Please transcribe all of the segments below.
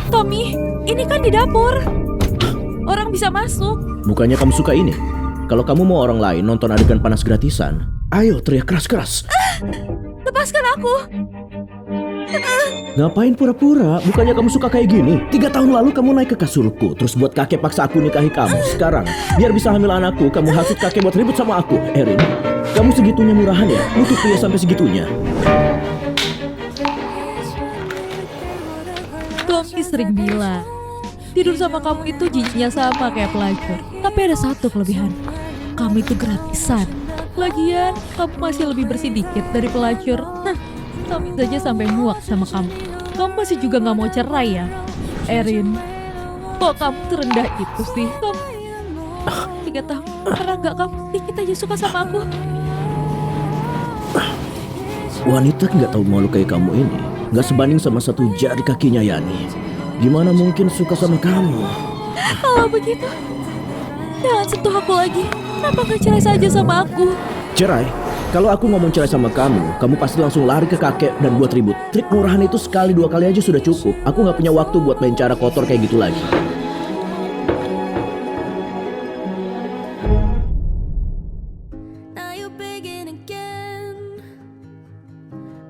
Tommy, ini kan di dapur. Orang bisa masuk. Bukannya kamu suka ini? Kalau kamu mau orang lain nonton adegan panas gratisan, ayo teriak keras-keras. Lepaskan aku. Ngapain pura-pura? Bukannya kamu suka kayak gini? 3 tahun lalu kamu naik ke kasurku, terus buat kakek paksa aku nikahi kamu. Sekarang, biar bisa hamil anakku, kamu hasut kakek buat ribut sama aku. Erin, kamu segitunya murahan ya? Nutup pria sampai segitunya. Tommy sering bilang, tidur sama kamu itu jijiknya sama kayak pelacur. Tapi ada satu kelebihan, kamu itu gratisan. Lagian, kamu masih lebih bersih dikit dari pelacur. Tommy saja sampai muak sama kamu. Kamu masih juga gak mau cerai ya? Erin, kok kamu terendah itu sih? Kamu 3 tahun, pernah gak kamu dikit aja suka sama aku? Wanita nggak tahu malu kayak kamu ini nggak sebanding sama satu jari kakinya Yani. Gimana mungkin suka sama kamu? Kalau begitu, jangan sentuh aku lagi. Kenapa gak cerai saja sama aku? Cerai? Kalau aku ngomong cerai sama kamu, kamu pasti langsung lari ke kakek dan buat ribut. Trik murahan itu sekali 2 kali aja sudah cukup. Aku nggak punya waktu buat main cara kotor kayak gitu lagi. Now you begin again.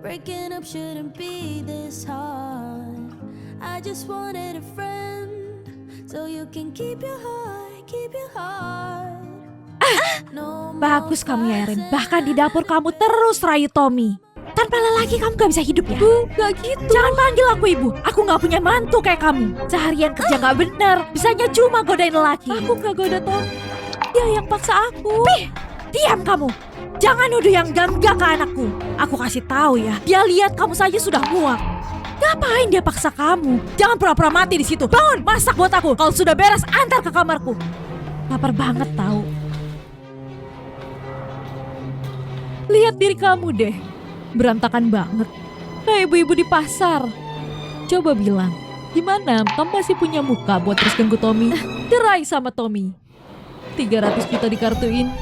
Breaking up shouldn't be this hard. I just wanted a friend, so you can keep your heart, keep your heart. No more Bagus kamu ya Erin, bahkan di dapur kamu terus rayu Tommy. Tanpa lelaki kamu gak bisa hidup ya? Gak gitu. Jangan panggil aku ibu, aku gak punya mantu kayak kamu. Seharian kerja gak bener, bisanya cuma godain lelaki. Aku gak goda Tommy, dia yang paksa aku. Diam kamu, jangan nuduh yang enggak ke anakku. Aku kasih tahu ya, dia lihat kamu saja sudah muak. Ngapain dia paksa kamu? Jangan pura-pura mati di situ. Bangun, masak buat aku. Kalau sudah beres, antar ke kamarku. Lapar banget tahu. Lihat diri kamu deh, berantakan banget. Kayak ibu-ibu di pasar. Coba bilang, gimana kamu masih punya muka buat terus ganggu Tommy? Cerai sama Tommy. 300 juta dikartuin.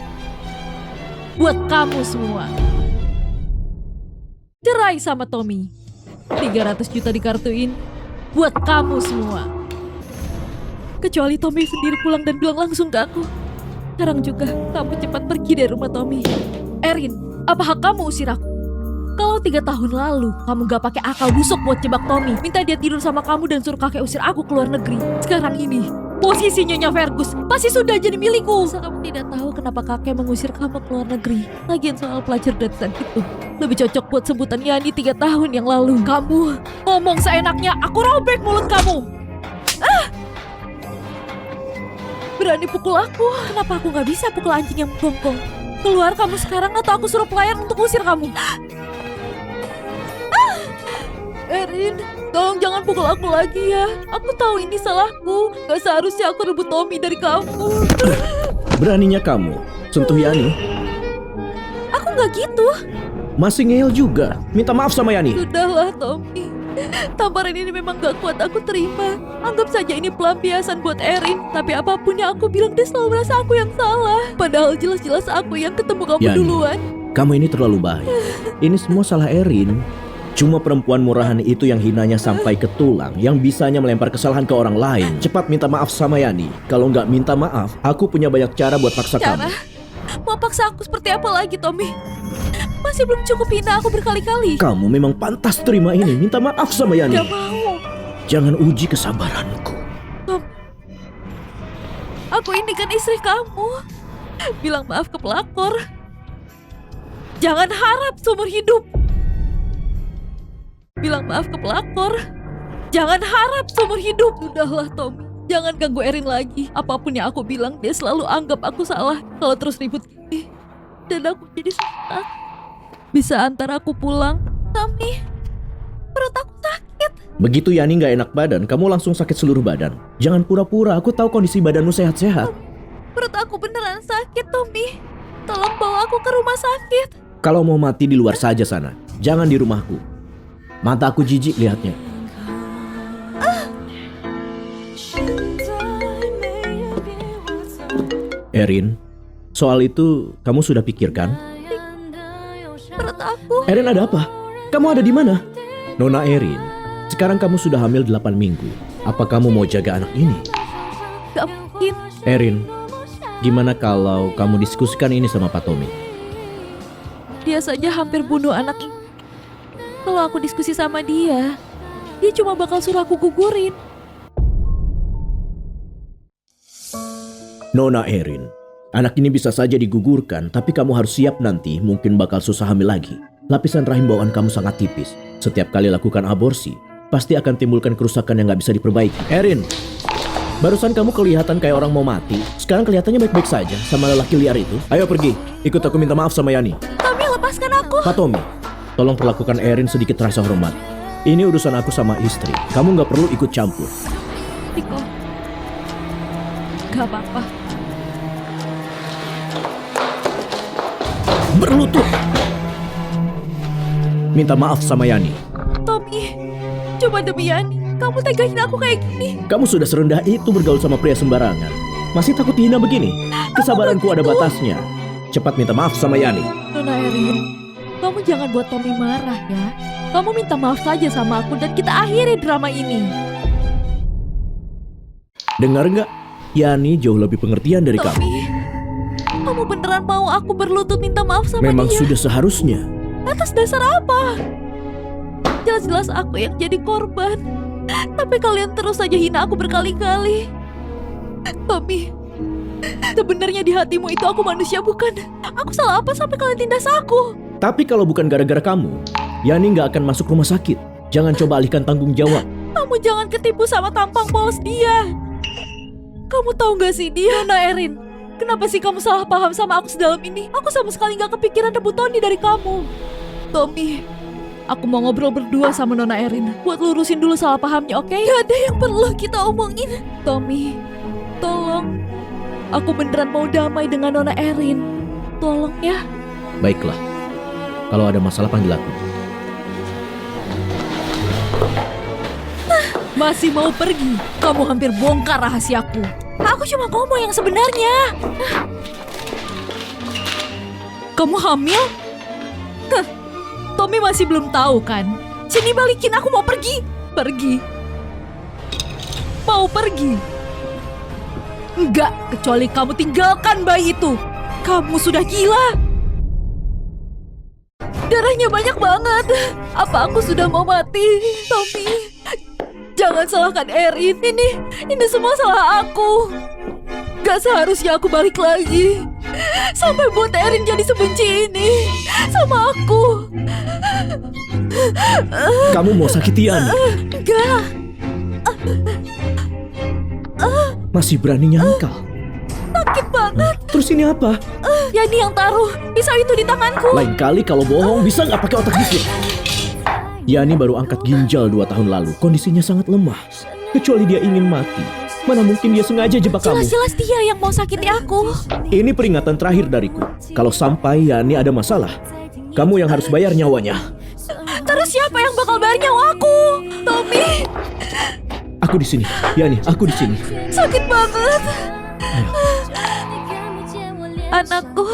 Buat kamu semua. Cerai sama Tommy. 300 juta dikartuin. Buat kamu semua. Kecuali Tommy sendiri pulang dan bilang langsung ke aku. Sekarang juga kamu cepat pergi dari rumah Tommy. Erin, apa hak kamu usir aku? Kalau 3 tahun lalu kamu gak pakai akal busuk buat jebak Tommy, minta dia tidur sama kamu dan suruh kakek usir aku keluar negeri. Sekarang ini, posisi Nyonya Fergus pasti sudah jadi milikku. Masa kamu tidak tahu kenapa kakek mengusir kamu keluar negeri? Lagian soal pelacur gratisan itu lebih cocok buat sebutan Yani 3 tahun yang lalu. Kamu ngomong seenaknya, aku robek mulut kamu. Berani pukul aku? Kenapa aku gak bisa pukul anjing yang menggonggong? Keluar kamu sekarang atau aku suruh pelayan untuk usir kamu. Erin, tolong jangan pukul aku lagi ya. Aku tahu ini salahku. Gak seharusnya aku rebut Tommy dari kamu. Beraninya kamu sentuh Yani? Aku gak gitu. Masih ngeyel juga. Minta maaf sama Yani. Sudahlah Tommy. Tamparan ini memang gak kuat aku terima. Anggap saja ini pelampiasan buat Erin. Tapi apapun yang aku bilang, dia selalu merasa aku yang salah. Padahal jelas-jelas aku yang ketemu kamu Yani, duluan. kamu ini terlalu baik. Ini semua salah Erin. Cuma perempuan murahan itu yang hinanya sampai ke tulang, yang bisanya melempar kesalahan ke orang lain. Cepat minta maaf sama Yani. Kalau nggak minta maaf, aku punya banyak cara buat paksa kamu. Mau paksa aku seperti apa lagi, Tommy? Masih belum cukup hina aku berkali-kali. Kamu memang pantas terima ini. Minta maaf sama Yani. Gak mau. Jangan uji kesabaranku. Tom, aku ini kan istri kamu. Bilang maaf ke pelakor. Jangan harap seumur hidup. Bilang maaf ke pelakor. Jangan harap seumur hidup. Sudahlah Tommy, jangan ganggu Erin lagi. Apapun yang aku bilang, dia selalu anggap aku salah. Kalau terus ribut gini, dan aku jadi susah. Bisa antar aku pulang? Tommy, perut aku sakit. Begitu Yani nggak enak badan, kamu langsung sakit seluruh badan. Jangan pura-pura, aku tahu kondisi badanmu sehat-sehat. Perut aku beneran sakit, Tommy. Tolong bawa aku ke rumah sakit. Kalau mau mati di luar saja sana, jangan di rumahku. Mata aku jijik lihatnya. Erin, soal itu kamu sudah pikirkan? Perut aku. Erin, ada apa? Kamu ada di mana? Nona Erin, Sekarang kamu sudah hamil 8 minggu. Apa kamu mau jaga anak ini? Gak mungkin. Erin, gimana kalau kamu diskusikan ini sama Pak Tommy? Dia saja hampir bunuh anak ini. Kalau aku diskusi sama dia cuma bakal suruh aku gugurin. Nona Erin, anak ini bisa saja digugurkan, tapi kamu harus siap nanti mungkin bakal susah hamil lagi. Lapisan rahim bawaan kamu sangat tipis. Setiap kali lakukan aborsi, pasti akan timbulkan kerusakan yang gak bisa diperbaiki. Erin, barusan kamu kelihatan kayak orang mau mati. Sekarang kelihatannya baik-baik saja sama lelaki liar itu. Ayo pergi, ikut aku minta maaf sama Yani. Tommy, lepaskan aku. Pak Tommy, tolong perlakukan Erin sedikit rasa hormat. Ini urusan aku sama istri. Kamu gak perlu ikut campur. Tiko, gak apa-apa. Berlutut. Minta maaf sama Yani. Tommy, coba demi Yani, kamu tegain aku kayak gini. Kamu sudah serendah itu bergaul sama pria sembarangan. Masih takut dihina begini? Kesabaranku ada batasnya. Cepat minta maaf sama Yani. Nona Erin, kamu jangan buat Tommy marah ya. Kamu minta maaf saja sama aku dan kita akhiri drama ini. Dengar nggak? Yani jauh lebih pengertian dari kamu. Tommy, kamu beneran mau aku berlutut minta maaf sama Memang dia? sudah seharusnya. Atas dasar apa? Jelas-jelas aku yang jadi korban. Tapi kalian terus saja hina aku berkali-kali. Tommy, sebenarnya di hatimu itu aku manusia bukan? Aku salah apa sampai kalian tindas aku? Tapi kalau bukan gara-gara kamu, Yani nggak akan masuk rumah sakit. Jangan coba alihkan tanggung jawab. Kamu jangan ketipu sama tampang polos dia. Kamu tahu gak sih dia, Nona Erin? Kenapa sih kamu salah paham sama aku sedalam ini? Aku sama sekali gak kepikiran rebut Tony dari kamu. Tommy, aku mau ngobrol berdua sama Nona Erin. Buat lurusin dulu salah pahamnya, oke? Gak ada yang perlu kita omongin. Tommy, tolong. Aku beneran mau damai dengan Nona Erin. Tolong ya. Baiklah. Kalau ada masalah panggil aku. Masih mau pergi? Kamu hampir bongkar rahasiaku. Aku cuma ngomong yang sebenarnya. Kamu hamil? Hah, Tommy masih belum tahu kan? Sini balikin, aku mau pergi. Pergi. Mau pergi? Enggak, kecuali kamu tinggalkan bayi itu. Kamu sudah gila. Darahnya banyak banget. Apa aku sudah mau mati? Tommy, jangan salahkan Erin. Ini semua salah aku. Gak seharusnya aku balik lagi. Sampai buat Erin jadi sebenci ini sama aku. Kamu mau sakiti Yani? Enggak. Masih berani nyangkal? Sakit banget. Terus ini apa? Yani yang taruh pisau itu di tanganku. Lain kali kalau bohong bisa nggak pakai otak dikit? Yani baru angkat ginjal 2 tahun lalu. Kondisinya sangat lemah. Kecuali dia ingin mati, mana mungkin dia sengaja jebak kamu? Jelas-jelas dia yang mau sakiti aku. Ini peringatan terakhir dariku. Kalau sampai Yani ada masalah, kamu yang harus bayar nyawanya. Terus siapa yang bakal bayar nyawa aku? Tommy, Aku di sini, Yani. Aku di sini. sakit banget. Ayo. Anakku.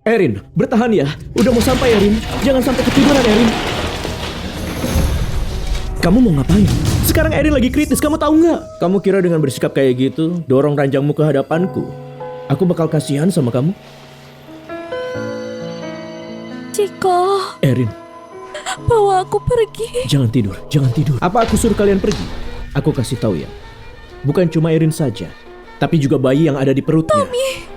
Erin, bertahan ya. Udah mau sampai, Erin. Jangan sampai ketiduran, Erin. Kamu mau ngapain? Sekarang Erin lagi kritis, kamu tahu nggak? Kamu kira dengan bersikap kayak gitu, dorong ranjangmu ke hadapanku, aku bakal kasihan sama kamu? Ciko, Erin, bawa aku pergi. jangan tidur, jangan tidur. Apa aku suruh kalian pergi? Aku kasih tahu ya. Bukan cuma Erin saja, tapi juga bayi yang ada di perutnya. Tommy,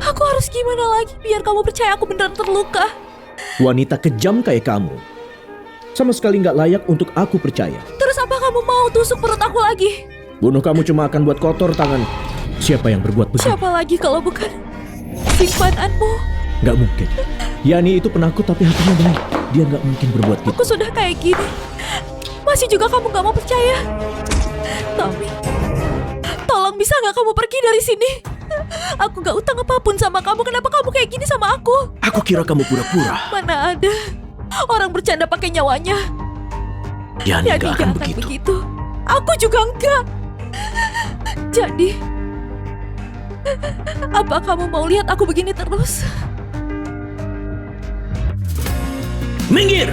aku harus gimana lagi biar kamu percaya aku beneran terluka? Wanita kejam kayak kamu sama sekali nggak layak untuk aku percaya. Terus apa kamu mau tusuk perut aku lagi? Bunuh kamu cuma akan buat kotor tangan. Siapa yang berbuat begitu? Siapa lagi kalau bukan simpananmu? Nggak mungkin. Yani itu penakut tapi hatinya baik. Dia nggak mungkin berbuat gitu. Aku sudah kayak gini, masih juga kamu gak mau percaya? Tommy, tolong bisa gak kamu pergi dari sini? Aku gak utang apapun sama kamu. Kenapa kamu kayak gini sama aku? Aku kira kamu pura-pura. Mana ada orang bercanda pakai nyawanya. Yani Yani nggak akan begitu. Aku juga enggak. Jadi, apa kamu mau lihat aku begini terus? Minggir!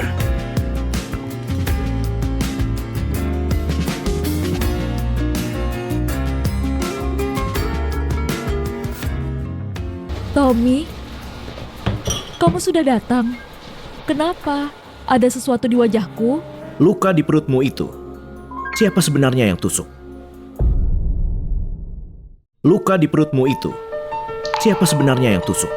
Tommy, kamu sudah datang. Kenapa? Ada sesuatu di wajahku? Luka di perutmu itu. Siapa sebenarnya yang tusuk? Luka di perutmu itu. Siapa sebenarnya yang tusuk?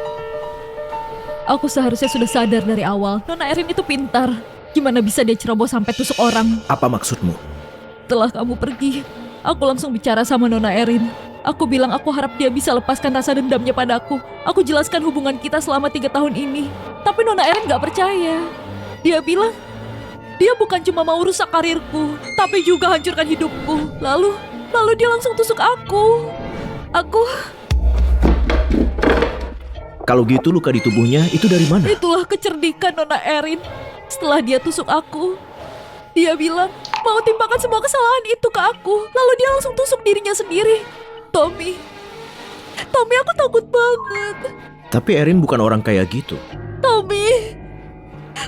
Aku seharusnya sudah sadar dari awal. Nona Erin itu pintar. Gimana bisa dia ceroboh sampai tusuk orang? Apa maksudmu? Setelah kamu pergi, aku langsung bicara sama Nona Erin. Aku bilang aku harap dia bisa lepaskan rasa dendamnya padaku. Aku jelaskan hubungan kita selama 3 tahun ini. Tapi Nona Erin gak percaya. Dia bilang, dia bukan cuma mau rusak karirku, tapi juga hancurkan hidupku. Lalu dia langsung tusuk aku. Kalau gitu luka di tubuhnya itu dari mana? Itulah kecerdikan Nona Erin. Setelah dia tusuk aku, dia bilang mau timpakan semua kesalahan itu ke aku. Lalu dia langsung tusuk dirinya sendiri. Tommy, aku takut banget. Tapi Erin bukan orang kayak gitu. Tommy,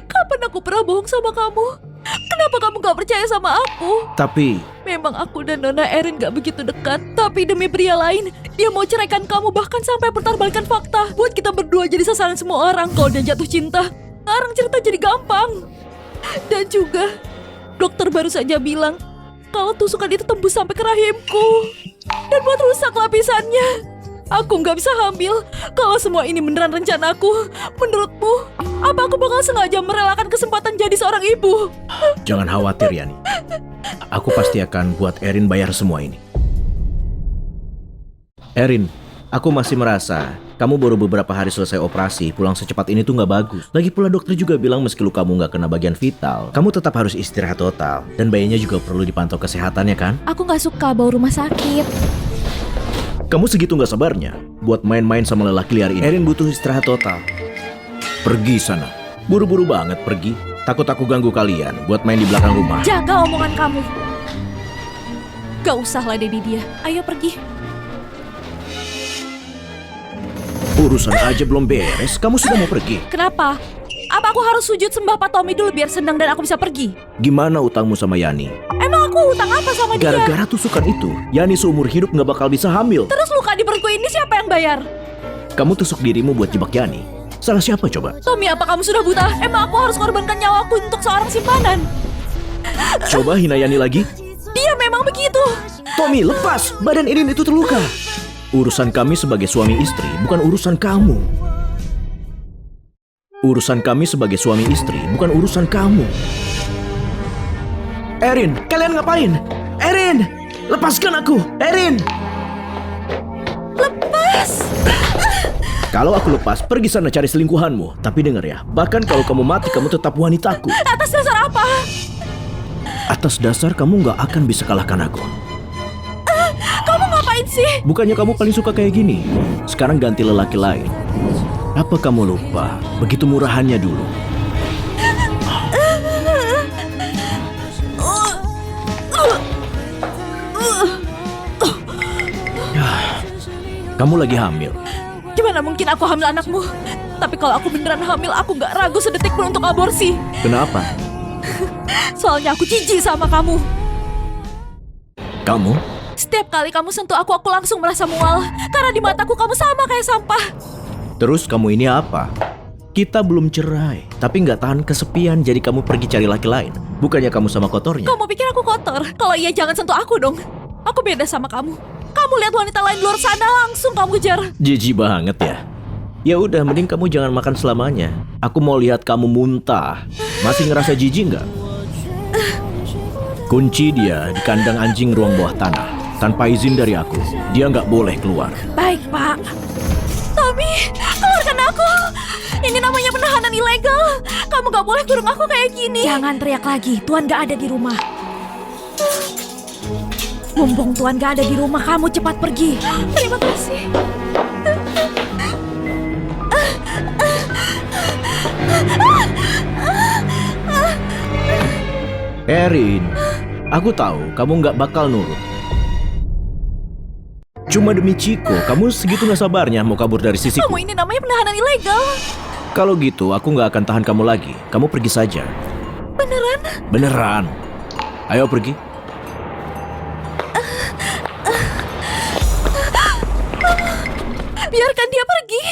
kapan aku pernah bohong sama kamu? Kenapa kamu gak percaya sama aku? Tapi Memang aku dan Nona Erin gak begitu dekat. Tapi demi pria lain, dia mau ceraikan kamu, bahkan sampai pertarbalikan fakta. Buat kita berdua jadi sasaran semua orang. Kalau dia jatuh cinta, ngarang cerita jadi gampang. Dan juga, dokter baru saja bilang kalau tusukan itu tembus sampai ke rahimku dan buat rusak lapisannya. Aku nggak bisa hamil. Kalau semua ini beneran rencanaku, menurutmu, apa aku bakal sengaja merelakan kesempatan jadi seorang ibu? jangan khawatir Yani. Aku pasti akan buat Erin bayar semua ini. Erin, aku masih merasa kamu baru beberapa hari selesai operasi. Pulang secepat ini tuh nggak bagus. Lagi pula dokter juga bilang meski lukamu nggak kena bagian vital, kamu tetap harus istirahat total. Dan bayinya juga perlu dipantau kesehatannya kan? Aku nggak suka bau rumah sakit. Kamu segitu nggak sabarnya buat main-main sama lelaki liar ini. Erin butuh istirahat total. Pergi sana. Buru-buru banget pergi. Takut aku ganggu kalian buat main di belakang rumah. Jaga omongan kamu. Gak usah ladeni dia. Ayo pergi. Urusan aja belum beres, kamu sudah mau pergi. Kenapa? Apa aku harus sujud sembah Pak Tommy dulu biar senang dan aku bisa pergi? Gimana utangmu sama Yani? Emang aku hutang apa sama dia? Gara-gara tusukan itu, Yani seumur hidup nggak bakal bisa hamil. Terus luka di perutku ini siapa yang bayar? Kamu tusuk dirimu buat jebak Yani. Salah siapa coba? Tommy, apa kamu sudah buta? Emang aku harus korbankan nyawaku untuk seorang simpanan? Coba hina Yani lagi. Dia memang begitu. Tommy, lepas! Badan Erin itu terluka. Urusan kami sebagai suami istri, bukan urusan kamu. Urusan kami sebagai suami istri, bukan urusan kamu. Erin, kalian ngapain? Erin, lepaskan aku! Erin! Lepas! Kalau aku lepas, pergi sana cari selingkuhanmu. Tapi dengar ya, bahkan kalau kamu mati, kamu tetap wanitaku. Atas dasar apa? Atas dasar kamu nggak akan bisa kalahkan aku. Kamu ngapain sih? Bukannya kamu paling suka kayak gini? Sekarang ganti lelaki lain. Apa kamu lupa? Begitu murahannya dulu. Kamu lagi hamil. Gimana mungkin aku hamil anakmu? Tapi kalau aku beneran hamil, aku gak ragu sedetik pun untuk aborsi. Kenapa? Soalnya aku jijik sama kamu. Kamu? Setiap kali kamu sentuh aku langsung merasa mual. Karena di mataku kamu sama kayak sampah. Terus kamu ini apa? Kita belum cerai, tapi nggak tahan kesepian, jadi kamu pergi cari laki lain. Bukannya kamu sama kotornya? Kamu pikir aku kotor? Kalau iya jangan sentuh aku dong. Aku beda sama kamu. Kamu lihat wanita lain di luar sana, langsung kamu kejar. Jijik banget ya. Ya udah, mending kamu jangan makan selamanya. Aku mau lihat kamu muntah. Masih ngerasa jijik nggak? Kunci dia di kandang anjing ruang bawah tanah. Tanpa izin dari aku, dia nggak boleh keluar. Baik, Pak. Tommy, keluarkan aku. Ini namanya penahanan ilegal. Kamu gak boleh kurung aku kayak gini. Jangan teriak lagi, Tuan gak ada di rumah. Mumpung Tuan gak ada di rumah, kamu cepat pergi. Terima kasih. Erin, aku tahu kamu nggak bakal nurut. Cuma demi Chico, kamu segitu nggak sabarnya mau kabur dari sisiku. Kamu ini namanya penahanan ilegal. Kalau gitu, aku nggak akan tahan kamu lagi. Kamu pergi saja. Beneran? Beneran. Ayo pergi. Biarkan dia pergi.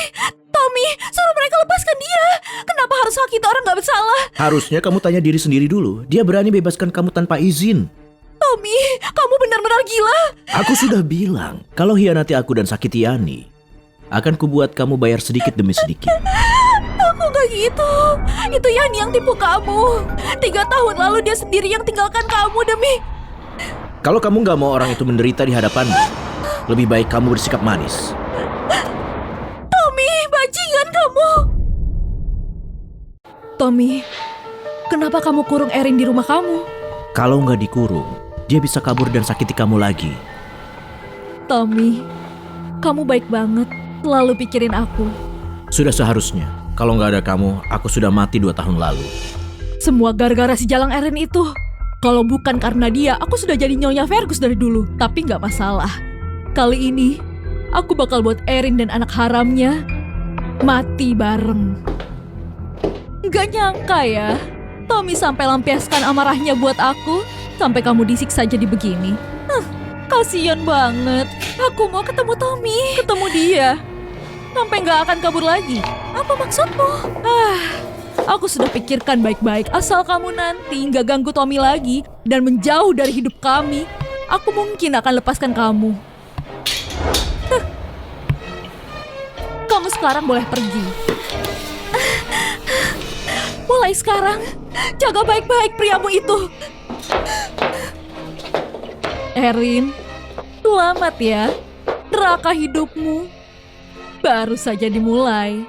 Tommy, suruh mereka lepaskan dia. Kenapa harus sakit orang gak bersalah? Harusnya kamu tanya diri sendiri dulu. Dia berani bebaskan kamu tanpa izin. Tommy, kamu benar-benar gila. Aku sudah bilang, kalau hianati aku dan sakiti Yani, akan kubuat kamu bayar sedikit demi sedikit. Aku gak gitu. Itu Yani yang tipu kamu. 3 tahun lalu dia sendiri yang tinggalkan kamu demi... Kalau kamu nggak mau orang itu menderita di hadapanmu, lebih baik kamu bersikap manis. Tommy, bajingan kamu. Tommy, kenapa kamu kurung Erin di rumah kamu? Kalau nggak dikurung, dia bisa kabur dan sakiti kamu lagi. Tommy, kamu baik banget. Selalu pikirin aku. Sudah seharusnya. Kalau nggak ada kamu, aku sudah mati 2 tahun lalu. Semua gara-gara si Jalang Erin itu. Kalau bukan karena dia, aku sudah jadi Nyonya Fergus dari dulu. Tapi nggak masalah. Kali ini, aku bakal buat Erin dan anak haramnya mati bareng. Nggak nyangka ya, Tommy sampai lampiaskan amarahnya buat aku. Sampai kamu disiksa jadi begini. Kasian banget. Aku mau ketemu Tommy. Ketemu dia. Sampai nggak akan kabur lagi. Apa maksudmu? Aku sudah pikirkan baik-baik. Asal kamu nanti nggak ganggu Tommy lagi dan menjauh dari hidup kami, aku mungkin akan lepaskan kamu. Kamu sekarang boleh pergi. Mulai sekarang, jaga baik-baik priamu itu. Erin, selamat ya. Neraka hidupmu baru saja dimulai.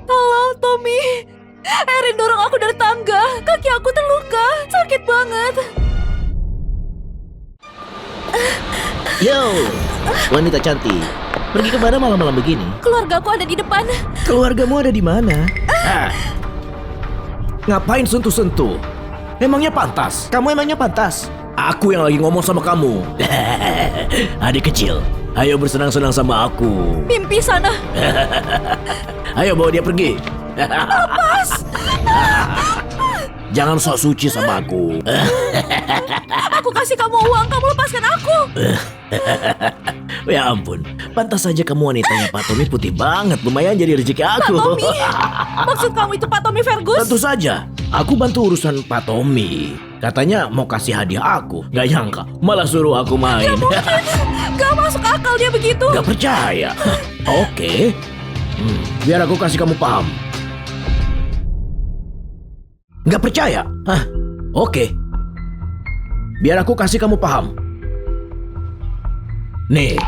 Halo, Tommy. Erin dorong aku dari tangga. Kaki aku terluka. Sakit banget. Yo, wanita cantik. Pergi kemana malam-malam begini? Keluargaku ada di depan. Keluargamu ada di mana? Ngapain sentuh-sentuh? Emangnya pantas? Kamu emangnya pantas? Aku yang lagi ngomong sama kamu. Adik kecil, ayo bersenang-senang sama aku. Mimpi sana. Ayo bawa dia pergi. Lepas. Jangan sok suci sama aku. Aku kasih kamu uang, kamu lepaskan aku. Ya ampun, pantas saja kamu wanitanya Pak Tommy putih banget. Lumayan jadi rezeki aku. Pak Tommy? Maksud kamu itu Pak Tommy Fergus? Tentu saja, aku bantu urusan Pak Tommy. Katanya mau kasih hadiah aku. Gak nyangka, malah suruh aku main. Gak masuk akal dia begitu. Gak percaya. Oke. Biar aku kasih kamu paham. Gak percaya? Hah? Oke. Biar aku kasih kamu paham. Nih.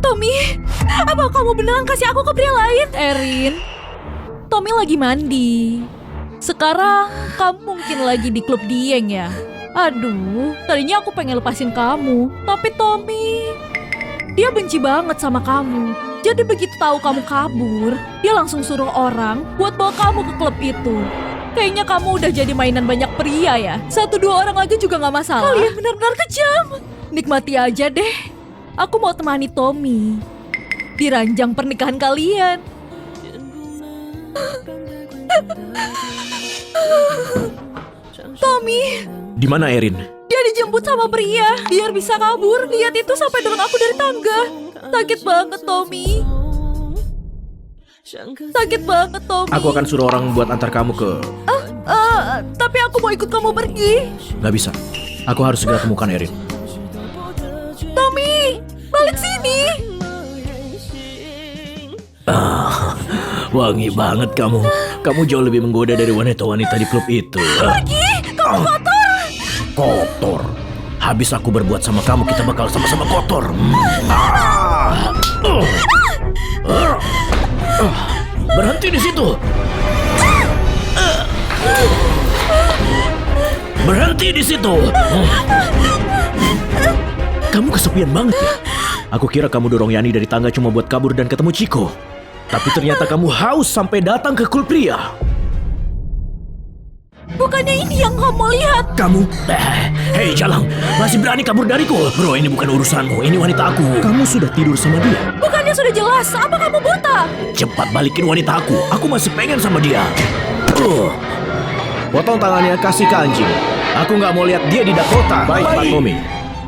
Tommy, apa kamu beneran kasih aku ke pria lain? Erin, Tommy lagi mandi. Sekarang kamu mungkin lagi di klub Dieng ya? Aduh, tadinya aku pengen lepasin kamu. Tapi Tommy, dia benci banget sama kamu. Jadi begitu tahu kamu kabur, dia langsung suruh orang buat bawa kamu ke klub itu. Kayaknya kamu udah jadi mainan banyak pria ya. 1-2 orang aja juga gak masalah. Kalian benar-benar kejam. Nikmati aja deh. Aku mau temani Tommy di ranjang pernikahan kalian. Tommy, Di mana Erin? dia dijemput sama pria. Biar bisa kabur. Lihat itu sampai dorong aku dari tangga. Sakit banget, Tommy. Sakit banget, Tommy. Aku akan suruh orang buat antar kamu ke... Tapi aku mau ikut kamu pergi. Gak bisa. Aku harus segera temukan Erin. Tommy, balik sini. Wangi banget kamu. Kamu jauh lebih menggoda dari wanita-wanita di klub itu. Pergi, kamu kotor. Kotor. Habis aku berbuat sama kamu, kita bakal sama-sama kotor. Berhenti di situ. Berhenti di situ. Kamu kesepian banget ya? Aku kira kamu dorong Yani dari tangga cuma buat kabur dan ketemu Chico. Tapi ternyata kamu haus sampai datang ke klub pria. Bukannya ini yang kamu lihat? Kamu, hei Jalang, masih berani kabur dariku? Bro, ini bukan urusanmu, ini wanita aku. Kamu sudah tidur sama dia? Bukannya sudah jelas. Apa kamu buta? Cepat balikin wanita aku. Aku masih pengen sama dia. Potong tangannya, kasih ke anjing. Aku nggak mau lihat dia di Dakota. Baik, Pak Tommy.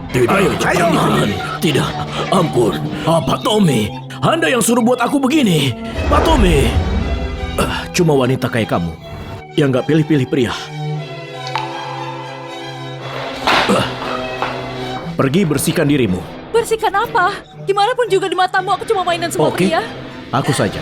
Tidak, jangan. Tidak, ampun. Pak Tommy, Anda yang suruh buat aku begini. Pak Tommy. Cuma wanita kayak kamu yang nggak pilih-pilih pria. Pergi bersihkan dirimu. Bersihkan apa? Gimana pun juga di matamu aku cuma mainan semua Oke, pria. aku saja.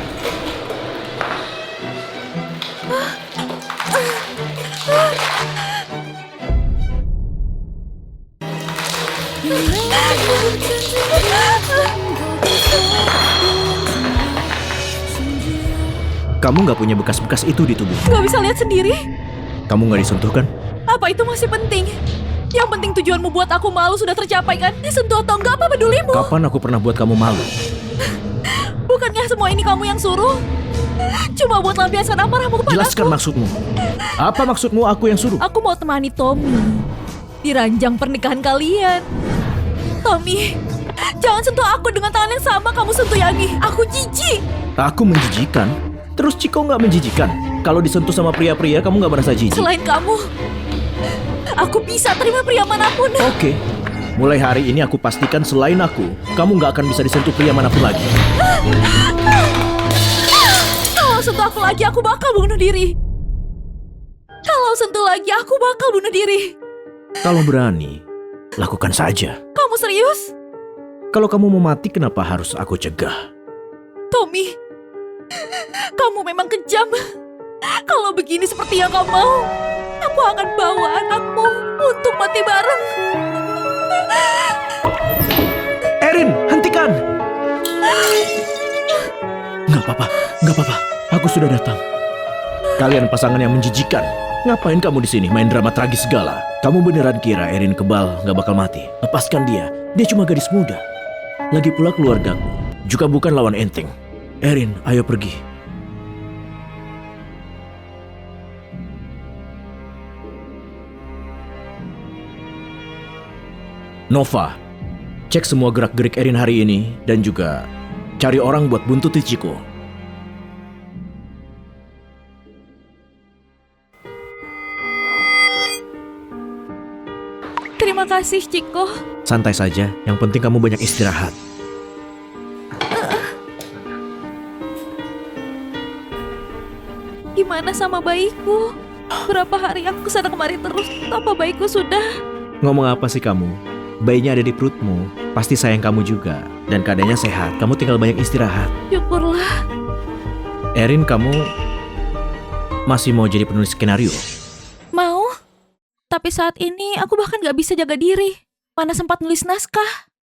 Kamu nggak punya bekas-bekas itu di tubuh. Gak bisa lihat sendiri. Kamu nggak disentuh kan? Apa itu masih penting? Yang penting tujuanmu buat aku malu sudah tercapai kan? Disentuh atau enggak apa pedulimu? Kapan aku pernah buat kamu malu? Bukannya semua ini kamu yang suruh? Cuma buat lampiaskan amarahmu kepada Jelaskan aku. maksudmu. Apa maksudmu aku yang suruh? Aku mau temani Tommy di ranjang pernikahan kalian. Tommy, jangan sentuh aku dengan tangan yang sama kamu sentuh Yani. Aku jijik. Aku menjijikan? Terus Ciko nggak menjijikan? Kalau disentuh sama pria-pria kamu nggak merasa jijik? Selain kamu, aku bisa terima pria manapun. Oke. Mulai hari ini aku pastikan selain aku, kamu nggak akan bisa disentuh pria manapun lagi. Kalau sentuh aku lagi, aku bakal bunuh diri. Kalau sentuh lagi, aku bakal bunuh diri. Kalau berani, lakukan saja. Kamu serius? Kalau kamu mau mati, kenapa harus aku cegah? Tommy, kamu memang kejam. Kalau begini seperti yang kamu mau, aku akan bawa anakmu untuk mati bareng. Erin, hentikan! Nggak apa-apa, nggak apa-apa. Aku sudah datang. Kalian pasangan yang menjijikan. Ngapain kamu di sini main drama tragis segala? Kamu beneran kira Erin kebal nggak bakal mati? Lepaskan dia. Dia cuma gadis muda. Lagi pula keluargaku juga bukan lawan enteng. Erin, ayo pergi. Nova, cek semua gerak-gerik Erin hari ini dan juga cari orang buat buntuti Ciko. Terima kasih, Ciko. Santai saja, yang penting kamu banyak istirahat. Gimana sama bayiku? Berapa hari aku kesana kemari terus, apa bayiku sudah? Ngomong apa sih kamu? Bayinya ada di perutmu, pasti sayang kamu juga. Dan keadaannya sehat, kamu tinggal banyak istirahat. Syukurlah. Erin, kamu masih mau jadi penulis skenario? Mau? Tapi saat ini aku bahkan gak bisa jaga diri. Mana sempat nulis naskah.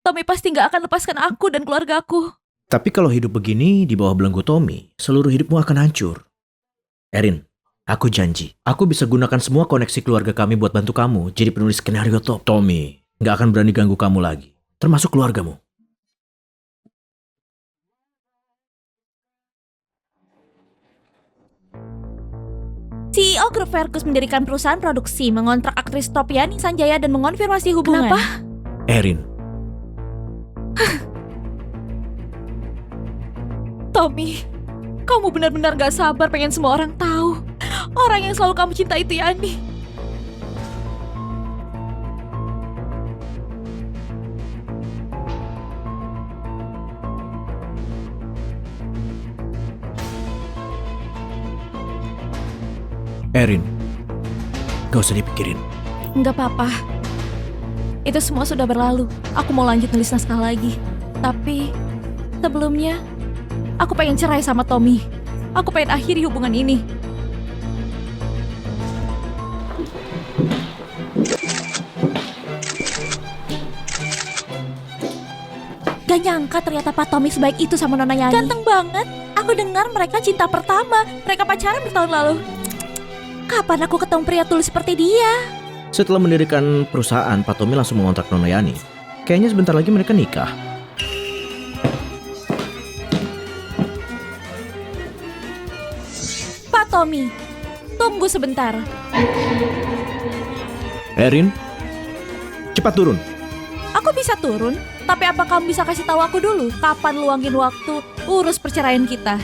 Tommy pasti gak akan lepaskan aku dan keluargaku. Tapi kalau hidup begini di bawah belenggu Tommy, seluruh hidupmu akan hancur. Erin, aku janji, aku bisa gunakan semua koneksi keluarga kami buat bantu kamu jadi penulis skenario top. Tommy gak akan berani ganggu kamu lagi, termasuk keluargamu. CEO Grup Verkus mendirikan perusahaan produksi, mengontrak aktris top Yani Sanjaya dan mengonfirmasi hubungan. Kenapa? Erin, Tommy, kamu benar-benar gak sabar pengen semua orang tahu. Orang yang selalu kamu cinta itu Yani. Erin, gak usah dipikirin. Nggak apa-apa. Itu semua sudah berlalu. Aku mau lanjut nulis naskah lagi. Tapi sebelumnya, aku pengen cerai sama Tommy. Aku pengen akhiri hubungan ini. Gak nyangka ternyata Pak Tommy sebaik itu sama Nona Yani. Ganteng banget. Aku dengar mereka cinta pertama. Mereka pacaran bertahun lalu. Kapan aku ketemu pria tulus seperti dia? Setelah mendirikan perusahaan, Pak Tommy langsung mengontrak Nona Yani. Kayaknya sebentar lagi mereka nikah. Pak Tommy, tunggu sebentar. Erin, cepat turun. Aku bisa turun, Tapi apa kamu bisa kasih tahu aku dulu kapan luangin waktu urus perceraian kita?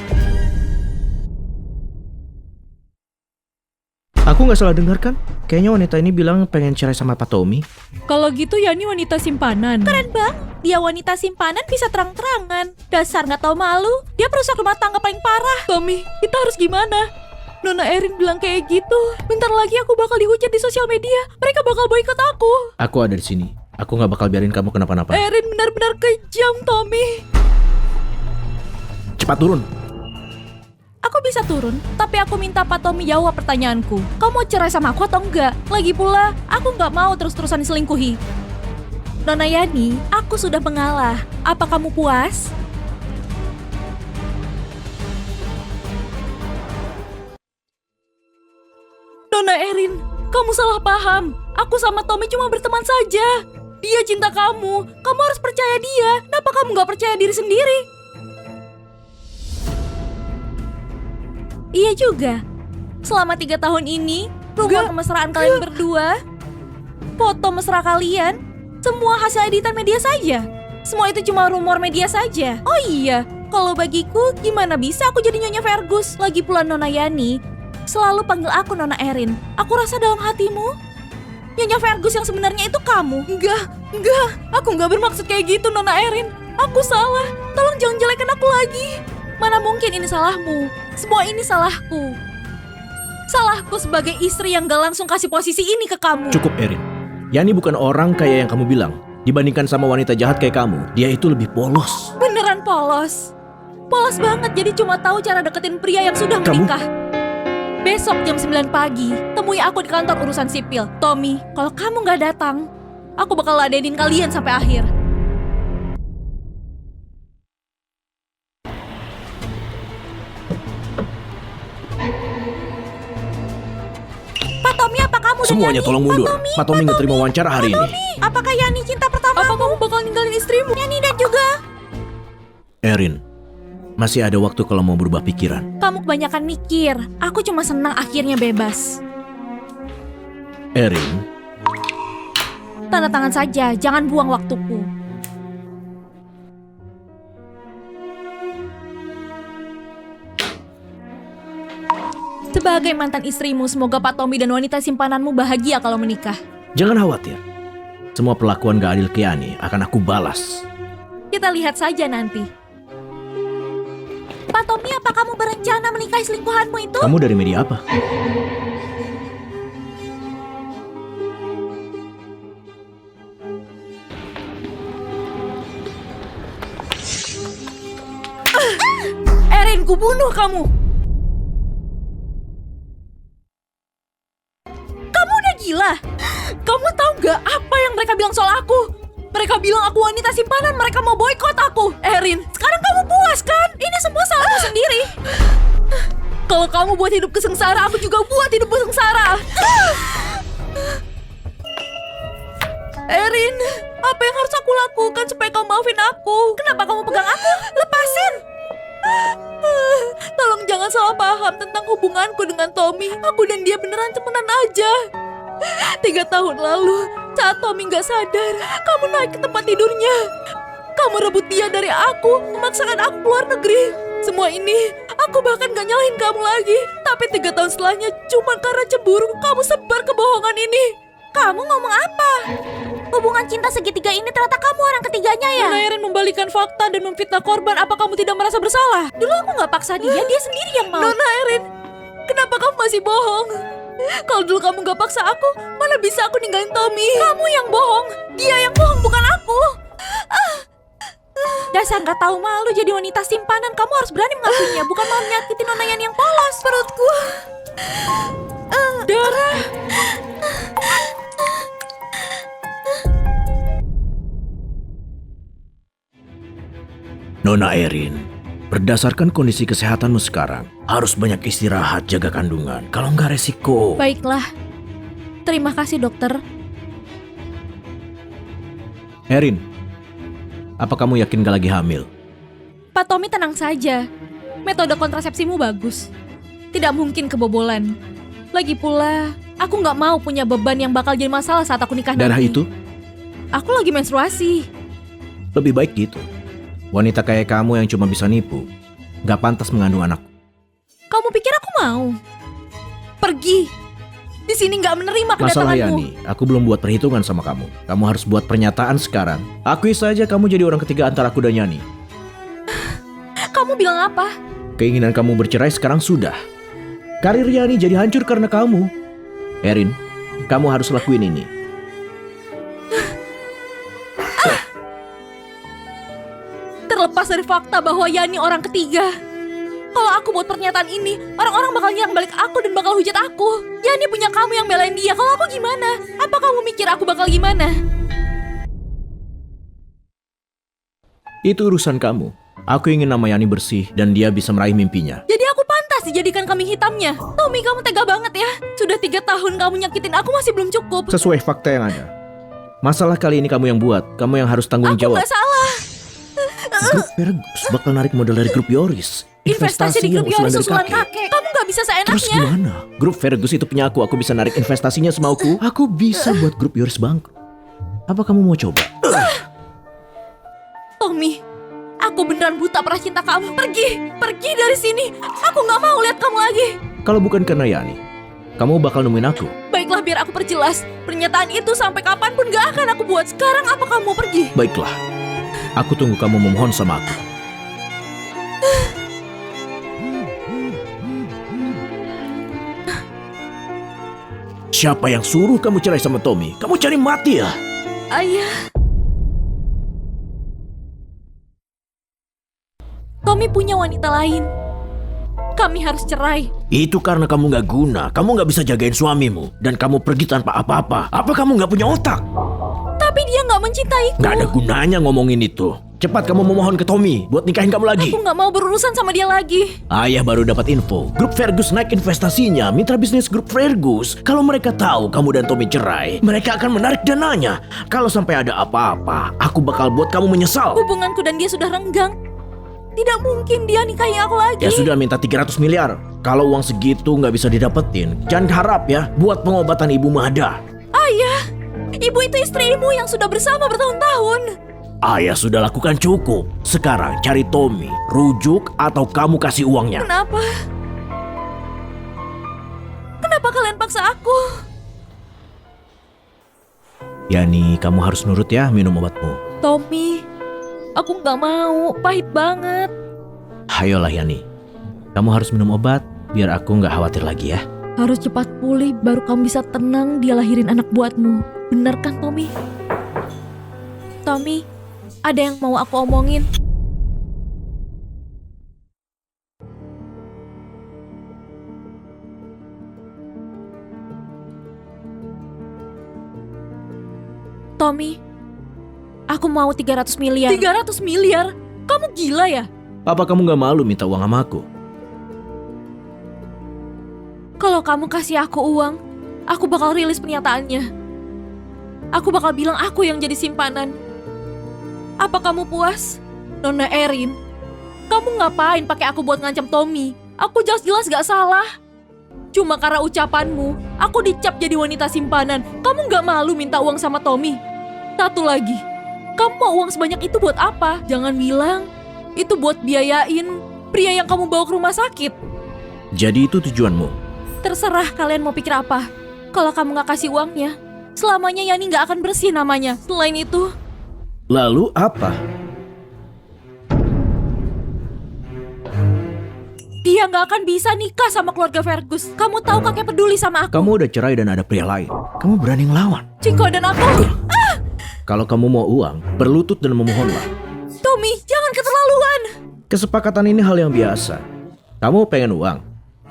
Aku nggak salah dengar kan? Kayaknya wanita ini bilang pengen cerai sama Pak Tommy. Kalau gitu Yani wanita simpanan. Keren bang, dia wanita simpanan bisa terang-terangan. Dasar nggak tahu malu, dia perusak rumah tangga paling parah. Tommy, kita harus gimana? Nona Erin bilang kayak gitu. Bentar lagi aku bakal dihujat di sosial media. Mereka bakal boikot aku. Aku ada di sini. Aku nggak bakal biarin kamu kenapa-napa. Erin benar-benar kejam, Tommy. Cepat turun. Aku bisa turun, tapi aku minta Pak Tommy jawab pertanyaanku. Kamu mau cerai sama aku atau enggak? Lagi pula, aku nggak mau terus-terusan diselingkuhi. Nona Yani, aku sudah mengalah. Apa kamu puas? Nona Erin, kamu salah paham. Aku sama Tommy cuma berteman saja. Dia cinta kamu. Kamu harus percaya dia. Kenapa kamu gak percaya diri sendiri? Iya juga. Selama 3 tahun ini, rumor kemesraan kalian berdua, foto mesra kalian, semua hasil editan media saja. Semua itu cuma rumor media saja. Oh iya, kalau bagiku gimana bisa aku jadi Nyonya Fergus? Lagi pula Nona Yani selalu panggil aku Nona Erin. Aku rasa dalam hatimu, Nyonya Fergus yang sebenarnya itu kamu. Enggak. Aku gak bermaksud kayak gitu, Nona Erin. Aku salah. Tolong jangan jelekan aku lagi. Mana mungkin ini salahmu? Semua ini salahku. Salahku sebagai istri yang gak langsung kasih posisi ini ke kamu. Cukup, Erin. Yani bukan orang kayak yang kamu bilang. Dibandingkan sama wanita jahat kayak kamu, dia itu lebih polos. Beneran polos. Polos banget, jadi cuma tahu cara deketin pria yang sudah Kamu? menikah. Besok jam 9 pagi, temui aku di kantor urusan sipil. Tommy, kalau kamu gak datang, aku bakal ladenin kalian sampai akhir. Pak Tommy, apa kamu dan Semuanya Yani? tolong mundur. Pak Tommy nggak terima wawancara hari ini. Apakah Yani cinta pertama? Apa kamu bakal ninggalin istrimu? Yani dan juga. Erin, masih ada waktu kalau mau berubah pikiran. Kamu kebanyakan mikir. Aku cuma senang akhirnya bebas. Erin, Tanda tangan saja, jangan buang waktuku. Sebagai mantan istrimu, semoga Pak Tommy dan wanita simpananmu bahagia kalau menikah. jangan khawatir. Semua perlakuan gak adil ke Yani akan aku balas. Kita lihat saja nanti. Pak Tommy, apa kamu berencana menikahi selingkuhanmu itu? Kamu dari media apa? Erin, ku bunuh kamu. Kamu udah gila? Kamu tahu gak apa yang mereka bilang soal aku? Mereka bilang aku wanita simpanan, mereka mau boikot aku. Erin, Sekarang kamu puas kan? Ini semua salahmu sendiri. kalau kamu buat hidupku sengsara, aku juga buat hidupku sengsara. Erin, apa yang harus aku lakukan supaya kamu maafin aku? Kenapa kamu pegang aku? Lepasin. Tolong jangan salah paham tentang hubunganku dengan Tommy. Aku dan dia beneran temenan aja. 3 tahun lalu, saat Tommy gak sadar, kamu naik ke tempat tidurnya. Kamu rebut dia dari aku, memaksakan aku keluar negeri. Semua ini, aku bahkan gak nyalahin kamu lagi. Tapi 3 tahun setelahnya, cuma karena cemburu, kamu sebar kebohongan ini. Kamu ngomong apa? Hubungan cinta segitiga ini ternyata kamu orang ketiganya ya? Nona Erin membalikan fakta dan memfitnah korban. Apa kamu tidak merasa bersalah? Dulu aku gak paksa dia sendiri yang mau. Nona Erin, kenapa kamu masih bohong? Kalau dulu kamu gak paksa aku, mana bisa aku ninggalin Tommy? Kamu yang bohong. Dia yang bohong, bukan aku. Dasar gak tahu malu jadi wanita simpanan. Kamu harus berani mengakuinya, bukan mau menyakiti Nona Yani yang polos. Perutku. Darah. Nona Erin, berdasarkan kondisi kesehatanmu sekarang, harus banyak istirahat, jaga kandungan. Kalau nggak resiko. Baiklah. Terima kasih dokter. Erin, apa kamu yakin gak lagi hamil? Pak Tommy tenang saja. Metode kontrasepsimu bagus. Tidak mungkin kebobolan. Lagi pula, aku gak mau punya beban yang bakal jadi masalah saat aku nikah Darah nanti. itu? Aku lagi menstruasi. Lebih baik gitu. Wanita kayak kamu yang cuma bisa nipu, gak pantas mengandung anakku. Kamu pikir aku mau? Pergi. Di sini nggak menerima Masalah kedatanganmu. Yani, aku belum buat perhitungan sama kamu. Kamu harus buat pernyataan sekarang. Akui saja kamu jadi orang ketiga antara aku dan Yani. Kamu bilang apa? Keinginan kamu bercerai sekarang sudah. Karir Yani jadi hancur karena kamu. Erin, kamu harus lakuin ini. Terlepas dari fakta bahwa Yani orang ketiga, kalau aku buat pernyataan ini, orang-orang bakal nyerang balik aku dan bakal hujat aku. Yani punya kamu yang belain dia, kalau aku gimana? Apa kamu mikir aku bakal gimana? Itu urusan kamu. Aku ingin nama Yani bersih dan dia bisa meraih mimpinya. Jadi aku pantas dijadikan kambing hitamnya. Tommy, kamu tega banget ya. Sudah 3 tahun kamu nyakitin aku, masih belum cukup. Sesuai fakta yang ada. Masalah kali ini kamu yang buat. Kamu yang harus tanggung Aku jawab. gak salah. Grup Fergus bakal narik modal dari grup Yoris. Investasi di grup Yoris susulan kakek. Kamu gak bisa Terus seenaknya. gimana? Grup Fergus itu punya aku bisa narik investasinya semauku. Aku bisa buat grup Yoris bangkrut. Apa kamu mau coba? Tommy, aku beneran buta pernah cinta kamu. Pergi dari sini. Aku gak mau lihat kamu lagi. Kalau bukan karena Yani, kamu bakal nemuin aku. Baiklah, biar aku perjelas. Pernyataan itu sampai kapanpun gak akan aku buat. Sekarang apa kamu mau pergi? Baiklah, aku tunggu kamu memohon sama aku. Siapa yang suruh kamu cerai sama Tommy? Kamu cari mati ya? Ayah. Tommy punya wanita lain. Kami harus cerai. Itu karena kamu gak guna. Kamu gak bisa jagain suamimu. Dan kamu pergi tanpa apa-apa. Apa kamu gak punya otak? Tapi dia gak mencintaiku. Gak ada gunanya ngomongin itu. Cepat kamu memohon ke Tommy buat nikahin kamu lagi. Aku gak mau berurusan sama dia lagi. Ayah baru dapat info. Grup Fergus naik investasinya. Mitra bisnis grup Fergus. Kalau mereka tahu kamu dan Tommy cerai, mereka akan menarik dananya. Kalau sampai ada apa-apa, aku bakal buat kamu menyesal. Hubunganku dan dia sudah renggang. Tidak mungkin dia nikahi aku lagi. Ya sudah, minta 300 miliar. Kalau uang segitu nggak bisa didapetin, jangan harap ya buat pengobatan ibumu ada. Ayah, ibu itu istrimu yang sudah bersama bertahun-tahun. Ayah sudah lakukan cukup. Sekarang cari Tommy, rujuk atau kamu kasih uangnya. Kenapa? Kenapa kalian paksa aku? Yani, kamu harus nurut ya minum obatmu. Tommy, aku nggak mau, pahit banget. Ayolah Yani, kamu harus minum obat biar aku nggak khawatir lagi ya. Harus cepat pulih baru kamu bisa tenang dia lahirin anak buatmu. Benar kan Tommy? Tommy, ada yang mau aku omongin. Tommy, aku mau 300 miliar. 300 miliar? Kamu gila ya? Apa kamu nggak malu minta uang sama aku? Kalau kamu kasih aku uang, aku bakal rilis pernyataannya. Aku bakal bilang aku yang jadi simpanan. Apa kamu puas? Nona Erin, kamu ngapain pakai aku buat ngancam Tommy? Aku jelas-jelas gak salah. Cuma karena ucapanmu, aku dicap jadi wanita simpanan. Kamu gak malu minta uang sama Tommy? Satu lagi, kamu mau uang sebanyak itu buat apa? Jangan bilang, itu buat biayain pria yang kamu bawa ke rumah sakit. Jadi itu tujuanmu? Terserah kalian mau pikir apa. Kalau kamu gak kasih uangnya, selamanya Yani gak akan bersih namanya. Selain itu, Lalu apa? dia gak akan bisa nikah sama keluarga Fergus. Kamu tahu kakek peduli sama aku. Kamu udah cerai dan ada pria lain. Kamu berani ngelawan. Chico dan aku. Kalau kamu mau uang, berlutut dan memohonlah. Tommy, jangan keterlaluan. Kesepakatan ini hal yang biasa. Kamu pengen uang,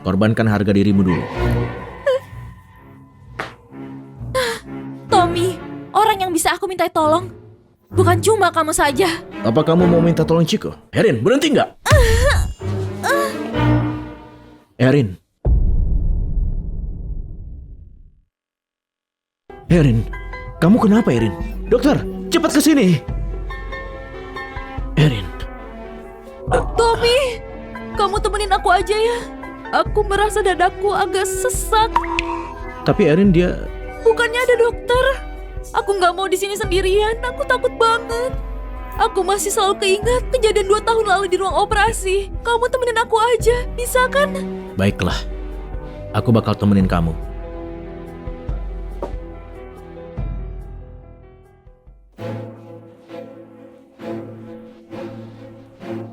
korbankan harga dirimu dulu. Tommy, orang yang bisa aku mintai tolong bukan cuma kamu saja. Apa kamu mau minta tolong Chico? Erin, berhenti nggak? Erin. Erin, kamu kenapa Erin? Dokter, cepat ke sini. Erin. Tommy, kamu temenin aku aja ya. Aku merasa dadaku agak sesak. Tapi Erin dia... Bukannya ada dokter. Aku nggak mau di sini sendirian. Aku takut banget. Aku masih selalu keingat kejadian 2 tahun lalu di ruang operasi. Kamu temenin aku aja, bisa kan? Baiklah, aku bakal temenin kamu.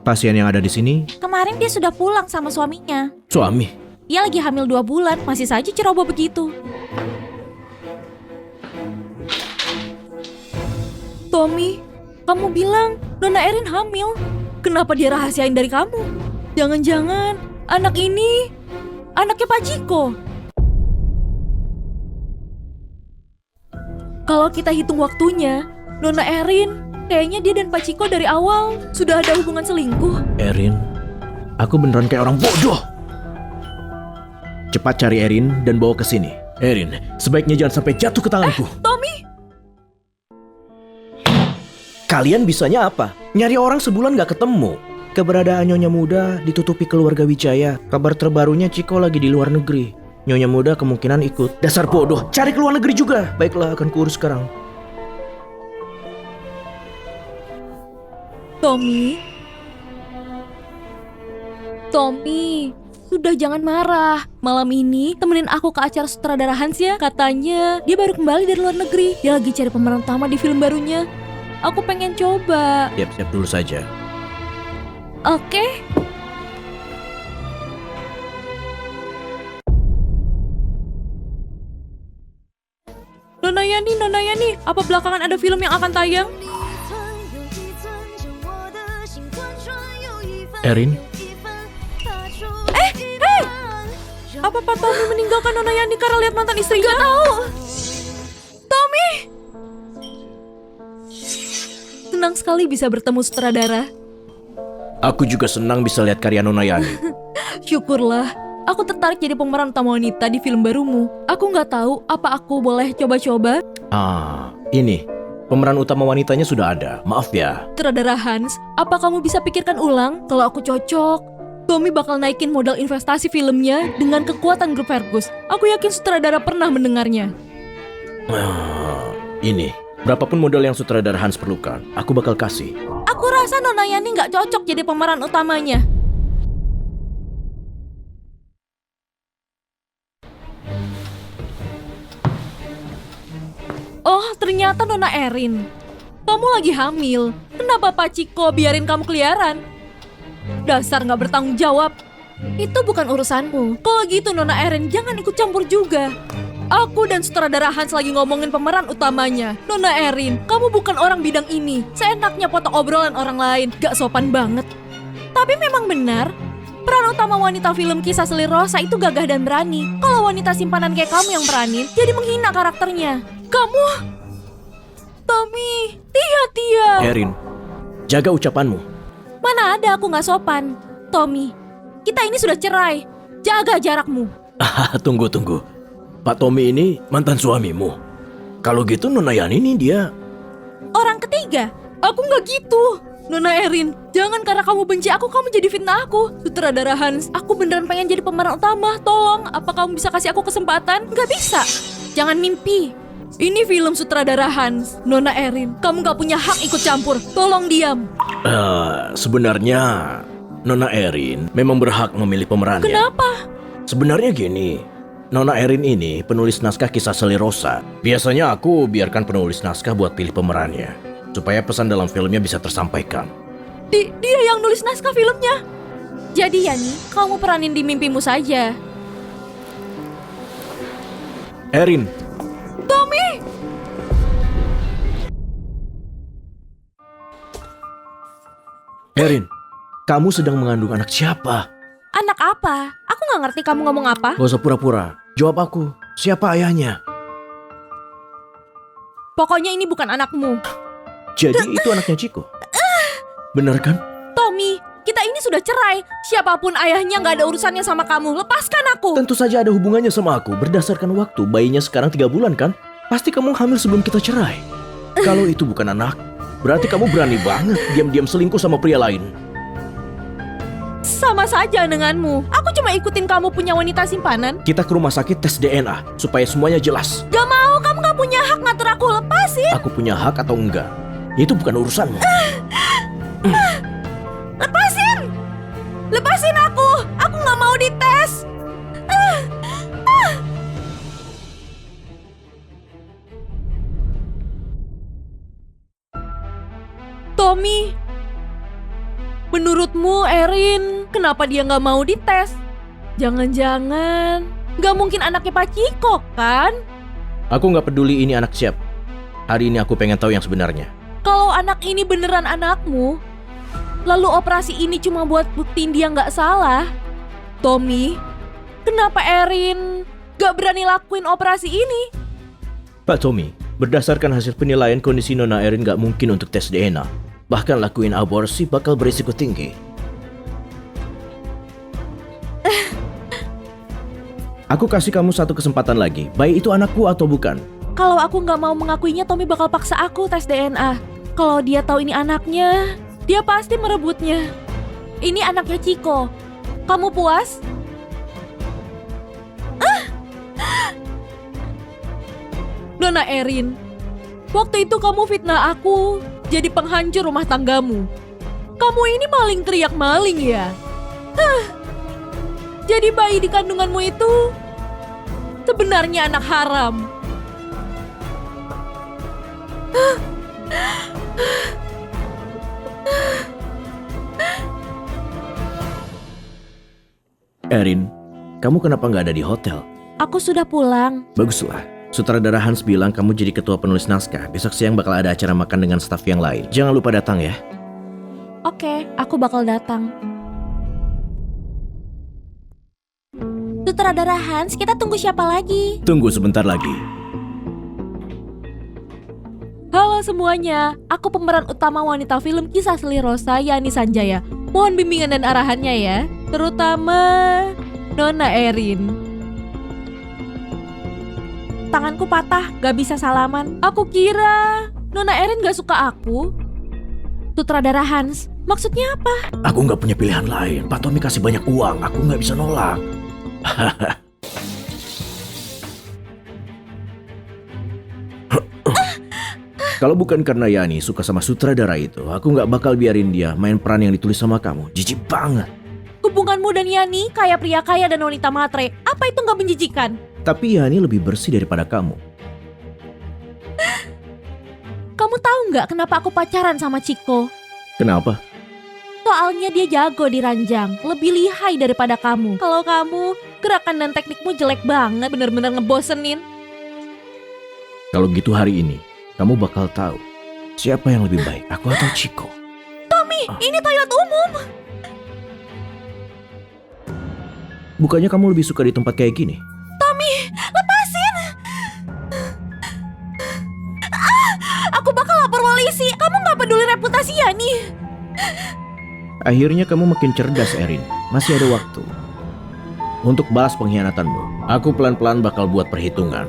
Pasien yang ada di sini, Kemarin dia sudah pulang sama suaminya. suami. Dia lagi hamil 2 bulan, masih saja ceroboh begitu. Tommy, kamu bilang Nona Erin hamil. Kenapa dia rahasiain dari kamu? Jangan-jangan anak ini anaknya Pak Ciko. Kalau kita hitung waktunya, Nona Erin kayaknya dia dan Pak Ciko dari awal sudah ada hubungan selingkuh. Erin, aku beneran kayak orang bodoh. Cepat cari Erin dan bawa ke sini. Erin, sebaiknya jangan sampai jatuh ke tanganku. Tommy, Kalian bisanya apa? Nyari orang sebulan gak ketemu. Keberadaan Nyonya Muda ditutupi keluarga Wijaya. Kabar terbarunya Ciko lagi di luar negeri. Nyonya Muda kemungkinan ikut. Dasar bodoh, cari ke luar negeri juga. Baiklah, akan kurus sekarang. Tommy, sudah jangan marah. Malam ini temenin aku ke acara sutradara Hans ya. Katanya dia baru kembali dari luar negeri. Dia lagi cari pemeran utama di film barunya. Aku pengen coba. Siap-siap dulu saja. Oke? Nona Yani, apa belakangan ada film yang akan tayang? Erin, Apa Pak Tommy meninggalkan Nona Yani karena lihat mantan istrinya? Gak tahu. Tommy! Senang sekali bisa bertemu sutradara. aku juga senang bisa lihat karya Nona Yani. Syukurlah, aku tertarik jadi pemeran utama wanita di film barumu. Aku nggak tahu apa aku boleh coba-coba. Ini, pemeran utama wanitanya sudah ada. Maaf ya. Sutradara Hans, apa kamu bisa pikirkan ulang kalau aku cocok? Tommy bakal naikin modal investasi filmnya dengan kekuatan grup Fergus. Aku yakin sutradara pernah mendengarnya. Ini, berapapun modal yang sutradara Hans perlukan, aku bakal kasih. Aku rasa Nona Yani nggak cocok jadi pemeran utamanya. Oh, ternyata Nona Erin. Kamu lagi hamil. Kenapa Pak Ciko biarin kamu keliaran? Dasar nggak bertanggung jawab. Itu bukan urusanmu. Kalau gitu Nona Erin jangan ikut campur juga. Aku dan sutradara Hans lagi ngomongin pemeran utamanya. Nona Erin, kamu bukan orang bidang ini. Seenaknya potong obrolan orang lain. Gak sopan banget. Tapi memang benar, peran utama wanita film Kisah Selir Rosa itu gagah dan berani. Kalau wanita simpanan kayak kamu yang peranin, jadi menghina karakternya. Kamu... Tommy, Tia. Erin, jaga ucapanmu. Mana ada aku gak sopan. Tommy, kita ini sudah cerai. Jaga jarakmu. Tunggu. Pak Tommy ini mantan suamimu. Kalau gitu Nona Yani ini dia. Orang ketiga? Aku nggak gitu. Nona Erin, jangan karena kamu benci aku, kamu jadi fitnah aku. Sutradara Hans, aku beneran pengen jadi pemeran utama. Tolong, apa kamu bisa kasih aku kesempatan? Nggak bisa. Jangan mimpi. Ini film sutradara Hans. Nona Erin, kamu nggak punya hak ikut campur. Tolong diam. Sebenarnya Nona Erin memang berhak memilih pemerannya. Kenapa? Sebenarnya gini, Nona Erin ini penulis naskah Kisah Selir Rosa. Biasanya aku biarkan penulis naskah buat pilih pemerannya, supaya pesan dalam filmnya bisa tersampaikan. Dia yang nulis naskah filmnya. Jadi Yani, kamu peranin di mimpimu saja. Erin, Tommy! Erin, kamu sedang mengandung anak siapa? Anak apa? Aku nggak ngerti kamu ngomong apa. Gak usah pura-pura, jawab aku. Siapa ayahnya? Pokoknya ini bukan anakmu. Jadi itu anaknya Ciko? Bener kan? Tommy, kita ini sudah cerai. Siapapun ayahnya nggak ada urusannya sama kamu. Lepaskan aku. Tentu saja ada hubungannya sama aku. Berdasarkan waktu, bayinya sekarang 3 bulan kan? Pasti kamu hamil sebelum kita cerai. Kalau itu bukan anak, berarti kamu berani banget diam-diam selingkuh sama pria lain. Sama saja denganmu. Aku cuma ikutin kamu punya wanita simpanan. Kita ke rumah sakit tes DNA, supaya semuanya jelas. Gak mau, kamu gak punya hak ngatur aku. Lepasin. Aku punya hak atau enggak? Itu bukan urusanmu. Lepasin! Lepasin aku! Aku nggak mau dites! Tommy, menurutmu Erin kenapa dia nggak mau dites? Jangan-jangan nggak mungkin anaknya Pak Ciko kan? Aku nggak peduli ini anak siapa. Hari ini aku pengen tahu yang sebenarnya. Kalau anak ini beneran anakmu, lalu operasi ini cuma buat buktiin dia nggak salah. Tommy, kenapa Erin nggak berani lakuin operasi ini? Pak Tommy, berdasarkan hasil penilaian kondisi Nona Erin nggak mungkin untuk tes DNA. Bahkan lakuin aborsi bakal berisiko tinggi. Aku kasih kamu satu kesempatan lagi, baik itu anakku atau bukan. Kalau aku nggak mau mengakuinya, Tommy bakal paksa aku tes DNA. Kalau dia tahu ini anaknya, dia pasti merebutnya. Ini anaknya Ciko. Kamu puas? Nona Erin, waktu itu kamu fitnah aku jadi penghancur rumah tanggamu. Kamu ini maling teriak maling ya? Jadi bayi di kandunganmu itu sebenarnya anak haram. Erin, kamu kenapa nggak ada di hotel? Aku sudah pulang. Baguslah. Sutradara Hans bilang kamu jadi ketua penulis naskah. Besok siang bakal ada acara makan dengan staf yang lain. Jangan lupa datang ya. Oke, aku bakal datang. Sutradara Hans, kita tunggu siapa lagi? Tunggu sebentar lagi. Halo semuanya, aku pemeran utama wanita film Kisah Seli Rosa, Yani Sanjaya. Mohon bimbingan dan arahannya ya, terutama Nona Erin. Tanganku patah, gak bisa salaman. Aku kira Nona Erin gak suka aku. Sutradara Hans, maksudnya apa? Aku nggak punya pilihan lain. Pak Tommy kasih banyak uang, aku nggak bisa nolak. Kalau bukan karena Yani suka sama sutradara itu, aku nggak bakal biarin dia main peran yang ditulis sama kamu. Jijik banget. Hubunganmu dan Yani kayak pria kaya dan wanita matre. Apa itu gak menjijikan? Tapi Yani lebih bersih daripada kamu. Kamu tahu nggak kenapa aku pacaran sama Ciko? Kenapa? Soalnya dia jago di ranjang, lebih lihai daripada kamu. Kalau kamu, gerakan dan teknikmu jelek banget, bener-bener ngebosenin. Kalau gitu hari ini, kamu bakal tahu siapa yang lebih baik, aku atau Ciko. Tommy, ini toilet umum. Bukannya kamu lebih suka di tempat kayak gini? Tommy, lepasin. Aku bakal lapor polisi. Kamu nggak peduli reputasi Yani. Akhirnya kamu makin cerdas, Erin. Masih ada waktu untuk balas pengkhianatanmu. Aku pelan-pelan bakal buat perhitungan.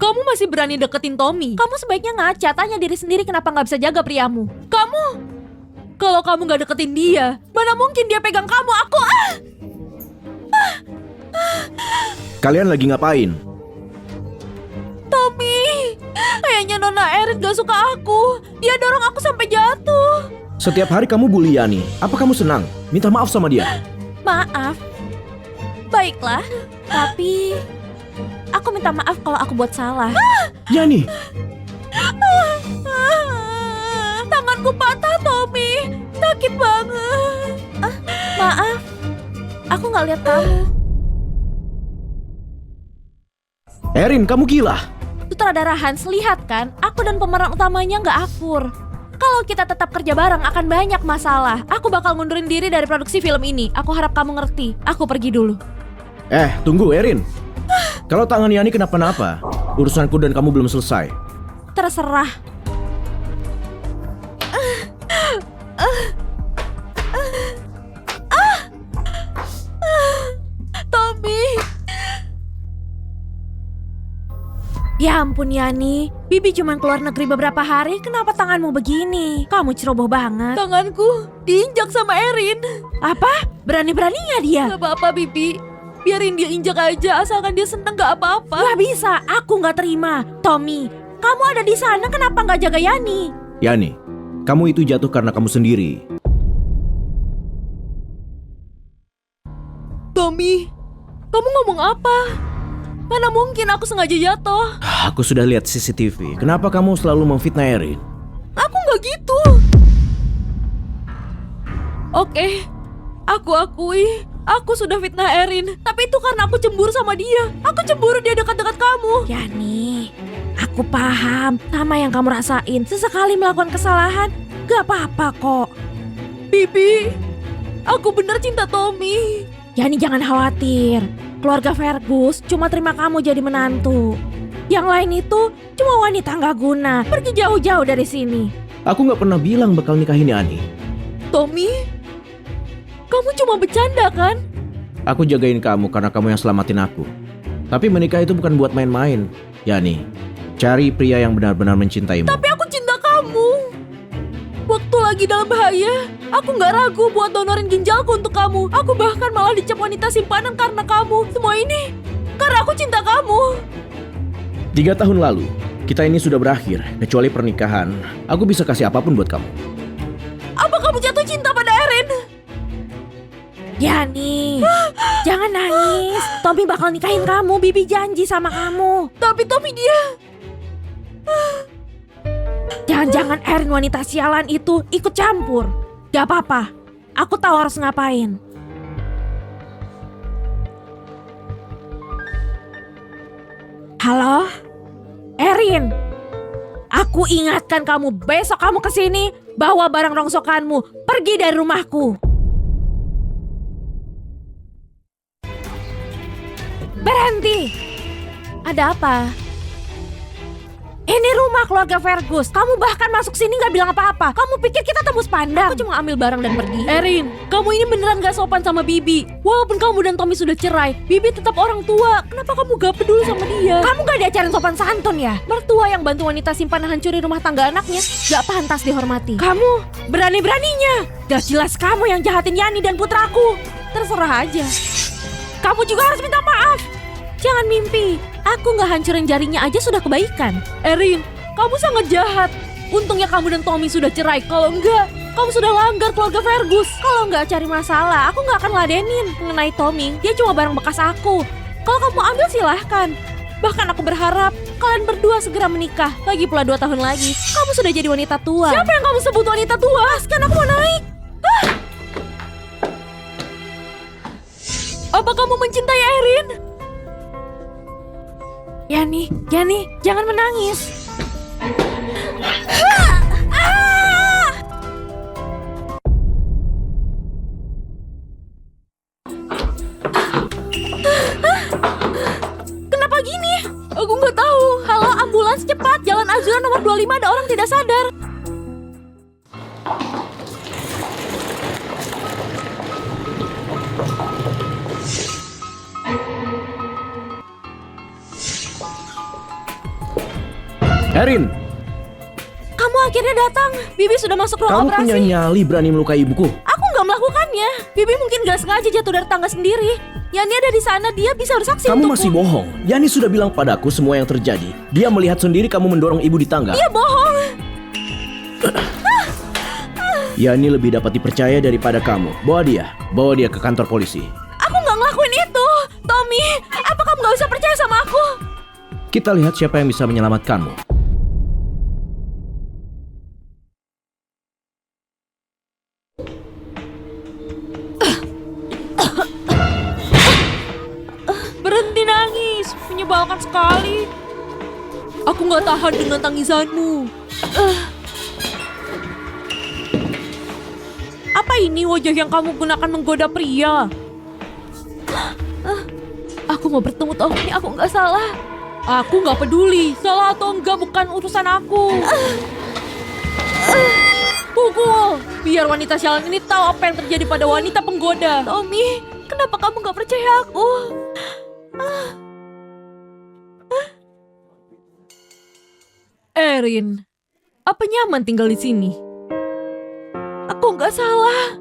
Kamu masih berani deketin Tommy? Kamu sebaiknya ngaca, tanya diri sendiri kenapa nggak bisa jaga priamu. Kalau kamu nggak deketin dia, mana mungkin dia pegang kamu? Kalian lagi ngapain? Tommy, kayaknya Nona Erin gak suka aku. Dia dorong aku sampai jatuh. Setiap hari kamu bully Yani. Apa kamu senang? Minta maaf sama dia. Maaf. Baiklah, tapi aku minta maaf kalau aku buat salah. Yani! Tanganku patah, Tommy. Sakit banget. Maaf, aku nggak lihat kamu. Erin, kamu gila! Sutradara Hans, lihat kan, aku dan pemeran utamanya nggak akur. Kalau kita tetap kerja bareng akan banyak masalah. Aku bakal mundurin diri dari produksi film ini. Aku harap kamu ngerti. Aku pergi dulu. Tunggu Erin. Kalau tangan Yani kenapa-napa, urusanku dan kamu belum selesai. Terserah. Tommy. Ya ampun Yani, Bibi cuma keluar negeri beberapa hari, kenapa tanganmu begini? Kamu ceroboh banget. Tanganku diinjak sama Erin. Apa? Berani-beraninya dia? Gak apa-apa Bibi, biarin dia injak aja asalkan dia seneng gak apa-apa. Gak bisa, aku gak terima. Tommy, kamu ada di sana kenapa gak jaga Yani? Yani, kamu itu jatuh karena kamu sendiri. Tommy, kamu ngomong apa? Mana mungkin aku sengaja jatuh. Aku sudah lihat CCTV. Kenapa kamu selalu memfitnah Erin? Aku nggak gitu. Oke, aku akui aku sudah fitnah Erin. Tapi itu karena aku cemburu sama dia. Aku cemburu dia dekat-dekat kamu. Yani, aku paham sama yang kamu rasain. Sesekali melakukan kesalahan, gak apa-apa kok. Bibi, aku bener cinta Tommy. Yani jangan khawatir. Keluarga Fergus cuma terima kamu jadi menantu. Yang lain itu cuma wanita gak guna. Pergi jauh-jauh dari sini. Aku nggak pernah bilang bakal nikahin Yani. Tommy, kamu cuma bercanda kan? Aku jagain kamu karena kamu yang selamatin aku. Tapi menikah itu bukan buat main-main. Yani, cari pria yang benar-benar mencintaimu. Tapi aku cinta kamu. Waktu lagi dalam bahaya, aku nggak ragu buat donorin ginjalku untuk kamu. Aku bahkan malah dicap wanita simpanan karena kamu. Semua ini karena aku cinta kamu. 3 tahun lalu, kita ini sudah berakhir. Kecuali pernikahan, aku bisa kasih apapun buat kamu. Apa kamu jatuh cinta pada Erin? Yani, jangan nangis. Tommy bakal nikahin kamu. Bibi janji sama kamu. Tapi Tommy dia... Jangan-jangan Erin wanita sialan itu ikut campur. Gak apa-apa, aku tahu harus ngapain. Halo? Erin, aku ingatkan kamu besok kamu kesini bawa barang rongsokanmu. Pergi dari rumahku. Berhenti. Ada apa? Ini rumah keluarga Fergus. Kamu bahkan masuk sini gak bilang apa-apa. Kamu pikir kita tembus pandang? Aku cuma ambil barang dan pergi. Erin, kamu ini beneran gak sopan sama Bibi. Walaupun kamu dan Tommy sudah cerai, Bibi tetap orang tua. Kenapa kamu gak peduli sama dia? Kamu gak diajarin sopan santun ya? Mertua yang bantu wanita simpanan hancurin rumah tangga anaknya gak pantas dihormati. Kamu berani-beraninya. Gak jelas kamu yang jahatin Yani dan putraku. Terserah aja. Kamu juga harus minta maaf. Jangan mimpi. Aku gak hancurin jarinya aja sudah kebaikan. Erin, kamu sangat jahat. Untungnya kamu dan Tommy sudah cerai. Kalau enggak, kamu sudah langgar keluarga Fergus. Kalau nggak cari masalah, aku nggak akan ladenin mengenai Tommy. Dia cuma barang bekas aku. Kalau kamu ambil silahkan. Bahkan aku berharap kalian berdua segera menikah. Lagi pula 2 tahun lagi, kamu sudah jadi wanita tua. Siapa yang kamu sebut wanita tua? Sekarang aku mau naik. Apa kamu mencintai Erin? Yani, jangan menangis. Kenapa gini? Aku nggak tahu. Halo, ambulans cepat. Jalan Azura nomor 25 ada orang tidak sadar. Erin, Kamu akhirnya datang. Bibi sudah masuk ruang kamu operasi. punya nyali berani melukai ibuku. Aku nggak melakukannya. Bibi mungkin nggak sengaja jatuh dari tangga sendiri. Yani ada di sana, dia bisa bersaksi Kamu untukku. masih bohong. Yani sudah bilang padaku semua yang terjadi. Dia melihat sendiri kamu mendorong ibu di tangga. Dia bohong. Yani lebih dapat dipercaya daripada kamu. Bawa dia ke kantor polisi. Aku nggak ngelakuin itu. Tommy, apa kamu nggak bisa percaya sama aku? Kita lihat siapa yang bisa menyelamatkanmu. Berhenti nangis, menyebalkan sekali. Aku nggak tahan dengan tangisanmu. Apa ini wajah yang kamu gunakan menggoda pria? Aku mau bertemu Tommy, aku nggak salah. Aku nggak peduli, salah atau enggak bukan urusan aku. Pukul, biar wanita sialan ini tahu apa yang terjadi pada wanita penggoda. Tommy, kenapa kamu nggak percaya aku? Erin, apa nyaman tinggal di sini? Aku nggak salah.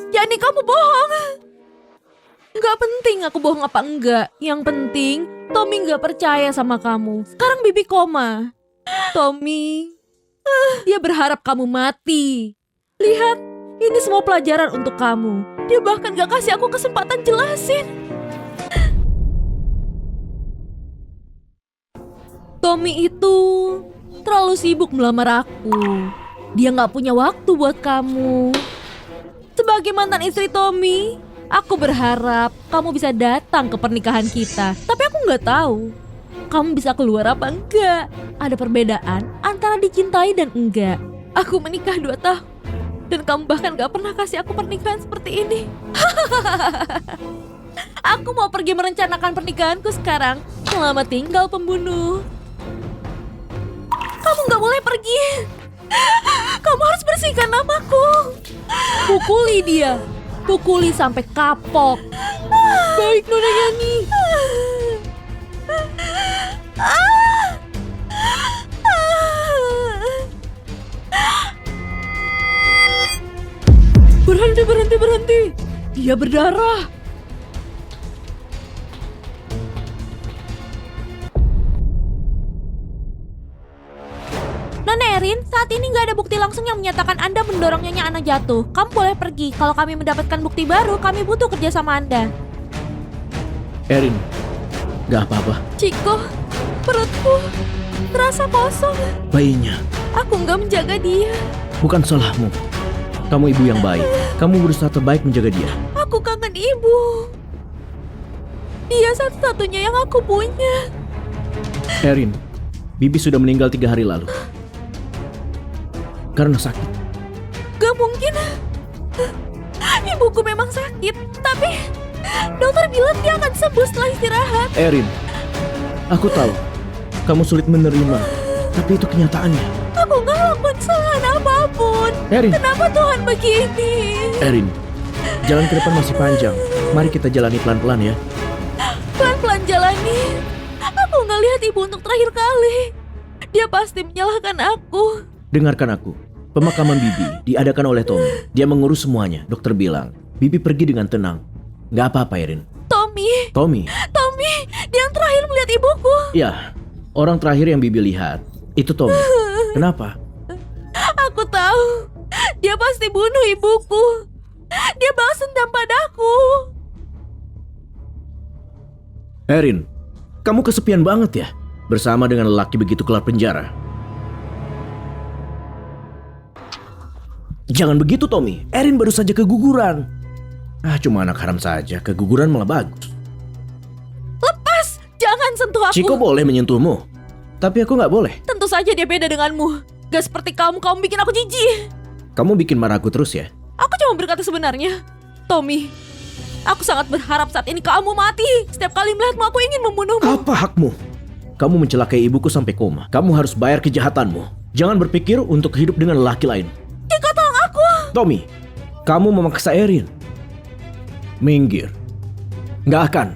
Yani kamu bohong. Nggak penting aku bohong apa enggak. Yang penting Tommy nggak percaya sama kamu. Sekarang Bibi koma. Tommy, dia berharap kamu mati. Lihat, ini semua pelajaran untuk kamu. Dia bahkan gak kasih aku kesempatan jelasin. Tommy itu terlalu sibuk melamar aku. Dia gak punya waktu buat kamu. Sebagai mantan istri Tommy, aku berharap kamu bisa datang ke pernikahan kita. Tapi aku gak tahu kamu bisa keluar apa enggak. Ada perbedaan antara dicintai dan enggak. Aku menikah 2 tahun dan kamu bahkan gak pernah kasih aku pernikahan seperti ini. Aku mau pergi merencanakan pernikahanku sekarang. Selamat tinggal pembunuh. Kamu gak boleh pergi. Kamu harus bersihkan namaku. Pukuli dia. Pukuli sampai kapok. Baik, Nona Yani. Berhenti. Dia berdarah. Nona Erin, saat ini nggak ada bukti langsung yang menyatakan Anda mendorong Nyonya Ana jatuh. Kamu boleh pergi. Kalau kami mendapatkan bukti baru, kami butuh kerja sama Anda. Erin, gak apa-apa. Ciko, perutku terasa kosong. Bayinya, Aku nggak menjaga dia. bukan salahmu. Kamu ibu yang baik. Kamu berusaha terbaik menjaga dia. Aku kangen ibu. Dia satu-satunya yang aku punya. Erin, Bibi sudah meninggal 3 hari lalu. Karena sakit. Gak mungkin. Ibuku memang sakit, tapi dokter bilang dia akan sembuh setelah istirahat. Erin, aku tahu kamu sulit menerima, tapi itu kenyataannya. Aku gak lakukan kesalahan apapun. Erin, Kenapa Tuhan begini? Erin, jalan ke depan masih panjang. Mari kita jalani pelan-pelan ya. Pelan-pelan jalani. Aku gak lihat ibu untuk terakhir kali. Dia pasti menyalahkan aku. Dengarkan aku. Pemakaman Bibi diadakan oleh Tommy. Dia mengurus semuanya. Dokter bilang, Bibi pergi dengan tenang. Gak apa-apa, Erin. Tommy, Tommy, dia yang terakhir melihat ibuku. ya, orang terakhir yang Bibi lihat itu Tommy. Kenapa? Aku tahu. Dia pasti bunuh ibuku. Dia balas dendam padaku. Erin, kamu kesepian banget ya? Bersama dengan lelaki begitu kelar penjara. Jangan begitu, Tommy. Erin baru saja keguguran. Cuma anak haram saja. Keguguran malah bagus. Lepas, jangan sentuh aku. Chico boleh menyentuhmu, tapi aku nggak boleh. Tentu saja dia beda denganmu. Gak seperti kamu bikin aku jijik. Kamu bikin marah aku terus ya? Aku cuma berkata sebenarnya. Tommy, aku sangat berharap saat ini kamu mati. Setiap kali melihatmu aku ingin membunuhmu. Apa hakmu? Kamu mencelakai ibuku sampai koma. Kamu harus bayar kejahatanmu. Jangan berpikir untuk hidup dengan lelaki lain. Chico, tolong aku. Tommy, kamu memaksa Erin. Minggir. Nggak akan.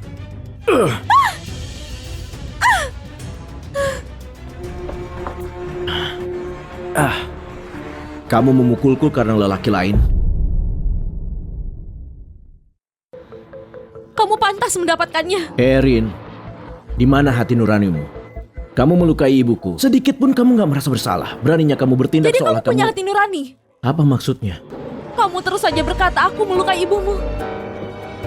Kamu memukulku karena lelaki lain. Kamu pantas mendapatkannya. Erin, di mana hati nuranimu? Kamu melukai ibuku. Sedikit pun kamu nggak merasa bersalah. Beraninya kamu bertindak Jadi seolah kamu punya kamu... hati nurani. Apa maksudnya? Kamu terus saja berkata aku melukai ibumu.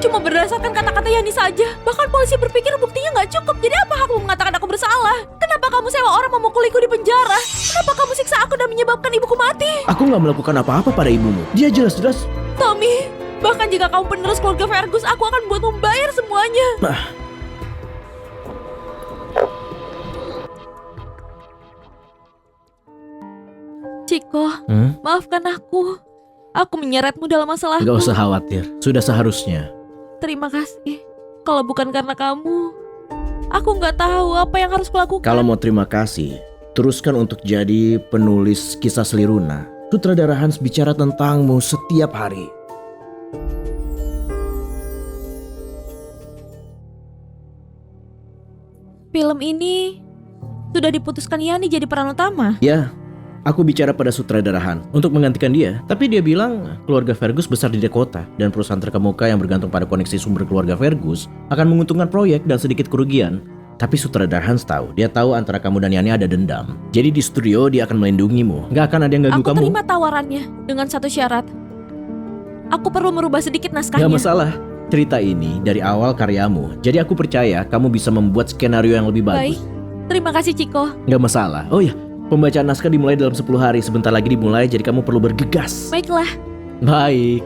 Cuma berdasarkan kata-kata Yani saja. Bahkan polisi berpikir buktinya nggak cukup. Jadi apa hakmu mengatakan aku bersalah? Kenapa kamu sewa orang memukuliku di penjara? Kenapa kamu siksa aku dan menyebabkan ibuku mati? Aku nggak melakukan apa-apa pada ibumu. Dia jelas-jelas... Tommy, bahkan jika kamu penerus keluarga Fergus, aku akan buat membayar semuanya. Chico, maafkan aku. Aku menyeretmu dalam masalahku. Gak usah khawatir. Sudah seharusnya. Terima kasih. Kalau bukan karena kamu, aku nggak tahu apa yang harus kulakukan. Kalau mau terima kasih, teruskan untuk jadi penulis kisah Sliruna. Sutradara Hans bicara tentangmu setiap hari. Film ini Sudah diputuskan Yani jadi peran utama. Ya, aku bicara pada sutradara Han untuk menggantikan dia. Tapi dia bilang keluarga Fergus besar di Dakota dan perusahaan terkemuka yang bergantung pada koneksi sumber keluarga Fergus akan menguntungkan proyek dan sedikit kerugian. Tapi sutradara Hans tahu, dia tahu antara kamu dan Yani ada dendam. Jadi di studio dia akan melindungimu. Nggak akan ada yang ganggu Aku kamu. terima tawarannya dengan satu syarat. Aku perlu merubah sedikit naskahnya. Nggak masalah. Cerita ini dari awal karyamu. Jadi aku percaya kamu bisa membuat skenario yang lebih Baik, bagus. terima kasih Ciko. Nggak masalah. Oh ya, pembacaan naskah dimulai dalam 10 hari. Sebentar lagi dimulai, jadi kamu perlu bergegas. Baiklah. Baik.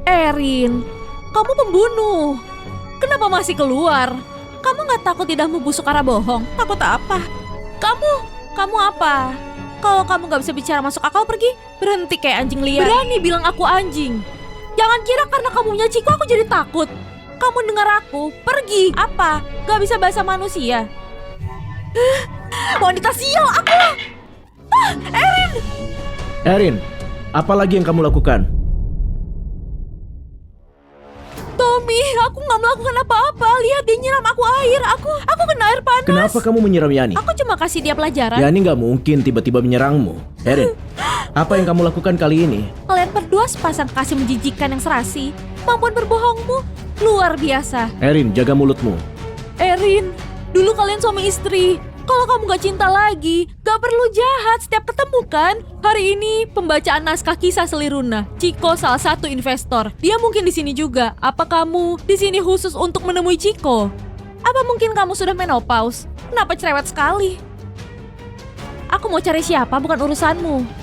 Erin, kamu pembunuh. Kenapa masih keluar? Kamu gak takut lidahmu busuk karena bohong? Takut apa? Kamu apa? Kalau kamu gak bisa bicara masuk akal, pergi. Berhenti kayak anjing liar. Berani bilang aku anjing. Jangan kira karena kamu punya Ciko aku jadi takut. Kamu dengar aku, pergi. Apa? Gak bisa bahasa manusia? Wanita sial aku. Erin, apa lagi yang kamu lakukan? Tommy, aku gak melakukan apa-apa. Lihat dia nyiram aku air. Aku kena air panas. Kenapa kamu menyiram Yani? Aku cuma kasih dia pelajaran. Yani nggak mungkin tiba-tiba menyerangmu. Erin, apa yang kamu lakukan kali ini? Kalian berdua sepasang kasih menjijikkan yang serasi. Kemampuan berbohongmu luar biasa. Erin, jaga mulutmu. Erin, dulu kalian suami istri. Kalau kamu gak cinta lagi, gak perlu jahat setiap ketemu kan? Hari ini pembacaan naskah kisah Seliruna. Ciko salah satu investor. Dia mungkin di sini juga. Apa kamu di sini khusus untuk menemui Ciko? Apa mungkin kamu sudah menopause? Kenapa cerewet sekali? Aku mau cari siapa, bukan urusanmu.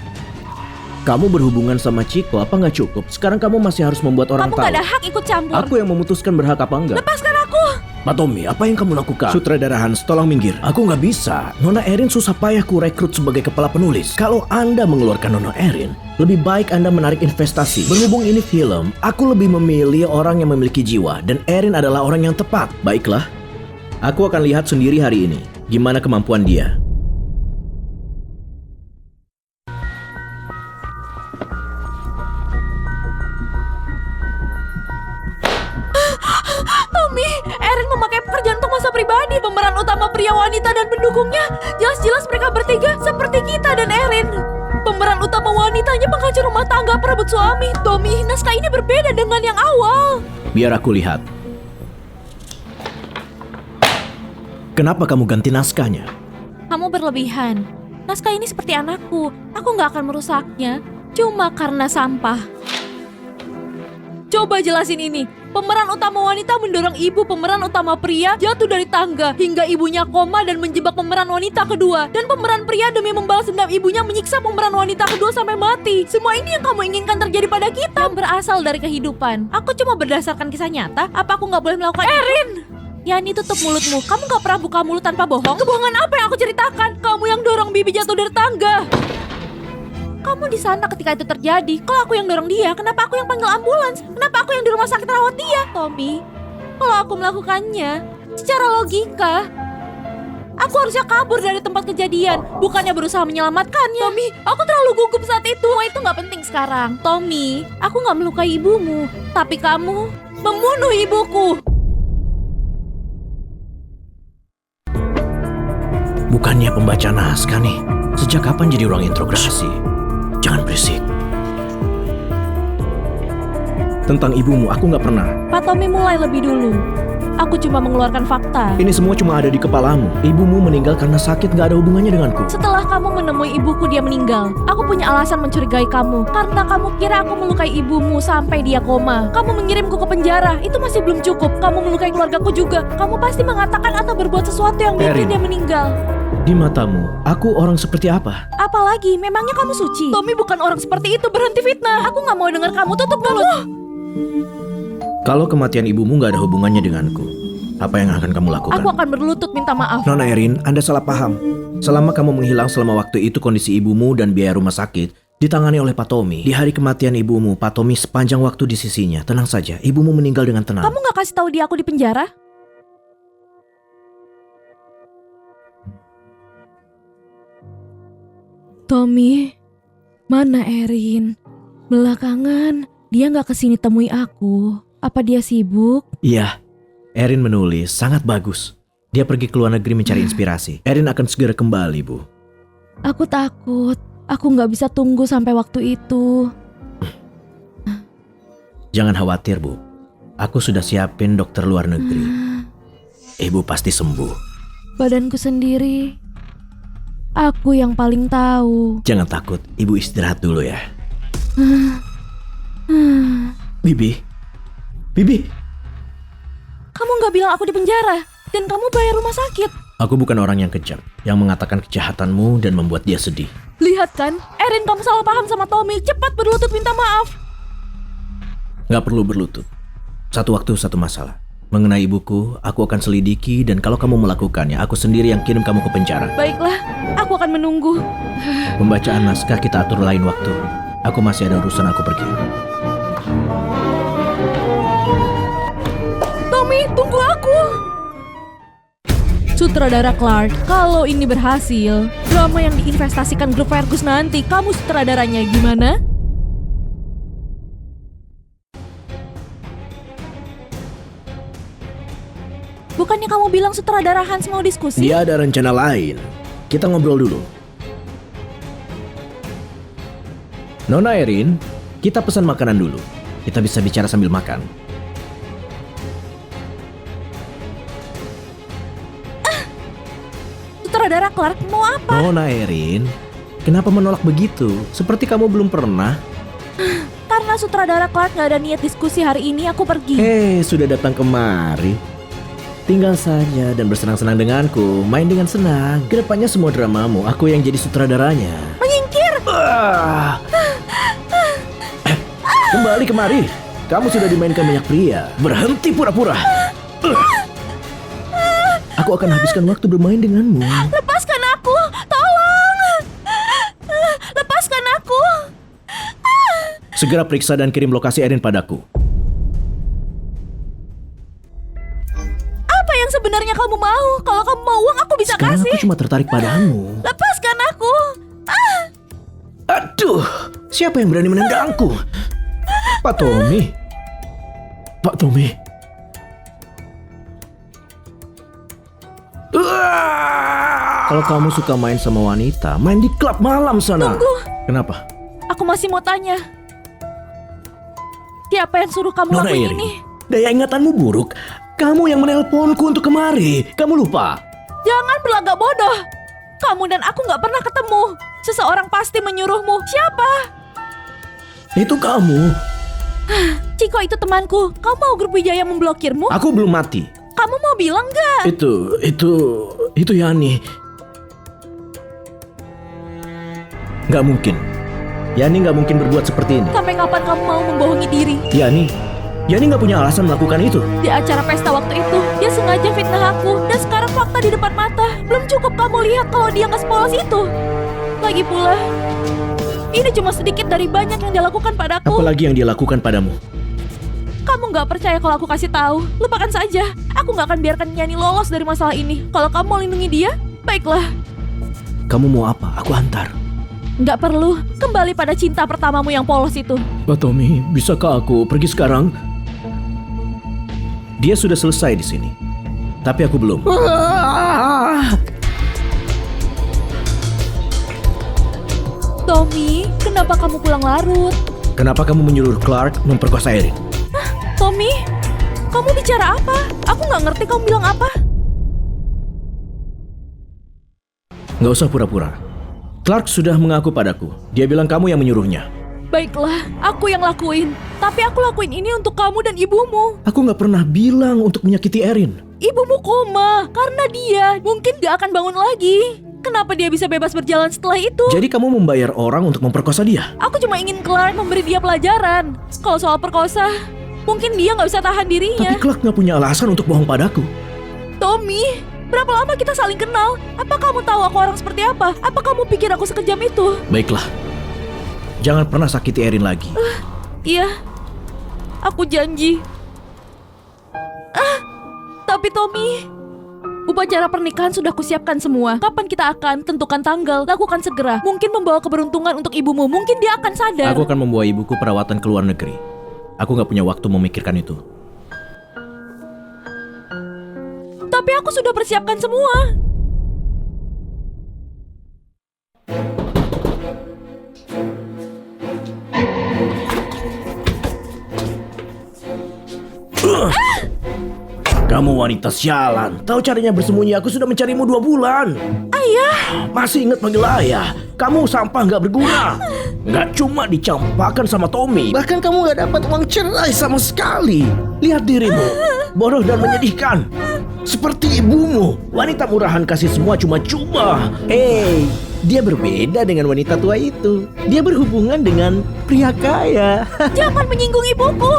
Kamu berhubungan sama Ciko apa nggak cukup? Sekarang kamu masih harus membuat orang Kamu tahu. gak ada hak ikut campur. Aku yang memutuskan berhak apa enggak. Lepaskan aku. Pak Tommy, apa yang kamu lakukan? Sutradara Hans, tolong minggir. Aku nggak bisa. Nona Erin susah payah ku rekrut sebagai kepala penulis. Kalau Anda mengeluarkan Nona Erin, lebih baik Anda menarik investasi. Berhubung ini film, aku lebih memilih orang yang memiliki jiwa. Dan Erin adalah orang yang tepat. Baiklah, aku akan lihat sendiri hari ini gimana kemampuan dia. Tommy, Erin memakai pekerjaan untuk masa pribadi. Pemeran utama pria, wanita, dan pendukungnya. Jelas-jelas mereka bertiga seperti kita dan Erin. Pemeran utama wanitanya penghancur rumah tangga perebut suami. Tommy, naskah ini berbeda dengan yang awal. Biar aku lihat. Kenapa kamu ganti naskahnya? Kamu berlebihan. Naskah ini seperti anakku. Aku gak akan merusaknya. Cuma karena sampah. Coba jelasin ini. Pemeran utama wanita mendorong ibu pemeran utama pria jatuh dari tangga hingga ibunya koma dan menjebak pemeran wanita kedua. Dan pemeran pria demi membalas dendam ibunya menyiksa pemeran wanita kedua sampai mati. Semua ini yang kamu inginkan terjadi pada kita. Yang berasal dari kehidupan. Aku cuma berdasarkan kisah nyata. Apa aku gak boleh melakukan Erin? Yani, tutup mulutmu. Kamu gak pernah buka mulut tanpa bohong. Kebohongan apa yang aku ceritakan? Kamu yang dorong Bibi jatuh dari tangga. Kamu di sana ketika itu terjadi. Kalau aku yang dorong dia, kenapa aku yang panggil ambulans? Kenapa aku yang di rumah sakit rawat dia? Tommy, kalau aku melakukannya, secara logika, aku harusnya kabur dari tempat kejadian, bukannya berusaha menyelamatkannya. Tommy, aku terlalu gugup saat itu. Semua itu gak penting sekarang. Tommy, aku gak melukai ibumu, tapi kamu membunuh ibuku. Bukannya pembaca naskah nih. Sejak kapan jadi ruang interogasi? Jangan berisik. Tentang ibumu, aku nggak pernah. Pak Tommy mulai lebih dulu. Aku cuma mengeluarkan fakta. Ini semua cuma ada di kepalamu. Ibumu meninggal karena sakit, nggak ada hubungannya denganku. Setelah kamu menemui ibuku dia meninggal, aku punya alasan mencurigai kamu. Karena kamu kira aku melukai ibumu sampai dia koma. Kamu mengirimku ke penjara, itu masih belum cukup. Kamu melukai keluargaku juga. Kamu pasti mengatakan atau berbuat sesuatu yang bikin Erin, dia meninggal. di matamu, aku orang seperti apa? Apalagi, memangnya kamu suci? Tommy bukan orang seperti itu, berhenti fitnah. Aku gak mau dengar kamu, tutup mulut. Kalau kematian ibumu nggak ada hubungannya denganku, apa yang akan kamu lakukan? Aku akan berlutut minta maaf. Nona Erin, Anda salah paham. Selama kamu menghilang selama waktu itu, kondisi ibumu dan biaya rumah sakit ditangani oleh Pak Tommy. Di hari kematian ibumu, Pak Tommy sepanjang waktu di sisinya. Tenang saja, ibumu meninggal dengan tenang. Kamu gak kasih tahu dia aku di penjara? Tommy, mana Erin? Belakangan dia gak kesini temui aku. Apa dia sibuk? Iya, Erin menulis, sangat bagus. Dia pergi ke luar negeri mencari inspirasi. Erin akan segera kembali, Bu. Aku takut. Aku nggak bisa tunggu sampai waktu itu. Jangan khawatir, Bu. Aku sudah siapin dokter luar negeri. Ibu pasti sembuh. Badanku sendiri. Aku yang paling tahu. Jangan takut, Ibu istirahat dulu ya. Bibi. Bibi. Kamu nggak bilang aku di penjara dan kamu bayar rumah sakit. Aku bukan orang yang kejam, yang mengatakan kejahatanmu dan membuat dia sedih. Lihat kan, Erin kamu salah paham sama Tommy. Cepat berlutut minta maaf. Gak perlu berlutut. Satu waktu satu masalah. Mengenai ibuku, aku akan selidiki dan kalau kamu melakukannya, aku sendiri yang kirim kamu ke penjara. Baiklah, aku akan menunggu. Pembacaan naskah kita atur lain waktu. Aku masih ada urusan, aku pergi. Tommy, tunggu aku. Sutradara Clark, kalau ini berhasil, drama yang diinvestasikan grup Fergus nanti, kamu sutradaranya gimana? Bukannya kamu bilang sutradara Hans mau diskusi? Dia ada rencana lain. Kita ngobrol dulu. Nona Erin, kita pesan makanan dulu. Kita bisa bicara sambil makan. Sutradara Clark mau apa? Nona Erin, kenapa menolak begitu? Seperti kamu belum pernah. Karena sutradara Clark gak ada niat diskusi hari ini, aku pergi. Sudah datang kemari. Tinggal saja dan bersenang-senang denganku. Main dengan senang. Kedepannya semua dramamu, aku yang jadi sutradaranya. Menyingkir! Kembali kemari. Kamu sudah dimainkan banyak pria. Berhenti pura-pura. Aku akan habiskan waktu bermain denganmu. Lepaskan aku! Tolong! Lepaskan aku! Segera periksa dan kirim lokasi Erin padaku. Apa yang sebenarnya kamu mau? Kalau kamu mau uang, aku bisa Sekarang kasih. aku cuma tertarik padamu. Lepaskan aku! Aduh, siapa yang berani menendangku? Pak Tommy. Pak Tommy. Kalau kamu suka main sama wanita, main di klub malam sana. Tunggu. Kenapa? Aku masih mau tanya. Siapa yang suruh kamu Nona lakuin Erin, ini? daya ingatanmu buruk. Kamu yang menelponku untuk kemari. Kamu lupa? Jangan berlagak bodoh. Kamu dan aku gak pernah ketemu. Seseorang pasti menyuruhmu. Siapa? Itu kamu. Ciko itu temanku. Kamu mau grup Wijaya memblokirmu? Aku belum mati. Kamu mau bilang gak? Itu Yani. Gak mungkin. Yani gak mungkin berbuat seperti ini. Sampai kapan kamu mau membohongi diri? Yani gak punya alasan melakukan itu. Di acara pesta waktu itu, dia sengaja fitnah aku. Dan sekarang fakta di depan mata. Belum cukup kamu lihat kalau dia gak sepolos itu. Lagi pula, ini cuma sedikit dari banyak yang dia lakukan padaku. Apalagi yang dia lakukan padamu? Kamu gak percaya kalau aku kasih tahu? Lupakan saja. Aku gak akan biarkan Yani lolos dari masalah ini. Kalau kamu mau lindungi dia, baiklah. Kamu mau apa? Aku antar. Gak perlu. Kembali pada cinta pertamamu yang polos itu. Pak Tommy, bisakah aku pergi sekarang? Dia sudah selesai di sini. Tapi aku belum. Tommy, kenapa kamu pulang larut? Kenapa kamu menyuruh Clark memperkosa Erin? Tommy, kamu bicara apa? Aku gak ngerti kamu bilang apa. Nggak usah pura-pura. Clark sudah mengaku padaku. Dia bilang kamu yang menyuruhnya. Baiklah, aku yang lakuin. Tapi aku lakuin ini untuk kamu dan ibumu. Aku nggak pernah bilang untuk menyakiti Erin. Ibumu koma karena dia mungkin gak akan bangun lagi. Kenapa dia bisa bebas berjalan setelah itu? Jadi kamu membayar orang untuk memperkosa dia? Aku cuma ingin Clark memberi dia pelajaran. Kalau soal perkosa, mungkin dia gak bisa tahan dirinya. Tapi Clark nggak punya alasan untuk bohong padaku. Tommy, berapa lama kita saling kenal? Apa kamu tahu aku orang seperti apa? Apa kamu pikir aku sekejam itu? Baiklah. Jangan pernah sakiti Erin lagi. Iya, aku janji. Tapi Tommy, upacara pernikahan sudah kusiapkan semua. Kapan kita akan tentukan tanggal? Lakukan segera. Mungkin membawa keberuntungan untuk ibumu. Mungkin dia akan sadar. Aku akan membawa ibuku perawatan ke luar negeri. Aku nggak punya waktu memikirkan itu. Tapi aku sudah persiapkan semua. Kamu wanita sialan. Tahu caranya bersembunyi, aku sudah mencarimu 2 bulan. Ayah, Masih ingat panggil ayah? Kamu sampah nggak berguna. Nggak cuma dicampakkan sama Tommy, bahkan kamu nggak dapat uang cerai sama sekali. Lihat dirimu, bodoh dan menyedihkan. Seperti ibumu, wanita murahan kasih semua cuma-cuma. Dia berbeda dengan wanita tua itu. Dia berhubungan dengan pria kaya. jangan menyinggung ibuku.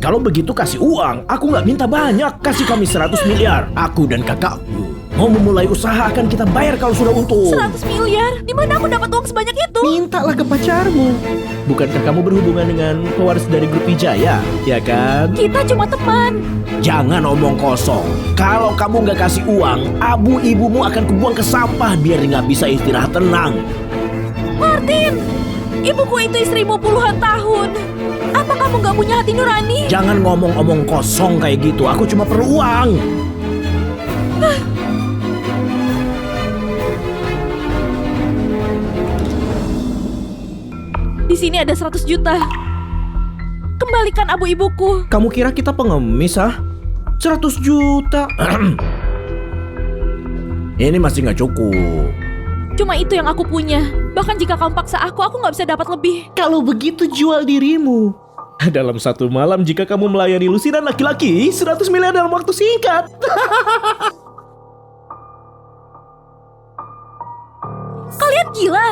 Kalau begitu kasih uang. Aku nggak minta banyak. Kasih kami 100 miliar. Aku dan kakakku mau memulai usaha, akan kita bayar kalau sudah untung. 100 miliar? Di mana aku dapat uang sebanyak itu? Mintalah ke pacarmu. Bukankah kamu berhubungan dengan pewaris dari grup Wijaya, ya kan? Kita cuma teman. Jangan omong kosong. Kalau kamu nggak kasih uang, abu ibumu akan kubuang ke sampah biar nggak bisa istirahat tenang. Martin, ibuku itu istrimu puluhan tahun. Apa kamu gak punya hati nurani? Jangan ngomong-omong kosong kayak gitu. Aku cuma perlu uang. Di sini ada 100 juta. Kembalikan abu ibuku. Kamu kira kita pengemis, ah? 100 juta. Ini masih nggak cukup. Cuma itu yang aku punya. Bahkan jika kamu paksa aku nggak bisa dapat lebih. Kalau begitu jual dirimu. Dalam satu malam jika kamu melayani lusinan laki-laki, 100 miliar dalam waktu singkat. Kalian gila.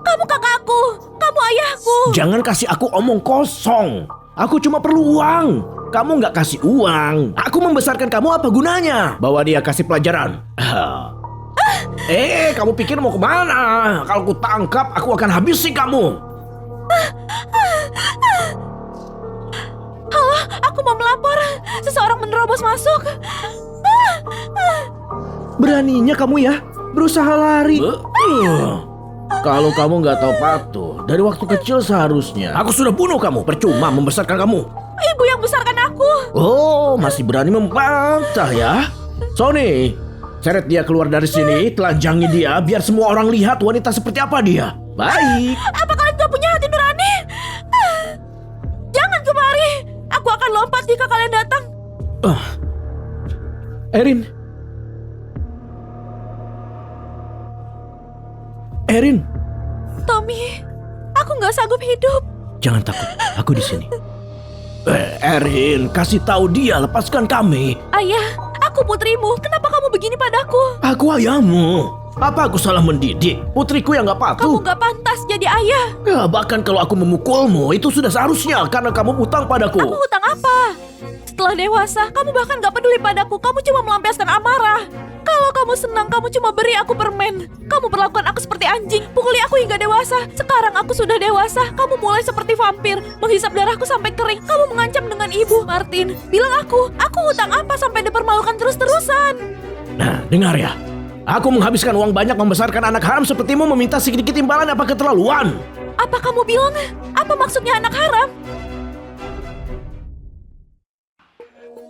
Kamu kakakku. Kamu ayahku. Jangan kasih aku omong kosong. Aku cuma perlu uang. Kamu nggak kasih uang. Aku membesarkan kamu, apa gunanya? Bawa dia kasih pelajaran. Kamu pikir mau kemana? Kalau ku tangkap, aku akan habisi kamu. Halo, aku mau melapor. Seseorang menerobos masuk. Beraninya kamu ya, berusaha lari. Kalau kamu nggak tahu patuh, dari waktu kecil seharusnya aku sudah bunuh kamu. Percuma membesarkan kamu. Ibu yang besarkan aku. Oh, masih berani membantah ya? Sony, seret dia keluar dari sini, telanjangi dia, biar semua orang lihat wanita seperti apa dia. Baik. Apa kalian gak punya hati nurani? Jangan kemari. Aku akan lompat jika kalian datang. Erin, Tommy, aku gak sanggup hidup. jangan takut, aku di sini. Erin, kasih tahu dia, lepaskan kami. Ayah, aku putrimu. Kenapa kamu begini padaku? Aku ayahmu. Apa aku salah mendidik? Putriku yang nggak patuh. Kamu gak pantas jadi ayah. Ya, bahkan kalau aku memukulmu, itu sudah seharusnya karena kamu hutang padaku. Aku hutang apa? Setelah dewasa, kamu bahkan gak peduli padaku. Kamu cuma melampiaskan amarah. Kalau kamu senang, kamu cuma beri aku permen. Kamu perlakukan aku seperti anjing, pukuli aku hingga dewasa. Sekarang aku sudah dewasa, kamu mulai seperti vampir, menghisap darahku sampai kering. Kamu mengancam dengan ibu. Martin, bilang aku hutang apa sampai dipermalukan terus-terusan? Nah, dengar ya. Aku menghabiskan uang banyak membesarkan anak haram sepertimu, meminta sedikit imbalan, apa keterlaluan? Apa kamu bilang? Apa maksudnya anak haram?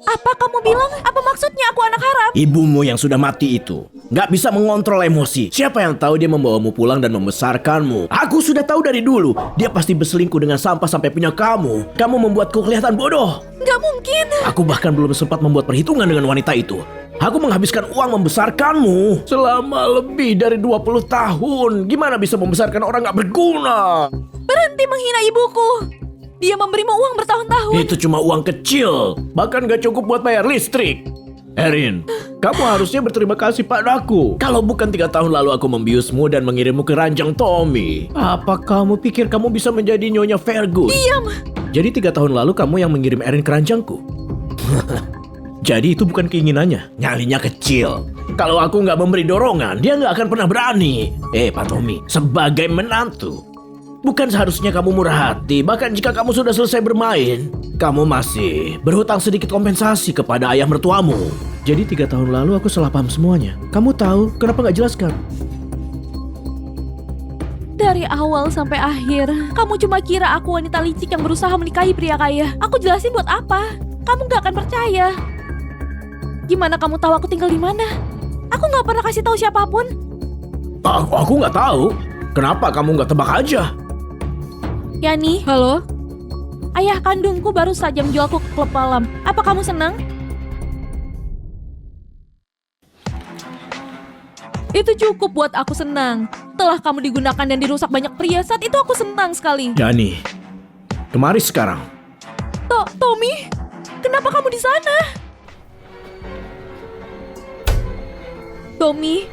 Apa kamu bilang? Apa maksudnya aku anak haram? Ibumu yang sudah mati itu nggak bisa mengontrol emosi. Siapa yang tahu dia membawamu pulang dan membesarkanmu? Aku sudah tahu dari dulu. Dia pasti berselingkuh dengan sampah sampai punya kamu. Kamu membuatku kelihatan bodoh. Gak mungkin. Aku bahkan belum sempat membuat perhitungan dengan wanita itu. Aku menghabiskan uang membesarkanmu selama lebih dari 20 tahun. Gimana bisa membesarkan orang gak berguna? Berhenti menghina ibuku. Dia memberimu uang bertahun-tahun. Itu cuma uang kecil. Bahkan gak cukup buat bayar listrik. Erin, kamu harusnya berterima kasih padaku. Kalau bukan 3 tahun lalu aku membiusmu dan mengirimmu ke ranjang Tommy. Apa kamu pikir kamu bisa menjadi Nyonya Fergus? Diam. Jadi 3 tahun lalu kamu yang mengirim Erin ke ranjangku. Jadi itu bukan keinginannya. Nyalinya kecil. Kalau aku nggak memberi dorongan, dia nggak akan pernah berani. Pak Tommy, sebagai menantu, bukan seharusnya kamu murah hati. Bahkan jika kamu sudah selesai bermain, kamu masih berhutang sedikit kompensasi kepada ayah mertuamu. Jadi 3 tahun lalu aku salah paham semuanya. Kamu tahu kenapa nggak jelaskan? Dari awal sampai akhir, kamu cuma kira aku wanita licik yang berusaha menikahi pria kaya. Aku jelasin buat apa? Kamu gak akan percaya. Gimana kamu tahu aku tinggal di mana? Aku nggak pernah kasih tahu siapapun. Aku nggak tahu. Kenapa kamu nggak tebak aja? Yani, Halo? ayah kandungku baru saja menjualku ke klub malam. Apa kamu senang? Itu cukup buat aku senang. Setelah kamu digunakan dan dirusak banyak pria, saat itu aku senang sekali. Yani, kemari sekarang. Tommy, kenapa kamu di sana? Tommy,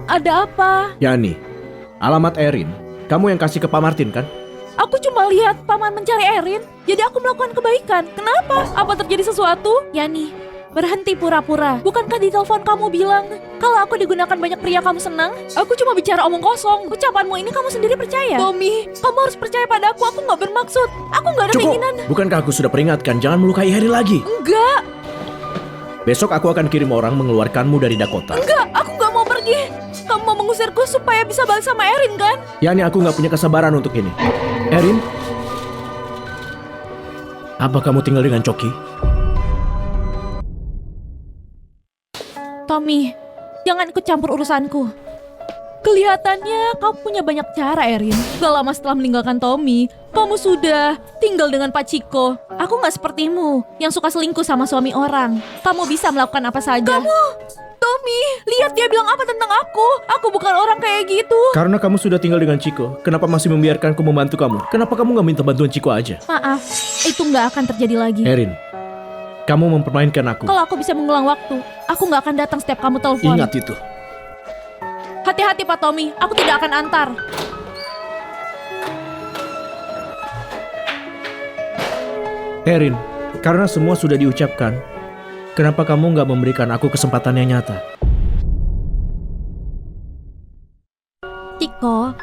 ada apa? Yani, alamat Erin. Kamu yang kasih ke Pak Martin kan? Aku cuma lihat paman mencari Erin, jadi aku melakukan kebaikan. Kenapa? Apa terjadi sesuatu? Yani, berhenti pura-pura. Bukankah di telepon kamu bilang kalau aku digunakan banyak pria kamu senang? Aku cuma bicara omong kosong. Ucapanmu ini kamu sendiri percaya? Tommy, kamu harus percaya padaku. Aku nggak bermaksud. Aku nggak ada Cukup. keinginan. Bukankah aku sudah peringatkan jangan melukai Erin lagi? Enggak, Besok aku akan kirim orang mengeluarkanmu dari Dakota. enggak. Aku nggak mau pergi. Kamu mau mengusirku supaya bisa balik sama Erin kan? Yani, aku nggak punya kesabaran untuk ini. Erin, apa kamu tinggal dengan Coki? Tommy, jangan ikut campur urusanku. Kelihatannya kamu punya banyak cara, Erin. Gak lama setelah meninggalkan Tommy, kamu sudah tinggal dengan Pak Chico. Aku nggak sepertimu yang suka selingkuh sama suami orang. Kamu bisa melakukan apa saja. Tommy, lihat dia bilang apa tentang aku. Aku bukan orang kayak gitu. Karena kamu sudah tinggal dengan Chico, kenapa masih membiarkanku membantu kamu? Kenapa kamu nggak minta bantuan Chico aja? Maaf, itu nggak akan terjadi lagi. Erin, kamu mempermainkan aku. Kalau aku bisa mengulang waktu, aku nggak akan datang setiap kamu telepon. Ingat itu. Hati-hati Pak Tommy, aku tidak akan antar. Erin, karena semua sudah diucapkan, kenapa kamu nggak memberikan aku kesempatan yang nyata? Chico,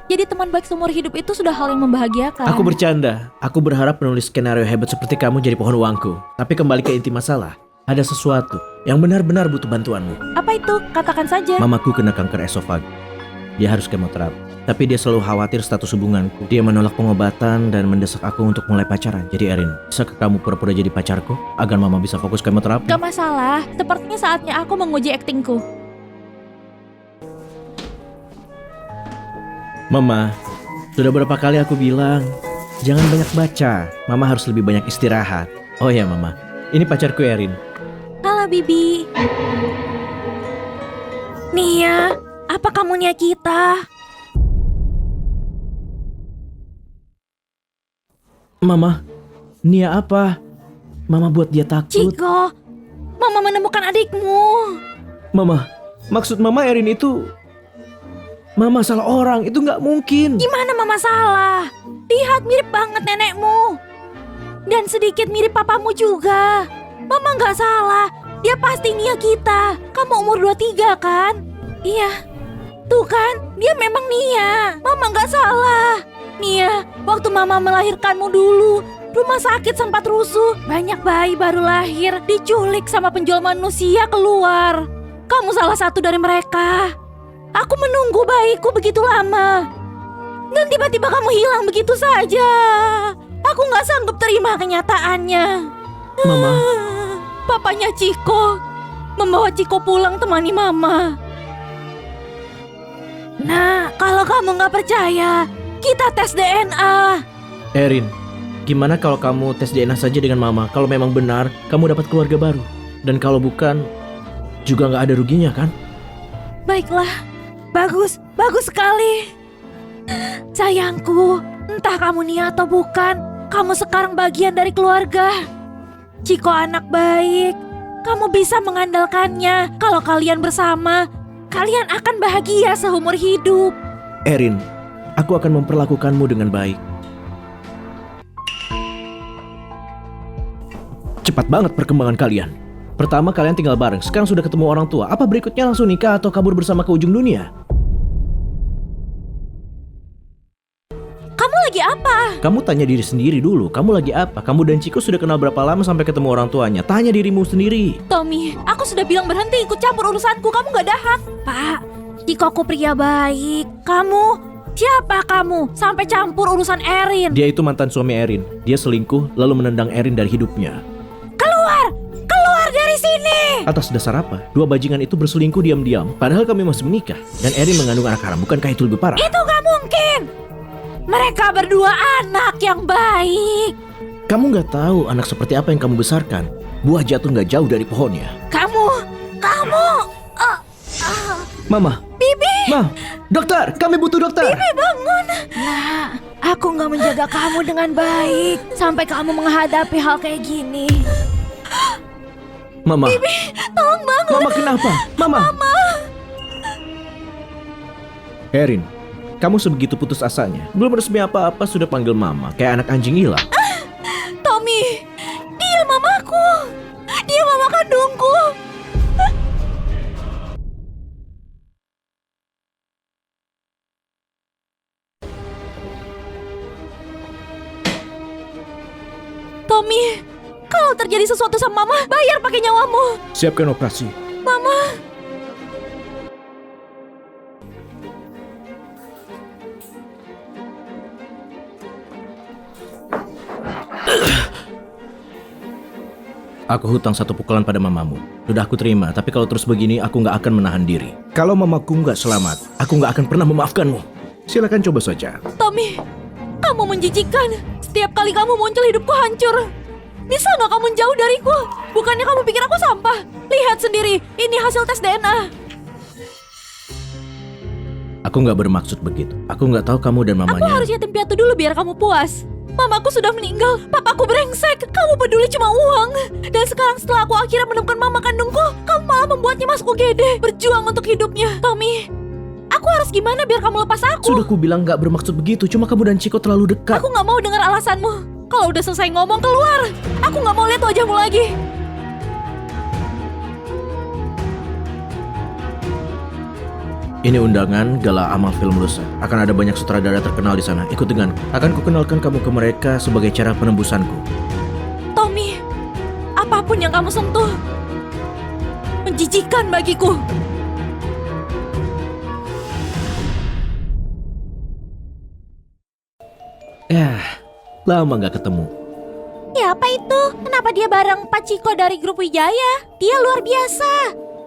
jadi teman baik seumur hidup itu sudah hal yang membahagiakan. Aku bercanda. Aku berharap penulis skenario hebat seperti kamu jadi pohon uangku. Tapi kembali ke inti masalah. Ada sesuatu yang benar-benar butuh bantuanmu. Apa itu? Katakan saja. Mamaku kena kanker esofag. Dia harus kemoterapi. Tapi dia selalu khawatir status hubunganku. Dia menolak pengobatan dan mendesak aku untuk mulai pacaran. Jadi Erin, bisakah kamu pura-pura jadi pacarku agar mama bisa fokus kemoterapi? Gak masalah, sepertinya saatnya aku menguji aktingku. Mama, sudah berapa kali aku bilang, jangan banyak baca. Mama harus lebih banyak istirahat. Oh ya Mama, ini pacarku Erin. Halo Bibi. Nia, apa kamu Nia kita? Mama, Nia apa? Mama buat dia takut. Chico, Mama menemukan adikmu. Mama, maksud Mama Erin itu... Mama salah orang, itu nggak mungkin. Gimana Mama salah? Lihat mirip banget nenekmu. Dan sedikit mirip papamu juga. Mama nggak salah, dia pasti Nia kita. Kamu umur 23 kan? Iya, tuh kan, dia memang Nia. Mama nggak salah. Nia, waktu Mama melahirkanmu dulu, rumah sakit sempat rusuh. Banyak bayi baru lahir, diculik sama penjual manusia keluar. Kamu salah satu dari mereka. Aku menunggu bayiku begitu lama. Dan tiba-tiba kamu hilang begitu saja. Aku nggak sanggup terima kenyataannya. Mama, Papanya Chico membawa Chico pulang temani Mama. Nah, kalau kamu nggak percaya, kita tes DNA. Erin, gimana kalau kamu tes DNA saja dengan Mama? Kalau memang benar, kamu dapat keluarga baru. Dan kalau bukan, juga nggak ada ruginya kan? Baiklah, bagus sekali. Sayangku, entah kamu Nia atau bukan, kamu sekarang bagian dari keluarga. Chico anak baik, kamu bisa mengandalkannya. Kalau kalian bersama, kalian akan bahagia seumur hidup. Erin, aku akan memperlakukanmu dengan baik. Cepat banget perkembangan kalian. Pertama kalian tinggal bareng, sekarang sudah ketemu orang tua. Apa berikutnya langsung nikah atau kabur bersama ke ujung dunia? Kamu lagi apa? Kamu tanya diri sendiri dulu, kamu lagi apa? Kamu dan Chico sudah kenal berapa lama sampai ketemu orang tuanya? Tanya dirimu sendiri. Tommy, aku sudah bilang berhenti ikut campur urusanku. Kamu gak dahak. Pak, Chico aku pria baik. Kamu? Siapa kamu? Sampai campur urusan Erin. Dia itu mantan suami Erin. Dia selingkuh lalu menendang Erin dari hidupnya. Keluar! Keluar dari sini! ini? Atas dasar apa? Dua bajingan itu berselingkuh diam-diam, padahal kami masih menikah. Dan Erin mengandung anak haram, bukankah itu lebih parah? Itu gak mungkin. Mereka berdua anak yang baik. Kamu nggak tahu anak seperti apa yang kamu besarkan. Buah jatuh nggak jauh dari pohonnya. Kamu. Mama. Bibi. Ma. Dokter, kami butuh dokter. Bibi bangun. Nah, aku nggak menjaga kamu dengan baik sampai kamu menghadapi hal kayak gini. Mama. Bibi, tolong bangun. Mama kenapa? Mama. Erin, kamu sebegitu putus asanya. Belum resmi apa-apa sudah panggil mama. Kayak anak anjing hilang. Tommy, dia mamaku. Dia mama kandungku. Tommy, kalau terjadi sesuatu sama mama, bayar pakai nyawamu. Siapkan operasi. Mama. Aku hutang 1 pukulan pada mamamu. Sudah aku terima, tapi kalau terus begini aku nggak akan menahan diri. Kalau mamaku nggak selamat, aku nggak akan pernah memaafkanmu. Silakan coba saja. Tommy, kamu menjijikan. Setiap kali kamu muncul hidupku hancur. Bisa nggak kamu jauh dariku? Bukannya kamu pikir aku sampah? Lihat sendiri, ini hasil tes DNA. Aku nggak bermaksud begitu. Aku nggak tahu kamu dan Aku mamanya. harus yatim piatu dulu biar kamu puas. Mamaku sudah meninggal, papaku brengsek. Kamu peduli cuma uang. Dan sekarang setelah aku akhirnya menemukan mama kandungku, kamu malah membuatnya masuk UGD, berjuang untuk hidupnya. Tommy, aku harus gimana biar kamu lepas aku? Sudah ku bilang nggak bermaksud begitu. Cuma kamu dan Chico terlalu dekat. Aku nggak mau dengar alasanmu. Kalau udah selesai ngomong, keluar. Aku nggak mau lihat wajahmu lagi. Ini undangan Gala Amal Film Lusa. Akan ada banyak sutradara terkenal di sana. Ikut denganku. Akan kukenalkan kamu ke mereka sebagai cara penembusanku. Tommy, apapun yang kamu sentuh menjijikan bagiku. Lama nggak ketemu. Ya apa itu? Kenapa dia bareng Pak Ciko dari grup Wijaya? Dia luar biasa.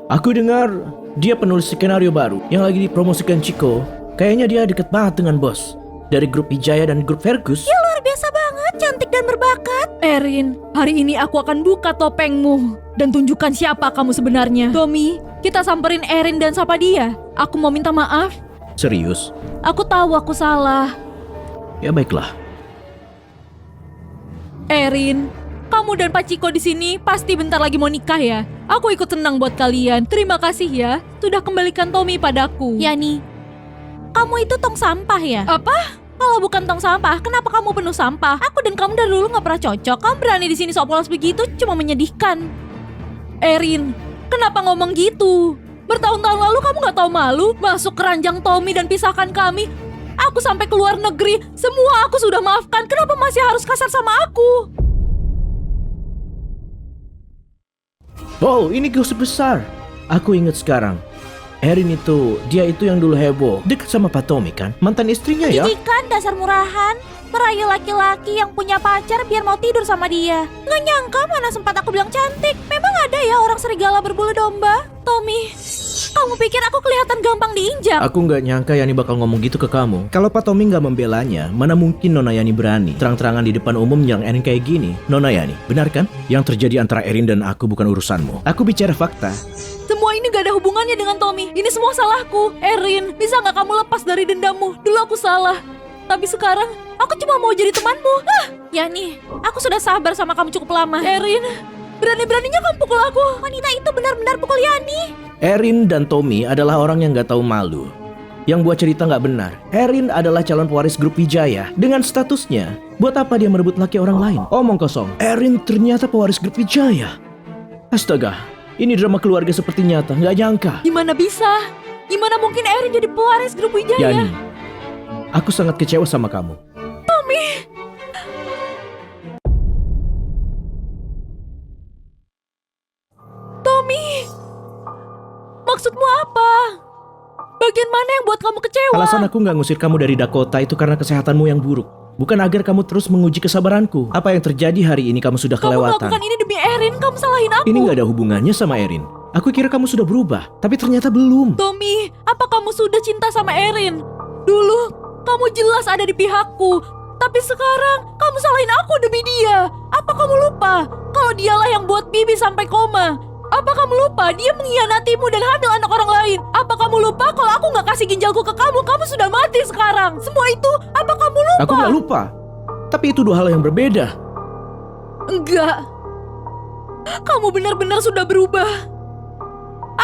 Aku dengar dia penulis skenario baru yang lagi dipromosikan Chico. Kayaknya dia deket banget dengan bos dari grup Wijaya dan grup Fergus. Dia luar biasa banget, cantik dan berbakat. Erin, hari ini aku akan buka topengmu dan tunjukkan siapa kamu sebenarnya. Tommy, kita samperin Erin dan sapa dia. Aku mau minta maaf. Serius? Aku tahu aku salah. Ya baiklah. Erin, kamu dan Pak Ciko di sini pasti bentar lagi mau nikah ya. Aku ikut senang buat kalian. Terima kasih ya, sudah kembalikan Tommy padaku. Yani, kamu itu tong sampah ya? Apa? Kalau bukan tong sampah, kenapa kamu penuh sampah? Aku dan kamu dari dulu nggak pernah cocok. Kamu berani di sini sok polos begitu, cuma menyedihkan. Erin, kenapa ngomong gitu? Bertahun-tahun lalu kamu nggak tahu malu masuk keranjang Tommy dan pisahkan kami. Aku sampai ke luar negeri, semua aku sudah maafkan. Kenapa masih harus kasar sama aku? Oh, ini gosip besar. Aku ingat sekarang. Erin itu, dia itu yang dulu heboh. Dekat sama Pak Tommy kan? Mantan istrinya ya? Didikan dasar murahan. Merayu laki-laki yang punya pacar biar mau tidur sama dia. Nggak nyangka mana sempat aku bilang cantik. Memang ada ya orang serigala berbulu domba. Tommy, kamu pikir aku kelihatan gampang diinjak? Aku nggak nyangka Yani bakal ngomong gitu ke kamu. Kalau Pak Tommy nggak membelanya, mana mungkin Nona Yani berani terang-terangan di depan umum menyerang Erin kayak gini? Nona Yani, benar kan? Yang terjadi antara Erin dan aku bukan urusanmu. Aku bicara fakta. Semua ini gak ada hubungannya dengan Tommy. Ini semua salahku. Erin, bisa gak kamu lepas dari dendammu? Dulu aku salah. Tapi sekarang, aku cuma mau jadi temanmu. Yani, aku sudah sabar sama kamu cukup lama. Erin, berani-beraninya kamu pukul aku. Wanita itu benar-benar pukul Yani. Erin dan Tommy adalah orang yang nggak tahu malu. Yang buat cerita nggak benar. Erin adalah calon pewaris grup Wijaya. Dengan statusnya, buat apa dia merebut laki orang lain? Omong kosong. Erin ternyata pewaris grup Wijaya. Astaga, ini drama keluarga seperti nyata. Nggak nyangka. Gimana bisa? Gimana mungkin Erin jadi pewaris grup Wijaya? Yani, aku sangat kecewa sama kamu. Tommy, maksudmu apa? Bagian mana yang buat kamu kecewa? Alasan aku nggak ngusir kamu dari Dakota itu karena kesehatanmu yang buruk. bukan agar kamu terus menguji kesabaranku. Apa yang terjadi hari ini kamu sudah Kamu kelewatan. melakukan ini demi Erin, kamu salahin aku. Ini gak ada hubungannya sama Erin. Aku kira kamu sudah berubah, tapi ternyata belum. Tommy, apa kamu sudah cinta sama Erin? Dulu, kamu jelas ada di pihakku. Tapi sekarang, kamu salahin aku demi dia. Apa kamu lupa? Kalau dialah yang buat Bibi sampai koma. Apa kamu lupa? Dia mengkhianatimu dan hamil anak orang lain. Apa kamu lupa kalau aku gak kasih ginjalku ke kamu? Kamu sudah mati sekarang. Semua itu, apa kamu lupa? Aku gak lupa. Tapi itu dua hal yang berbeda. Enggak. Kamu benar-benar sudah berubah.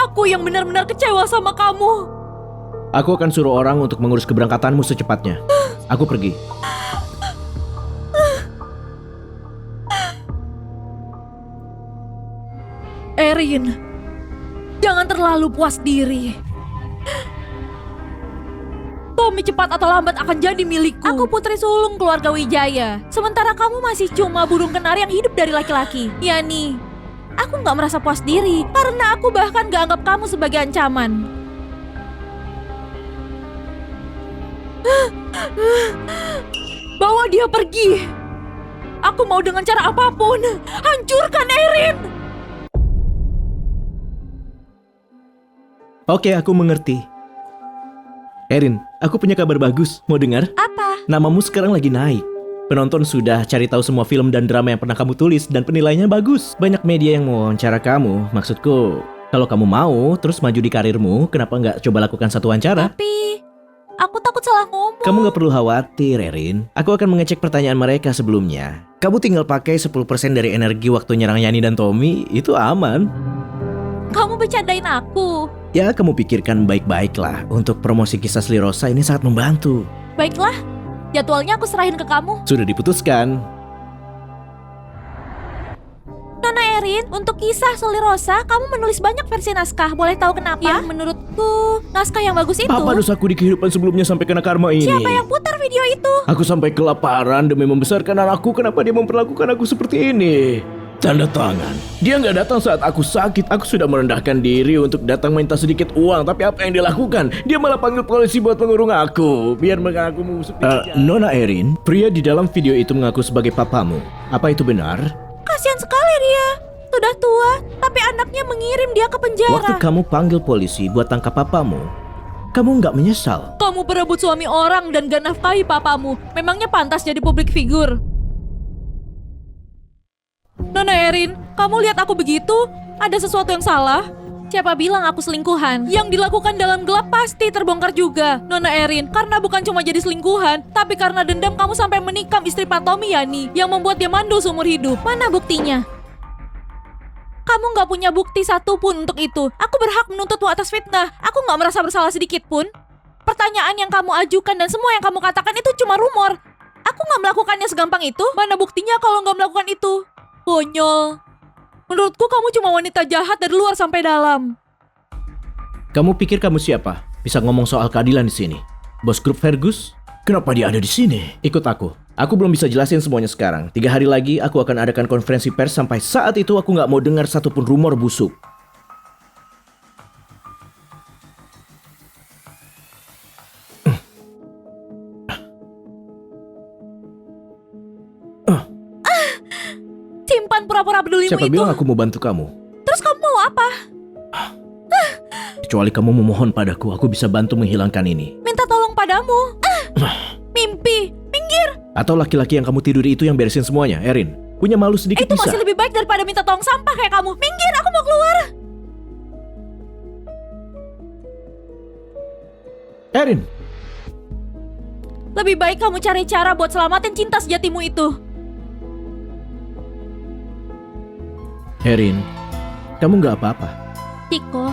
Aku yang benar-benar kecewa sama kamu. Aku akan suruh orang untuk mengurus keberangkatanmu secepatnya. Aku pergi. Erin, jangan terlalu puas diri. Tommy cepat atau lambat akan jadi milikku. Aku putri sulung keluarga Wijaya. Sementara kamu masih cuma burung kenari yang hidup dari laki-laki. Yani, aku gak merasa puas diri karena aku bahkan gak anggap kamu sebagai ancaman. Bawa dia pergi. Aku mau dengan cara apapun. Hancurkan Erin. Oke, aku mengerti. Erin, aku punya kabar bagus. Mau dengar? Apa? Namamu sekarang lagi naik. Penonton sudah cari tahu semua film dan drama yang pernah kamu tulis dan penilaiannya bagus. Banyak media yang mau wawancara kamu. Maksudku, kalau kamu mau terus maju di karirmu, kenapa nggak coba lakukan satu wawancara? Tapi aku takut salah ngomong. Kamu nggak perlu khawatir, Erin. Aku akan mengecek pertanyaan mereka sebelumnya. Kamu tinggal pakai 10% dari energi waktu nyerang Yani dan Tommy, itu aman. Kamu bercandain aku. Ya, kamu pikirkan baik-baik lah. Untuk promosi kisah Sli Rosa ini sangat membantu. Baiklah, jadwalnya aku serahin ke kamu. Sudah diputuskan. Nona Erin, untuk kisah Sli Rosa, kamu menulis banyak versi naskah. Boleh tahu kenapa? Yang menurutku, naskah yang bagus itu. Apa dosaku di kehidupan sebelumnya sampai kena karma ini? Siapa yang putar video itu? Aku sampai kelaparan demi membesarkan anakku. Kenapa dia memperlakukan aku seperti ini? Tanda tangan. Dia nggak datang saat aku sakit. Aku sudah merendahkan diri untuk datang minta sedikit uang. Tapi apa yang dia lakukan? Dia malah panggil polisi buat mengurung aku. Biar mereka aku mengusut di penjara. Nona Erin, pria di dalam video itu mengaku sebagai papamu. Apa itu benar? Kasihan sekali dia. Sudah tua, tapi anaknya mengirim dia ke penjara. Waktu kamu panggil polisi buat tangkap papamu, kamu nggak menyesal? Kamu berebut suami orang dan gak nafkahi papamu. Memangnya pantas jadi publik figur? Nona Erin, kamu lihat aku begitu? Ada sesuatu yang salah? Siapa bilang aku selingkuhan? Yang dilakukan dalam gelap pasti terbongkar juga. Nona Erin, karena bukan cuma jadi selingkuhan, tapi karena dendam kamu sampai menikam istri Pak Tommy, Yani, yang membuat dia mandul seumur hidup. Mana buktinya? Kamu gak punya bukti satupun untuk itu. Aku berhak menuntutmu atas fitnah. Aku gak merasa bersalah sedikit pun. Pertanyaan yang kamu ajukan dan semua yang kamu katakan itu cuma rumor. Aku gak melakukannya segampang itu. Mana buktinya kalau gak melakukan itu? Konyol. Menurutku kamu cuma wanita jahat dari luar sampai dalam. Kamu pikir kamu siapa? Bisa ngomong soal keadilan di sini? Bos grup Fergus? Kenapa dia ada di sini? Ikut aku. Aku belum bisa jelasin semuanya sekarang. 3 hari lagi aku akan adakan konferensi pers. Sampai saat itu aku nggak mau dengar satupun rumor busuk. Simpan pura-pura pedulimu Siapa itu. bilang aku mau bantu kamu? Terus kamu mau apa? Kecuali kamu memohon padaku, aku bisa bantu menghilangkan ini. Minta tolong padamu. Mimpi. Minggir. Atau laki-laki yang kamu tiduri itu yang beresin semuanya, Erin. Punya malu sedikit Itu bisa. masih lebih baik daripada minta tolong sampah kayak kamu. Minggir, aku mau keluar. Erin! Lebih baik kamu cari cara buat selamatin cinta sejatimu itu. Erin, kamu nggak apa-apa. Tiko,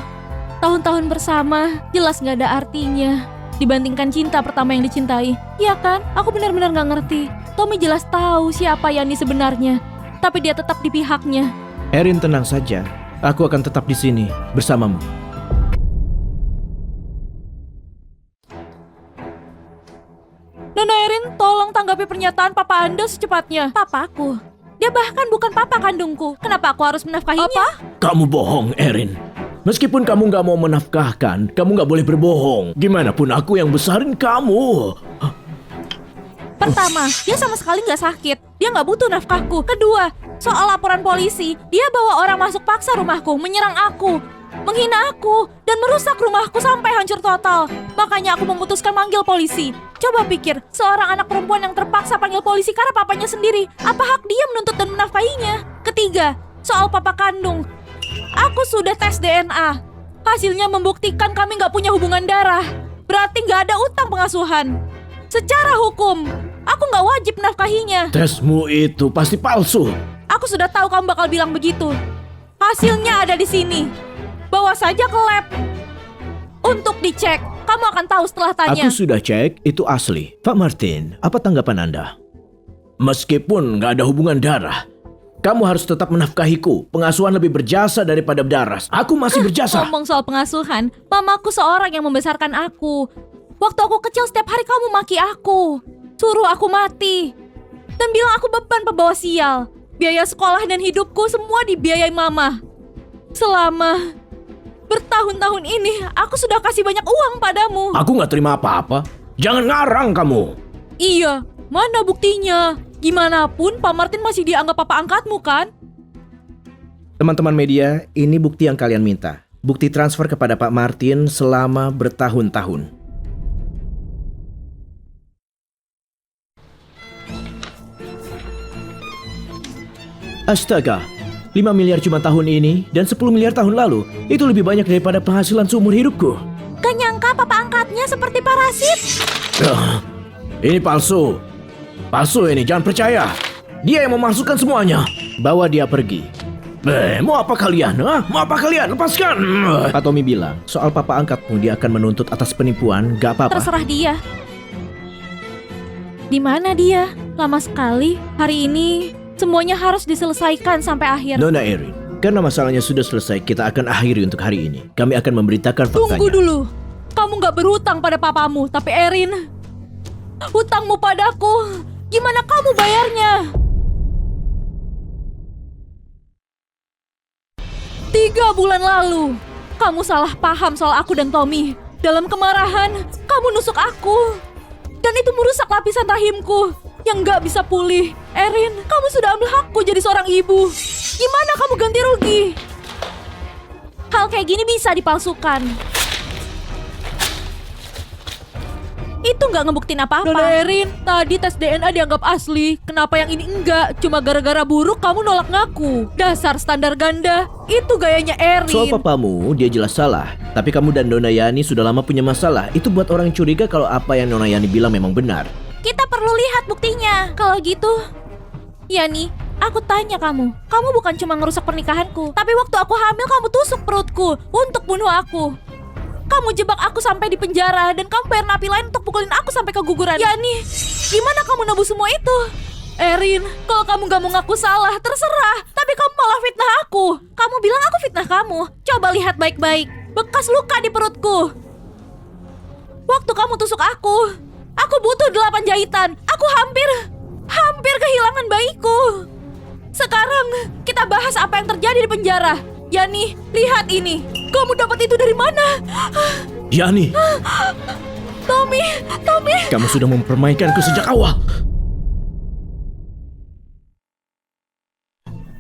tahun-tahun bersama jelas gak ada artinya dibandingkan cinta pertama yang dicintai. Iya kan? Aku benar-benar gak ngerti. Tommy jelas tahu siapa Yani sebenarnya, tapi dia tetap di pihaknya. Erin, tenang saja. Aku akan tetap di sini bersamamu. Nona Erin, tolong tanggapi pernyataan papa Anda secepatnya. Papaku? Dia bahkan bukan papa kandungku. Kenapa aku harus menafkahinya? Apa? Kamu bohong, Erin. Meskipun kamu nggak mau menafkahkan, kamu nggak boleh berbohong. Gimana pun aku yang besarin kamu. Pertama, dia sama sekali nggak sakit. Dia nggak butuh nafkahku. Kedua, soal laporan polisi, dia bawa orang masuk paksa rumahku, menyerang aku, menghina aku, dan merusak rumahku sampai hancur total. Makanya aku memutuskan manggil polisi. Coba pikir, seorang anak perempuan yang terpaksa panggil polisi karena papanya sendiri, apa hak dia menuntut dan menafkahinya? Ketiga, soal papa kandung. Aku sudah tes DNA. Hasilnya membuktikan kami nggak punya hubungan darah. Berarti nggak ada utang pengasuhan. Secara hukum, aku nggak wajib menafkahinya. Tesmu itu pasti palsu. Aku sudah tahu kamu bakal bilang begitu. Hasilnya ada di sini. Bawa saja ke lab untuk dicek. Kamu akan tahu setelah tanya. Aku sudah cek, itu asli. Pak Martin, apa tanggapan Anda? Meskipun nggak ada hubungan darah, kamu harus tetap menafkahiku. Pengasuhan lebih berjasa daripada darah. Aku masih berjasa. Ngomong soal pengasuhan, mamaku seorang yang membesarkan aku. Waktu aku kecil setiap hari kamu maki aku, suruh aku mati, dan bilang aku beban pembawa sial. Biaya sekolah dan hidupku semua dibiayai mama. Selama bertahun-tahun ini, aku sudah kasih banyak uang padamu. Aku nggak terima apa-apa. Jangan ngarang kamu. Iya, mana buktinya? Gimana pun, Pak Martin masih dianggap papa angkatmu kan? Teman-teman media, ini bukti yang kalian minta. Bukti transfer kepada Pak Martin selama bertahun-tahun. Astaga, 5 miliar cuma tahun ini dan 10 miliar tahun lalu. Itu lebih banyak daripada penghasilan seumur hidupku. Gak nyangka papa angkatnya seperti parasit. Ini palsu. Palsu ini, jangan percaya. Dia yang memasukkan semuanya. Bawa dia pergi. Mau apa kalian? Mau apa kalian? Lepaskan! Pak Tommy bilang, soal papa angkatmu dia akan menuntut atas penipuan, gak apa-apa. Terserah dia. Di mana dia? Lama sekali. Hari ini semuanya harus diselesaikan sampai akhir. Nona Erin, karena masalahnya sudah selesai, kita akan akhiri untuk hari ini. Kami akan memberitakan faktanya. Tunggu dulu. Kamu gak berhutang pada papamu, tapi Erin, hutangmu padaku. Gimana kamu bayarnya? 3 bulan lalu, kamu salah paham soal aku dan Tommy. Dalam kemarahan, kamu nusuk aku. Dan itu merusak lapisan rahimku yang gak bisa pulih. Erin, kamu sudah ambil hakku jadi seorang ibu. Gimana kamu ganti rugi? Hal kayak gini bisa dipalsukan. Itu nggak ngebuktiin apa-apa. Nona Erin, tadi tes DNA dianggap asli. Kenapa yang ini enggak? Cuma gara-gara buruk kamu nolak ngaku. Dasar standar ganda. Itu gayanya Erin. Soal papamu, dia jelas salah. Tapi kamu dan Nona Yani sudah lama punya masalah. Itu buat orang curiga kalau apa yang Nona Yani bilang memang benar. Kita perlu lihat buktinya. Kalau gitu, Yani, aku tanya kamu. Kamu bukan cuma ngerusak pernikahanku, tapi waktu aku hamil kamu tusuk perutku untuk bunuh aku. Kamu jebak aku sampai di penjara dan kamu bayar napi lain untuk pukulin aku sampai keguguran. Yani, gimana kamu nebus semua itu? Erin, kalau kamu gak mau ngaku salah, terserah. Tapi kamu malah fitnah aku. Kamu bilang aku fitnah kamu. Coba lihat baik-baik. Bekas luka di perutku. Waktu kamu tusuk aku butuh 8 jahitan. Aku hampir kehilangan bayiku. Sekarang kita bahas apa yang terjadi di penjara. Yani, lihat ini. Kamu dapat itu dari mana? Yani, Tommy. kamu sudah mempermainkanku sejak awal.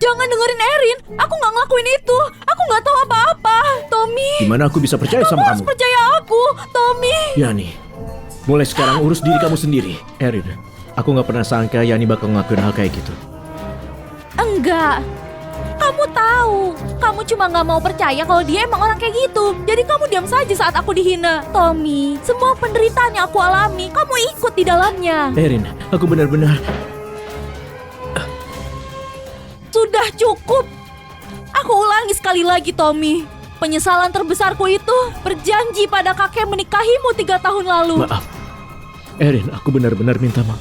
Jangan dengerin Erin. Aku nggak ngelakuin itu. Aku nggak tahu apa-apa. Tommy. Gimana aku bisa percaya sama harus kamu? percaya aku, Tommy. Yani, mulai sekarang urus diri kamu sendiri. Erin, aku gak pernah sangka Yani bakal ngelakuin hal kayak gitu. Enggak. Kamu tahu, kamu cuma nggak mau percaya kalau dia emang orang kayak gitu. Jadi kamu diam saja saat aku dihina. Tommy, semua penderitaan yang aku alami, kamu ikut di dalamnya. Erin, aku benar-benar... Sudah cukup. Aku ulangi sekali lagi, Tommy. Penyesalan terbesarku itu berjanji pada kakek menikahimu 3 tahun lalu. Maaf. Erin, aku benar-benar minta maaf.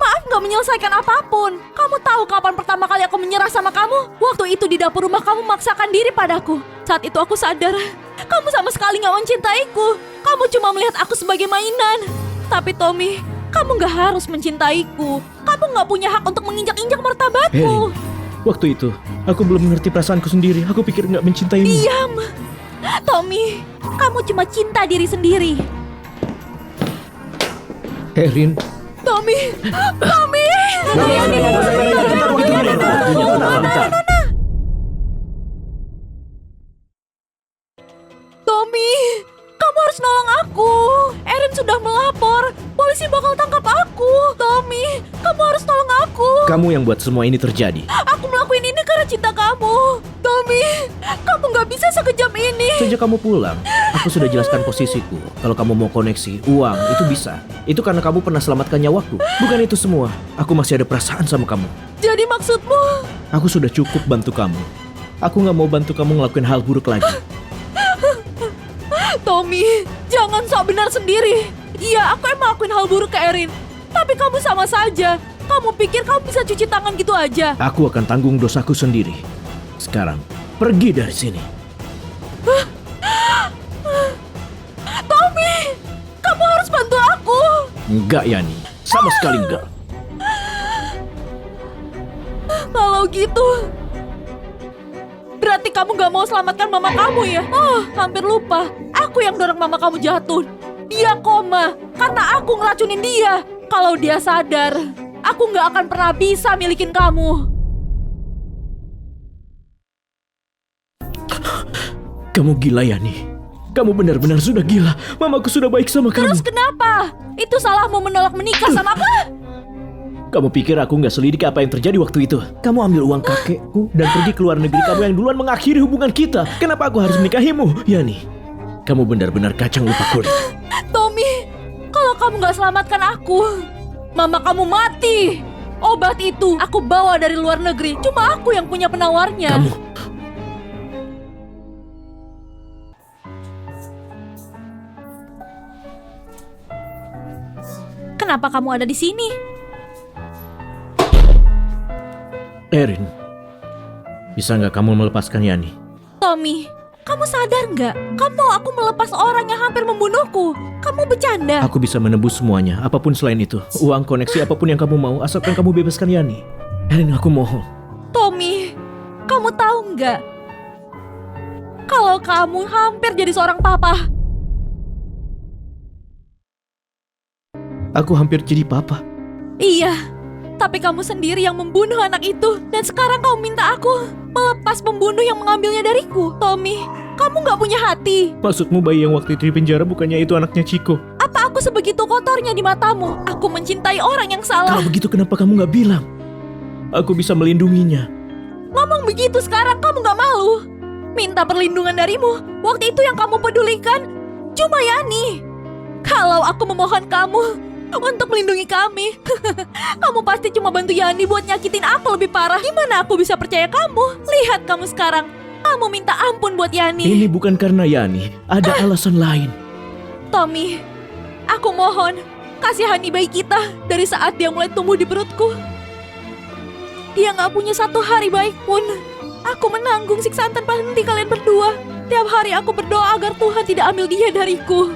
Maaf gak menyelesaikan apapun. Kamu tahu kapan pertama kali aku menyerah sama kamu? Waktu itu di dapur rumah kamu memaksakan diri padaku. Saat itu aku sadar, kamu sama sekali gak mencintaiku. Kamu cuma melihat aku sebagai mainan. Tapi Tommy, kamu gak harus mencintaiku. Kamu gak punya hak untuk menginjak-injak martabatku. Erin, waktu itu, aku belum mengerti perasaanku sendiri. Aku pikir gak mencintaimu. Diam. Tommy, kamu cuma cinta diri sendiri. Erin, Tommy. Tommy, kamu harus nolong aku. Erin sudah melapor. Polisi bakal tangkap aku. Tommy, kamu harus nolong aku. Kamu yang buat semua ini terjadi. Aku melakukan ini karena cinta kamu. Tommy, kamu nggak bisa sekejam ini. Sejak kamu pulang, aku sudah jelaskan posisiku. Kalau kamu mau koneksi, uang, itu bisa. Itu karena kamu pernah selamatkan nyawaku. Bukan itu semua. Aku masih ada perasaan sama kamu. Jadi maksudmu? Aku sudah cukup bantu kamu. Aku nggak mau bantu kamu ngelakuin hal buruk lagi. Tommy, jangan sok benar sendiri. Iya, aku emang lakuin hal buruk ke Erin. Tapi kamu sama saja. Kamu pikir kamu bisa cuci tangan gitu aja? Aku akan tanggung dosaku sendiri. Sekarang, pergi dari sini. Tommy, kamu harus bantu aku. Enggak, Yani. Sama sekali enggak. Kalau gitu, berarti kamu gak mau selamatkan mama kamu ya? Oh, hampir lupa. Aku yang dorong mama kamu jatuh. Dia koma karena aku ngeracunin dia. Kalau dia sadar, aku gak akan pernah bisa milikin kamu. Kamu gila, Yani. Kamu benar-benar sudah gila. Mamaku sudah baik sama kamu. Terus kenapa? Itu salahmu menolak menikah sama aku? Kamu pikir aku nggak selidiki apa yang terjadi waktu itu? Kamu ambil uang kakekku dan pergi ke luar negeri. Kamu yang duluan mengakhiri hubungan kita. Kenapa aku harus menikahimu? Yani, kamu benar-benar kacang lupa kulit. Tommy, kalau kamu gak selamatkan aku, mama kamu mati. Obat itu aku bawa dari luar negeri. Cuma aku yang punya penawarnya. Kamu... Kenapa kamu ada di sini? Erin, bisa nggak kamu melepaskan Yani? Tommy, kamu sadar nggak? Kamu mau aku melepas orang yang hampir membunuhku? Kamu bercanda. Aku bisa menebus semuanya, apapun selain itu. Uang, koneksi, apapun yang kamu mau, asalkan kamu bebaskan Yani. Erin, aku mohon. Tommy, kamu tahu nggak? Kalau kamu hampir jadi seorang papa. Aku hampir jadi papa. Iya, tapi kamu sendiri yang membunuh anak itu. Dan sekarang kamu minta aku melepas pembunuh yang mengambilnya dariku. Tommy, kamu nggak punya hati. Maksudmu bayi yang waktu itu di penjara bukannya itu anaknya Chico? Apa aku sebegitu kotornya di matamu? Aku mencintai orang yang salah. Kalau begitu kenapa kamu nggak bilang? Aku bisa melindunginya. Ngomong begitu sekarang kamu nggak malu? Minta perlindungan darimu. Waktu itu yang kamu pedulikan cuma Yani. Kalau aku memohon kamu untuk melindungi kami, kamu pasti cuma bantu Yani buat nyakitin aku lebih parah. Gimana aku bisa percaya kamu? Lihat kamu sekarang. Kamu minta ampun buat Yani. Ini bukan karena Yani, ada alasan lain. Tommy, aku mohon kasihani bayi kita dari saat dia mulai tumbuh di perutku. Dia gak punya satu hari baik pun. Aku menanggung siksaan tanpa henti kalian berdua. Tiap hari aku berdoa agar Tuhan tidak ambil dia dariku.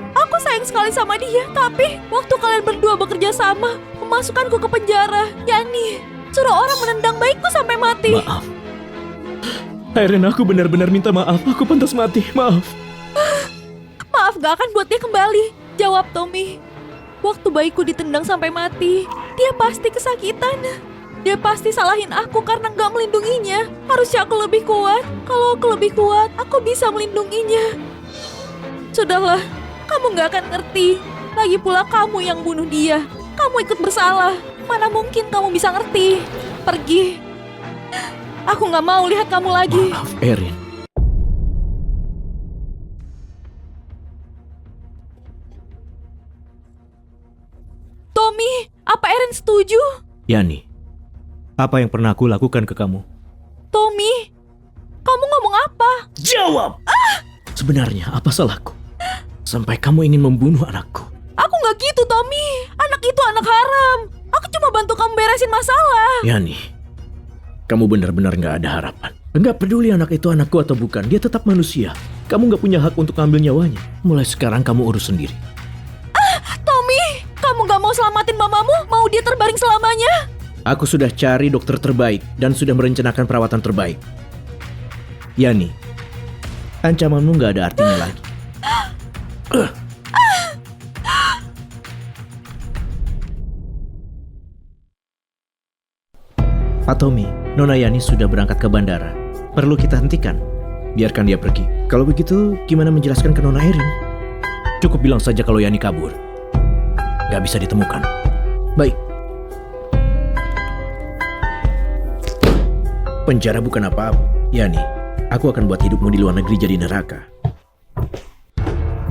Aku sayang sekali sama dia, tapi waktu kalian berdua bekerja sama, memasukkanku ke penjara. Yani, suruh orang menendang baikku sampai mati. Maaf. Erin, aku benar-benar minta maaf. Aku pantas mati, maaf. Maaf gak akan buat dia kembali. Jawab Tommy. Waktu bayiku ditendang sampai mati, dia pasti kesakitan. Dia pasti salahin aku karena gak melindunginya. Harusnya aku lebih kuat. Kalau aku lebih kuat, aku bisa melindunginya. Sudahlah, kamu gak akan ngerti. Lagi pula kamu yang bunuh dia. Kamu ikut bersalah. Mana mungkin kamu bisa ngerti. Pergi. Aku gak mau lihat kamu lagi. Maaf, Erin. Tommy, apa Erin setuju? Yani, apa yang pernah aku lakukan ke kamu? Tommy, kamu ngomong apa? Jawab! Sebenarnya apa salahku? Sampai kamu ingin membunuh anakku. Aku gak gitu, Tommy. Anak itu anak haram. Aku cuma bantu kamu beresin masalah. Yani, kamu benar-benar gak ada harapan. Gak peduli anak itu anakku atau bukan, dia tetap manusia. Kamu gak punya hak untuk ambil nyawanya. Mulai sekarang kamu urus sendiri. Tommy, kamu gak mau selamatin mamamu? Mau dia terbaring selamanya? Aku sudah cari dokter terbaik dan sudah merencanakan perawatan terbaik. Yani, ancamanmu gak ada artinya lagi. Pak Tommy, Nona Yani sudah berangkat ke bandara. Perlu kita hentikan. Biarkan dia pergi. Kalau begitu, gimana menjelaskan ke Nona Erin? Cukup bilang saja kalau Yani kabur. Gak bisa ditemukan. Baik. Penjara bukan apa-apa. Yani, aku akan buat hidupmu di luar negeri jadi neraka.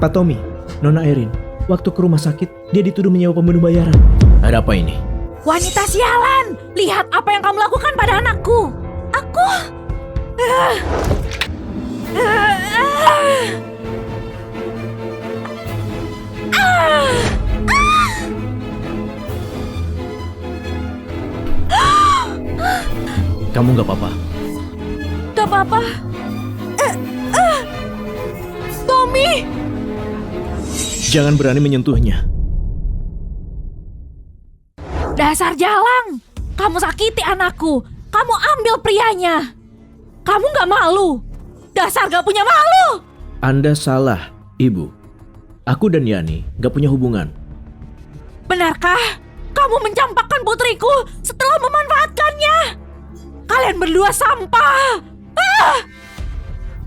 Pak Tommy, Nona Erin, waktu ke rumah sakit, dia dituduh menyewa pembunuh bayaran. Ada apa ini? Wanita sialan, lihat apa yang kamu lakukan pada anakku. Aku... Kamu gak apa-apa? Gak apa-apa. Tommy! Jangan berani menyentuhnya. Dasar jalang, kamu sakiti anakku. Kamu ambil prianya. Kamu gak malu? Dasar gak punya malu! Anda salah, Ibu. Aku dan Yani gak punya hubungan. Benarkah kamu mencampakkan putriku setelah memanfaatkannya? Kalian berdua sampah!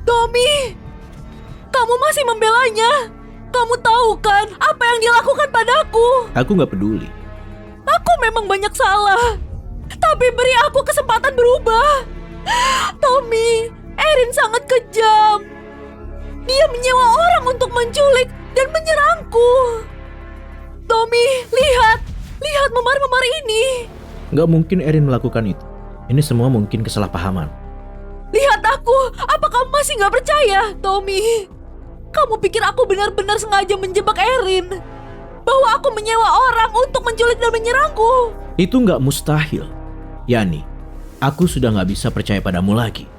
Tommy! Kamu masih membelanya? Kamu tahu kan apa yang dia lakukan padaku? Aku gak peduli. Aku memang banyak salah. Tapi beri aku kesempatan berubah. Tommy, Erin sangat kejam. Dia menyewa orang untuk menculik dan menyerangku. Tommy, lihat. Lihat memar-memar ini. Gak mungkin Erin melakukan itu. Ini semua mungkin kesalahpahaman. Lihat aku. Apa kamu masih gak percaya, Tommy? Kamu pikir aku benar-benar sengaja menjebak Erin? Bahwa aku menyewa orang untuk menculik dan menyerangku? Itu gak mustahil. Yani, aku sudah gak bisa percaya padamu lagi.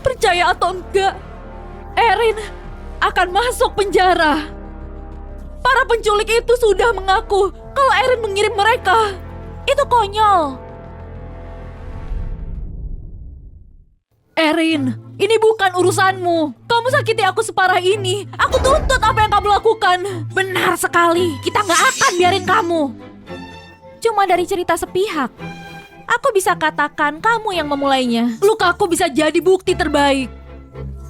Percaya atau enggak, Erin akan masuk penjara. Para penculik itu sudah mengaku kalau Erin mengirim mereka. Itu konyol. Erin, ini bukan urusanmu. Kamu sakiti aku separah ini. Aku tuntut apa yang kamu lakukan. Benar sekali, kita nggak akan biarin kamu. Cuma dari cerita sepihak, aku bisa katakan kamu yang memulainya. Lukaku bisa jadi bukti terbaik.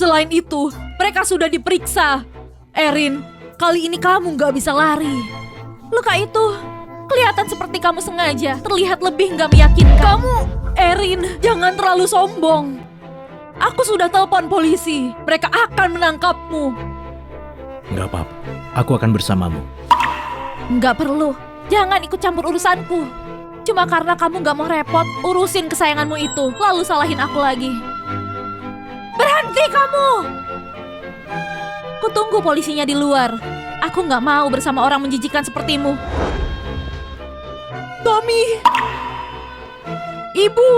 Selain itu, mereka sudah diperiksa. Erin, kali ini kamu nggak bisa lari. Luka itu kelihatan seperti kamu sengaja, terlihat lebih nggak meyakinkan. Kamu, Erin, jangan terlalu sombong. Aku sudah telepon polisi. Mereka akan menangkapmu. Gak apa-apa, aku akan bersamamu. Nggak perlu. Jangan ikut campur urusanku. Cuma karena kamu nggak mau repot urusin kesayanganmu itu, lalu salahin aku lagi. Berhenti kamu! Kutunggu polisinya di luar. Aku nggak mau bersama orang menjijikan sepertimu. Tommy! Ibu!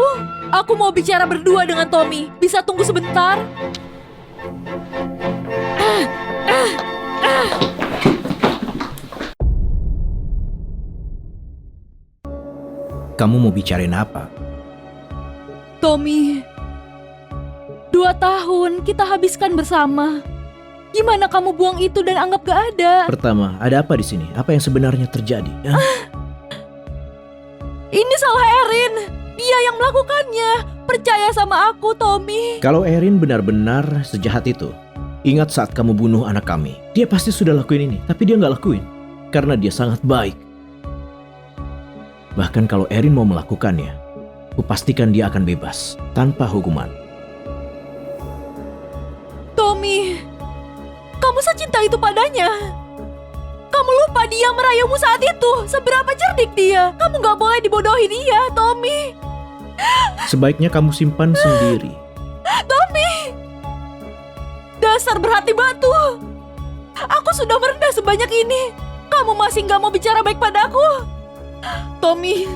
Aku mau bicara berdua dengan Tommy. Bisa tunggu sebentar? Kamu mau bicarain apa? Tommy, 2 tahun kita habiskan bersama. Gimana kamu buang itu dan anggap gak ada? Pertama, ada apa di sini? Apa yang sebenarnya terjadi? Ini salah Erin. Dia yang melakukannya. Percaya sama aku, Tommy. Kalau Erin benar-benar sejahat itu, ingat saat kamu bunuh anak kami. Dia pasti sudah lakuin ini, tapi dia nggak lakuin. Karena dia sangat baik. Bahkan kalau Erin mau melakukannya, kupastikan dia akan bebas, tanpa hukuman. Tommy, kamu secinta itu padanya. Kamu lupa dia merayumu saat itu. Seberapa cerdik dia. Kamu gak boleh dibodohi dia, Tommy. Sebaiknya kamu simpan sendiri. Tommy! Dasar berhati batu. Aku sudah merendah sebanyak ini. Kamu masih gak mau bicara baik padaku? Tommy,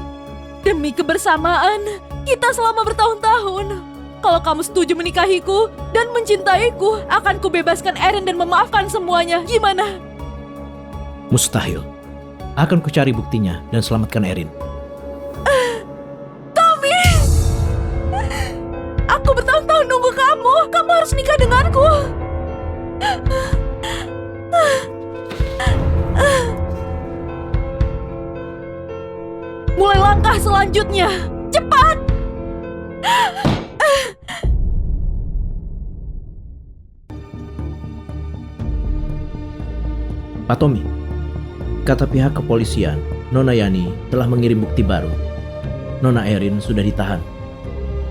demi kebersamaan kita selama bertahun-tahun. Kalau kamu setuju menikahiku dan mencintaiku, akan kubebaskan Erin dan memaafkan semuanya. Gimana? Mustahil. Akan kucari buktinya dan selamatkan Erin. Tommy! Aku bertahun-tahun nunggu kamu. Kamu harus nikah denganku. Mulai langkah selanjutnya. Cepat! Pak Tommy, kata pihak kepolisian, Nona Yani telah mengirim bukti baru. Nona Erin sudah ditahan.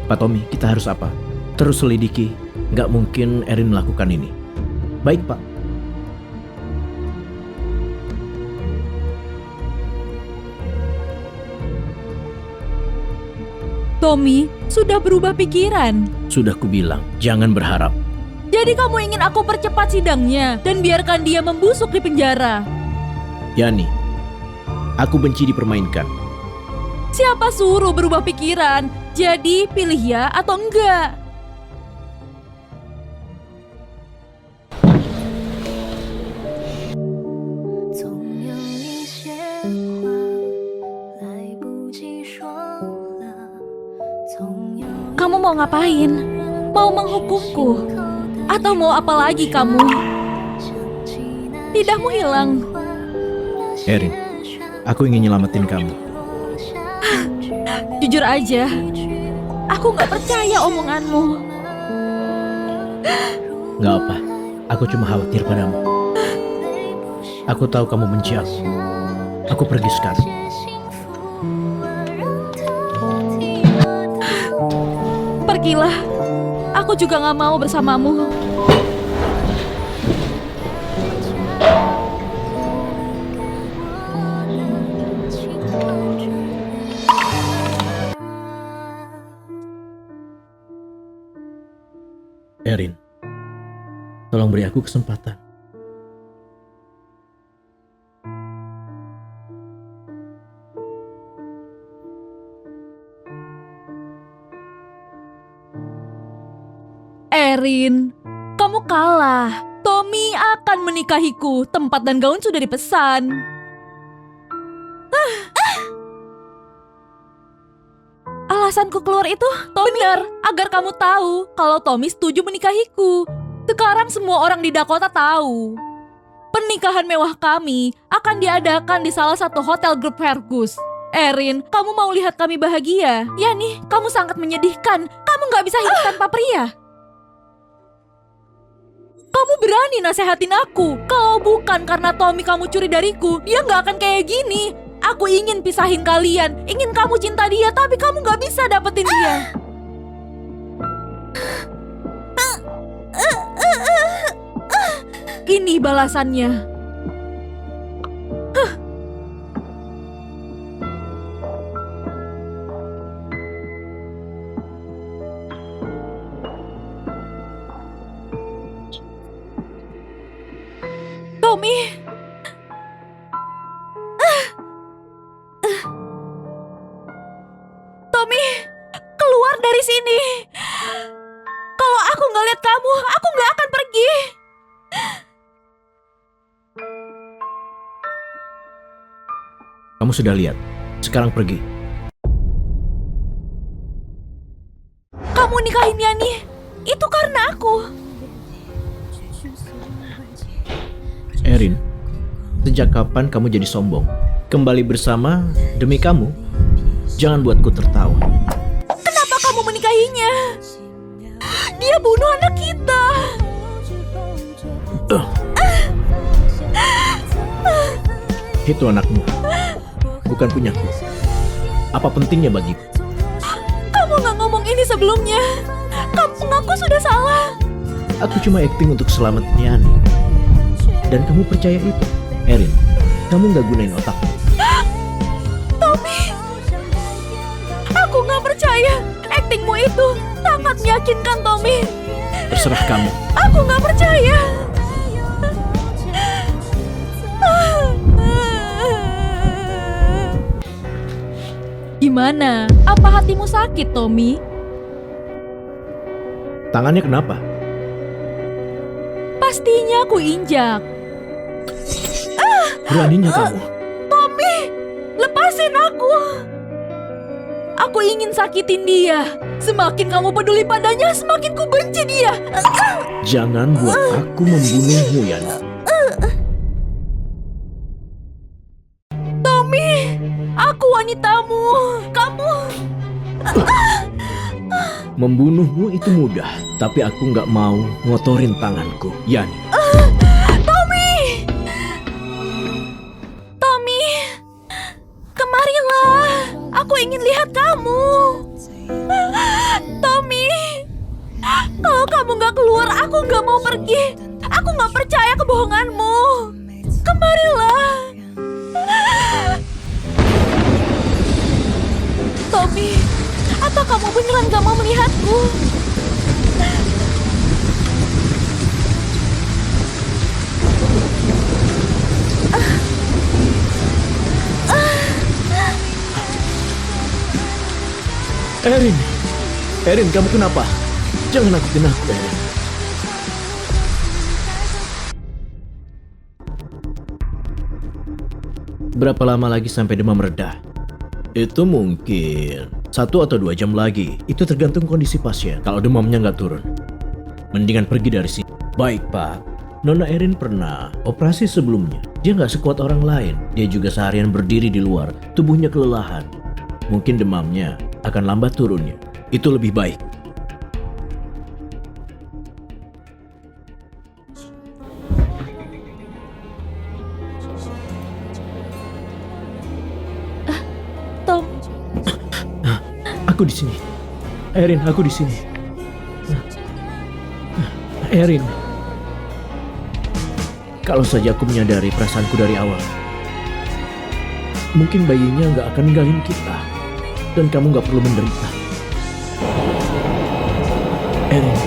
Pak Tommy, kita harus apa? Terus selidiki. Nggak mungkin Erin melakukan ini. Baik, Pak. Tommy sudah berubah pikiran. Sudah kubilang, jangan berharap. Jadi kamu ingin aku percepat sidangnya dan biarkan dia membusuk di penjara? Yani, aku benci dipermainkan. Siapa suruh berubah pikiran? Jadi pilih ya atau enggak? Kamu mau ngapain? Mau menghukumku? Atau mau apa lagi kamu? Lidahmu hilang. Erin, aku ingin nyelamatin kamu. Jujur aja, aku gak percaya omonganmu. Nggak apa, aku cuma khawatir padamu. Aku tahu kamu benci aku. Aku pergi sekarang. Pergilah, aku juga gak mau bersamamu. Erin, tolong beri aku kesempatan. Erin, kamu kalah. Tommy akan menikahiku. Tempat dan gaun sudah dipesan. Alasanku keluar itu, Tommy, benar, agar kamu tahu kalau Tommy setuju menikahiku. Sekarang semua orang di Dakota tahu. Pernikahan mewah kami akan diadakan di salah satu hotel grup Fergus. Erin, kamu mau lihat kami bahagia? Ya nih, kamu sangat menyedihkan. Kamu gak bisa hidup tanpa pria. Kamu berani nasehatin aku. Kalau bukan karena Tommy kamu curi dariku, dia gak akan kayak gini. Aku ingin pisahin kalian. Ingin kamu cinta dia, tapi kamu gak bisa dapetin dia. Ini balasannya. Tommy. Tommy, keluar dari sini. Kalau aku nggak lihat kamu, aku nggak akan pergi. Kamu sudah lihat, sekarang pergi. Kamu nikahin Yani, itu karena aku. Erin, sejak kapan kamu jadi sombong? Kembali bersama demi kamu. Jangan buatku tertawa. Kenapa kamu menikahinya? Dia bunuh anak kita. Itu anakmu, bukan punyaku. Apa pentingnya bagiku? Kamu nggak ngomong ini sebelumnya. Kamu mengaku sudah salah. Aku cuma acting untuk selamatin Yani. Dan kamu percaya itu? Erin, kamu nggak gunain otakmu. Tommy, aku nggak percaya. Aktingmu itu sangat meyakinkan, Tommy. Terserah kamu. Aku nggak percaya. Gimana? Apa hatimu sakit, Tommy? Tangannya kenapa? Pastinya aku injak. Beraninya kamu. Tommy, lepasin aku. Aku ingin sakitin dia. Semakin kamu peduli padanya, semakin ku benci dia. Jangan buat aku membunuhmu, Yana. Tommy, aku wanitamu. Kamu... Membunuhmu itu mudah, tapi aku nggak mau ngotorin tanganku, Yani. Tommy, kemarilah. Aku ingin lihat kamu. Tommy, kalau kamu gak keluar, aku gak mau pergi. Aku gak percaya kebohonganmu. Kemarilah. Tommy, apa kamu beneran gak mau melihatku? Erin, kamu kenapa? Jangan nakutin aku, Erin. Berapa lama lagi sampai demam reda? Itu mungkin 1 atau 2 jam lagi. Itu tergantung kondisi pasien. Kalau demamnya nggak turun, mendingan pergi dari sini. Baik, Pak. Nona Erin pernah operasi sebelumnya. Dia nggak sekuat orang lain. Dia juga seharian berdiri di luar. Tubuhnya kelelahan. Mungkin demamnya akan lambat turunnya. Itu lebih baik. Tom, Aku di sini. Erin, aku di sini. Erin. Kalau saja aku menyadari perasaanku dari awal, mungkin bayinya nggak akan ninggalin kita. Dan kamu nggak perlu menderita. Erin,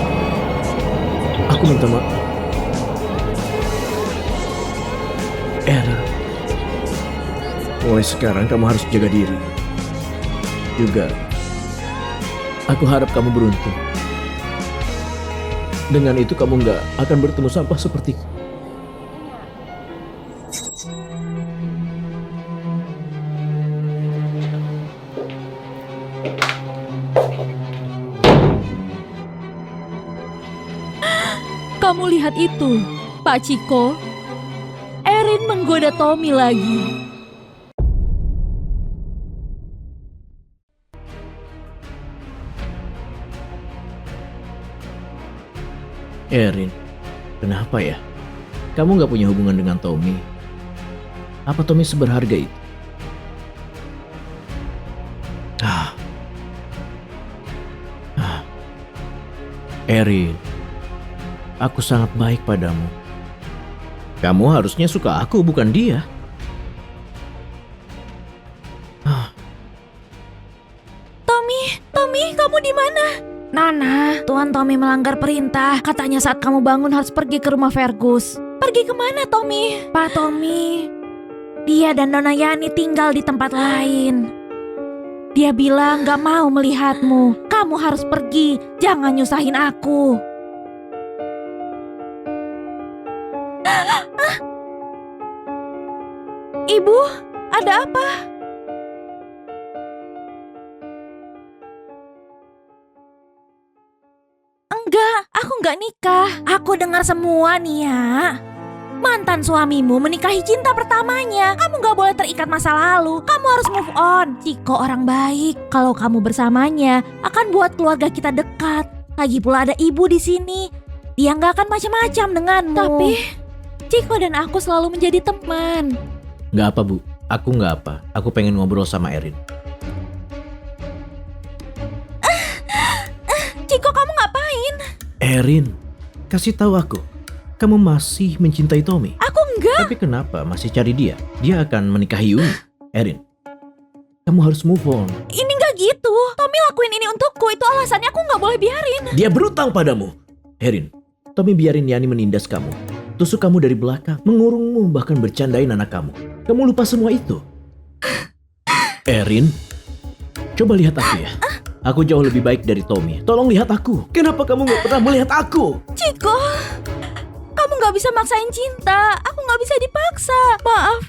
aku minta maaf. Erin, mulai sekarang kamu harus jaga diri. Juga, aku harap kamu beruntung. Dengan itu kamu nggak akan bertemu sampah sepertiku. Kamu lihat itu, Pak Ciko. Erin menggoda Tommy lagi. Erin, kenapa ya? Kamu nggak punya hubungan dengan Tommy? Apa Tommy seberharga itu? Erin, aku sangat baik padamu. Kamu harusnya suka aku, bukan dia. Tommy, kamu di mana? Nona, Tuan Tommy melanggar perintah. Katanya saat kamu bangun harus pergi ke rumah Fergus. Pergi kemana, Tommy? Pak Tommy, dia dan Nona Yani tinggal di tempat lain. Dia bilang gak mau melihatmu. Kamu harus pergi, jangan nyusahin aku. Ibu, ada apa? Enggak, aku nggak nikah. Aku dengar semua nih ya. Mantan suamimu menikahi cinta pertamanya. Kamu gak boleh terikat masa lalu. Kamu harus move on. Ciko orang baik. Kalau kamu bersamanya akan buat keluarga kita dekat. Lagi pula ada ibu di sini. Dia gak akan macam-macam denganmu. Tapi Ciko dan aku selalu menjadi teman. Nggak apa, Bu. Aku nggak apa. Aku pengen ngobrol sama Erin. Ciko, kamu ngapain? Erin, kasih tahu aku. Kamu masih mencintai Tommy? Aku enggak. Tapi kenapa masih cari dia? Dia akan menikahi Yuni. Erin, kamu harus move on. Ini nggak gitu. Tommy lakuin ini untukku. Itu alasannya aku nggak boleh biarin. Dia berutang padamu. Erin, Tommy biarin Yani menindas kamu. Tusuk kamu dari belakang, mengurungmu, bahkan bercandain anak kamu. Kamu lupa semua itu. Erin, coba lihat aku ya. Aku jauh lebih baik dari Tommy. Tolong lihat aku. Kenapa kamu gak pernah melihat aku? Ciko, kamu nggak bisa maksain cinta. Aku nggak bisa dipaksa. Maaf.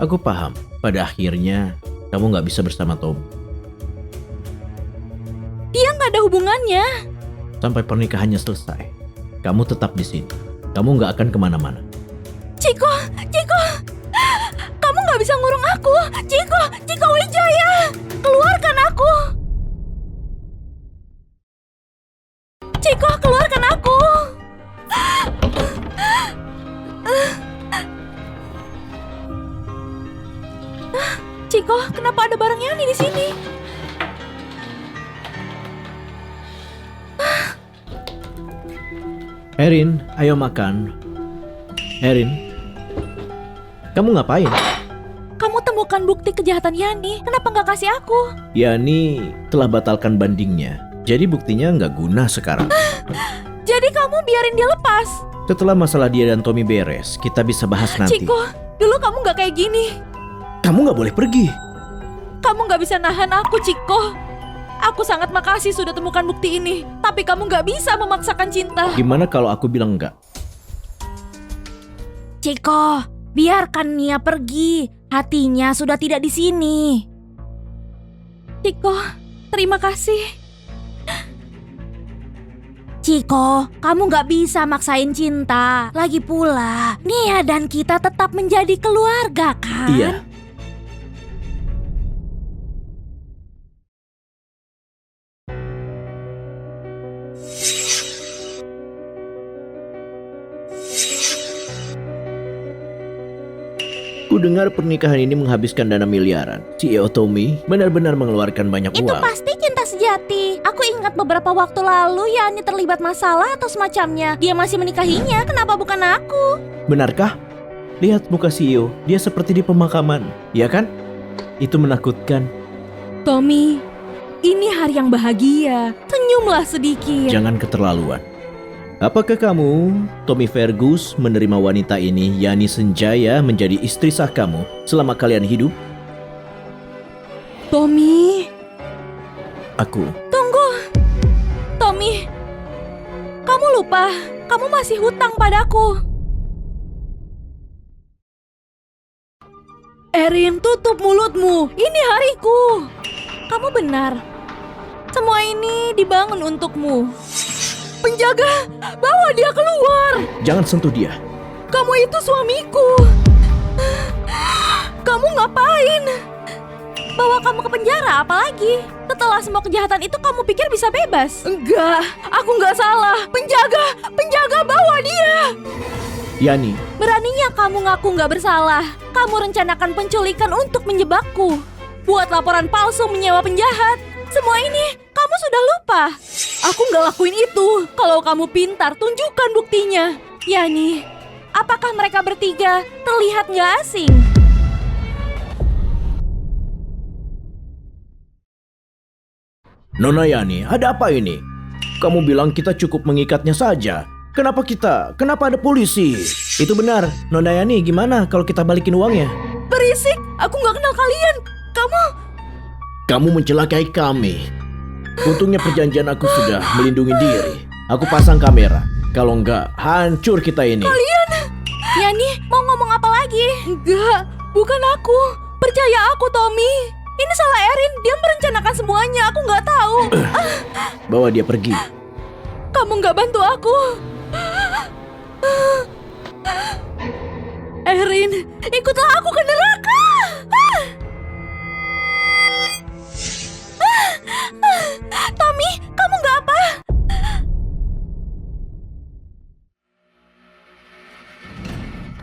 Aku paham. Pada akhirnya, kamu gak bisa bersama Tommy. Dia nggak ada hubungannya. Sampai pernikahannya selesai, kamu tetap di sini. Kamu gak akan kemana-mana. Ciko, kamu nggak bisa ngurung aku. Ciko Wijaya, keluarkan aku. Ciko, keluarkan aku. Ciko, kenapa ada barang Yani di sini? Erin, ayo makan. Erin, kamu ngapain? Kamu temukan bukti kejahatan Yani. Kenapa nggak kasih aku? Yani telah batalkan bandingnya. Jadi buktinya nggak guna sekarang. Jadi kamu biarin dia lepas. Setelah masalah dia dan Tommy beres, kita bisa bahas nanti. Ciko, dulu kamu nggak kayak gini. Kamu nggak boleh pergi. Kamu nggak bisa nahan aku, Ciko. Aku sangat makasih sudah temukan bukti ini. Tapi kamu nggak bisa memaksakan cinta. Gimana kalau aku bilang enggak? Ciko, biarkan Nia pergi. Hatinya sudah tidak di sini. Ciko, terima kasih. Ciko, kamu gak bisa maksain cinta. Lagi pula, Nia dan kita tetap menjadi keluarga kan? Iya. Ku dengar pernikahan ini menghabiskan dana miliaran. CEO Tommy benar-benar mengeluarkan banyak Itu uang. pasti cinta sejati. Aku ingat beberapa waktu lalu Yani terlibat masalah atau semacamnya. Dia masih menikahinya, kenapa bukan aku? Benarkah? Lihat muka CEO, dia seperti di pemakaman. Ya kan? Itu menakutkan. Tommy, ini hari yang bahagia. Senyumlah sedikit. Jangan keterlaluan. Apakah kamu, Tommy Fergus, menerima wanita ini, Yani Senjaya, menjadi istri sah kamu selama kalian hidup? Tommy, Aku. Tommy, kamu lupa, kamu masih hutang padaku. Erin, tutup mulutmu. Ini hariku. Kamu benar. Semua ini dibangun untukmu. Penjaga, bawa dia keluar. Jangan sentuh dia. Kamu itu suamiku. Kamu ngapain? Bawa kamu ke penjara, apalagi? Setelah semua kejahatan itu kamu pikir bisa bebas? Enggak, aku nggak salah. Penjaga, bawa dia. Yani, Beraninya kamu ngaku nggak bersalah. Kamu rencanakan penculikan untuk menjebakku. Buat laporan palsu menyewa penjahat. Semua ini kamu sudah lupa. Aku nggak lakuin itu. Kalau kamu pintar, tunjukkan buktinya. Yani, apakah mereka bertiga terlihat nggak asing? Nona Yani, ada apa ini? Kamu bilang kita cukup mengikatnya saja. Kenapa ada polisi? Itu benar. Nona Yani, gimana kalau kita balikin uangnya? Berisik, aku nggak kenal kalian. Kamu mencelakai kami. Untungnya perjanjian aku sudah melindungi diri. Aku pasang kamera. Kalau enggak, hancur kita ini. Yani, mau ngomong apa lagi? Enggak, bukan aku. Percaya aku, Tommy. Ini salah Erin. Dia merencanakan semuanya. Aku nggak tahu. Bawa dia pergi. Kamu nggak bantu aku. Erin, ikutlah aku ke neraka. Tommy, kamu nggak apa?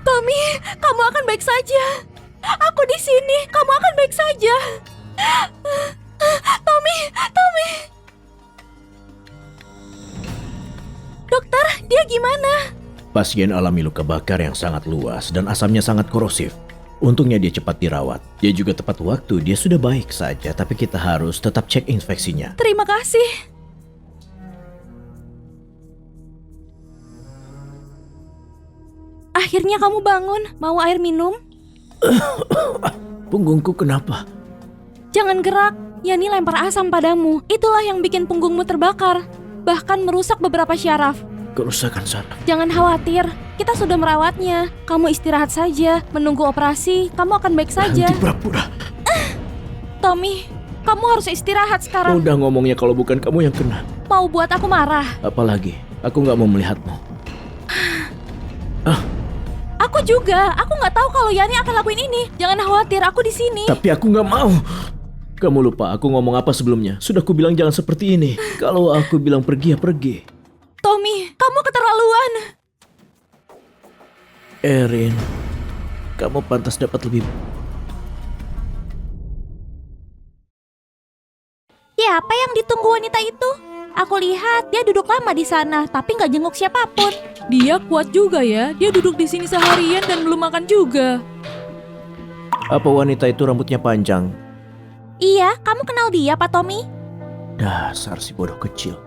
Tommy, kamu akan baik saja. Aku di sini. Kamu akan baik saja. Tommy. Dokter, dia gimana? Pasien alami luka bakar yang sangat luas dan asamnya sangat korosif. Untungnya dia cepat dirawat. Dia juga tepat waktu, dia sudah baik saja, tapi kita harus tetap cek infeksinya. Terima kasih. Akhirnya kamu bangun. Mau air minum? Punggungku kenapa? Jangan gerak. Yani lempar asam padamu. Itulah yang bikin punggungmu terbakar. Bahkan merusak beberapa syaraf. Kerusakan saraf. Jangan khawatir, kita sudah merawatnya. Kamu istirahat saja, menunggu operasi, kamu akan baik saja. Henti pura-pura. Tommy, kamu harus istirahat sekarang. Udah ngomongnya kalau bukan kamu yang kena. Mau buat aku marah? Apalagi, aku nggak mau melihatmu. Aku juga, aku nggak tahu kalau Yani akan lakuin ini. Jangan khawatir, aku di sini. Tapi aku nggak mau. Kamu lupa aku ngomong apa sebelumnya. Sudah ku bilang jangan seperti ini. Kalau aku bilang pergi ya pergi. Tommy, kamu keterlaluan. Erin, kamu pantas dapat lebih. Ya, apa yang ditunggu wanita itu? Aku lihat dia duduk lama di sana, tapi nggak jenguk siapapun. Dia kuat juga ya. Dia duduk di sini seharian dan belum makan juga. Apa wanita itu rambutnya panjang? Iya, kamu kenal dia, Pak Tommy? Dasar si bodoh kecil.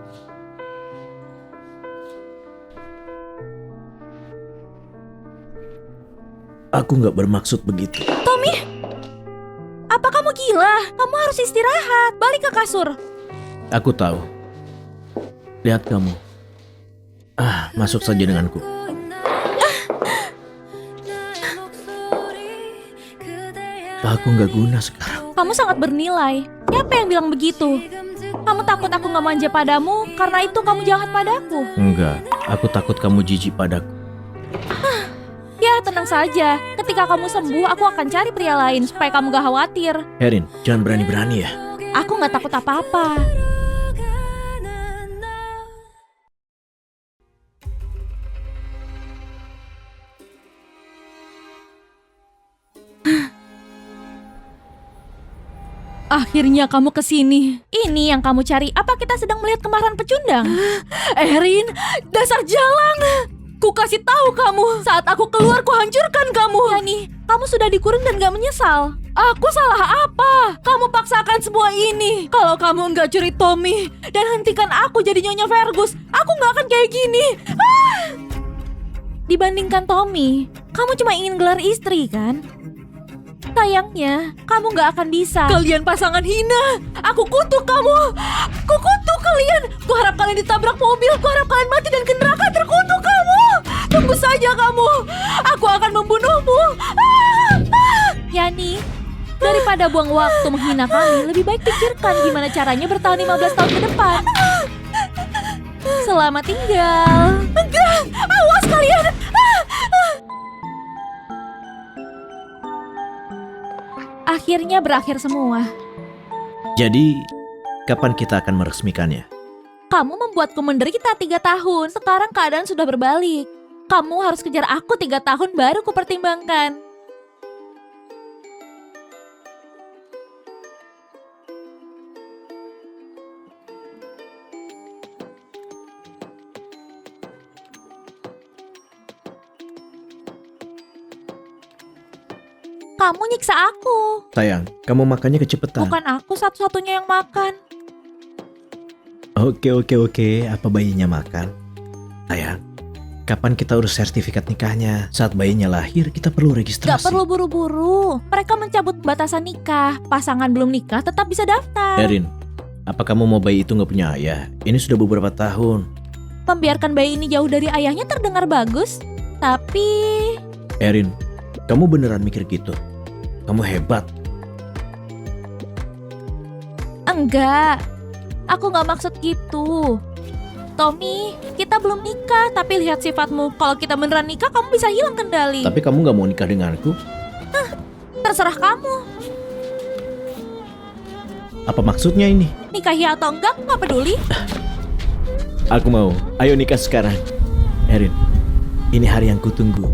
Aku nggak bermaksud begitu. Apa kamu gila? Kamu harus istirahat. Balik ke kasur. Aku tahu. Lihat kamu. Masuk saja denganku. Aku nggak guna sekarang. Kamu sangat bernilai. Siapa yang bilang begitu? Kamu takut aku nggak manja padamu karena itu kamu jahat padaku. Enggak, aku takut kamu jijik padaku. Ya, tenang saja. Ketika kamu sembuh, aku akan cari pria lain supaya kamu gak khawatir. Erin, jangan berani-berani ya. Aku gak takut apa-apa. Akhirnya kamu kesini. Ini yang kamu cari. Apa kita sedang melihat kemarahan pecundang? Erin, dasar jalang. Ku kasih tahu kamu, saat aku keluar ku hancurkan kamu. Yani, kamu sudah dikurung dan gak menyesal. Aku salah apa? Kamu paksakan semua ini. Kalau kamu nggak curi Tommy dan hentikan aku jadi Nyonya Fergus, aku nggak akan kayak gini. Dibandingkan Tommy, kamu cuma ingin gelar istri kan? Sayangnya, kamu gak akan bisa. Kalian pasangan hina. Aku kutuk kamu. Ku kutuk kalian. Ku harap kalian ditabrak mobil. Ku harap kalian mati dan ke neraka. Terkutuk kamu. Tunggu saja kamu. Aku akan membunuhmu. Yani, daripada buang waktu menghina kami, lebih baik pikirkan gimana caranya bertahan 15 tahun ke depan. Selamat tinggal. Enggak. Awas kalian. Akhirnya berakhir semua. Jadi, kapan kita akan meresmikannya? Kamu membuatku menderita 3 tahun. Sekarang keadaan sudah berbalik. Kamu harus kejar aku 3 tahun baru kupertimbangkan. Kamu nyiksa aku. Sayang, kamu makannya kecepatan. Bukan aku satu-satunya yang makan. Oke. Apa bayinya makan? Sayang, kapan kita urus sertifikat nikahnya? Saat bayinya lahir, kita perlu registrasi. Gak perlu buru-buru. Mereka mencabut batasan nikah. Pasangan belum nikah tetap bisa daftar. Erin, apa kamu mau bayi itu nggak punya ayah? Ini sudah beberapa tahun. Membiarkan bayi ini jauh dari ayahnya terdengar bagus. Tapi... Erin, kamu beneran mikir gitu? Kamu hebat. Enggak. Aku gak maksud gitu. Tommy, kita belum nikah. Tapi lihat sifatmu. Kalau kita beneran nikah, kamu bisa hilang kendali. Tapi kamu nggak mau nikah denganku? Terserah kamu. Apa maksudnya ini? Nikahi atau enggak, aku gak peduli. Aku mau. Ayo nikah sekarang. Erin, ini hari yang kutunggu.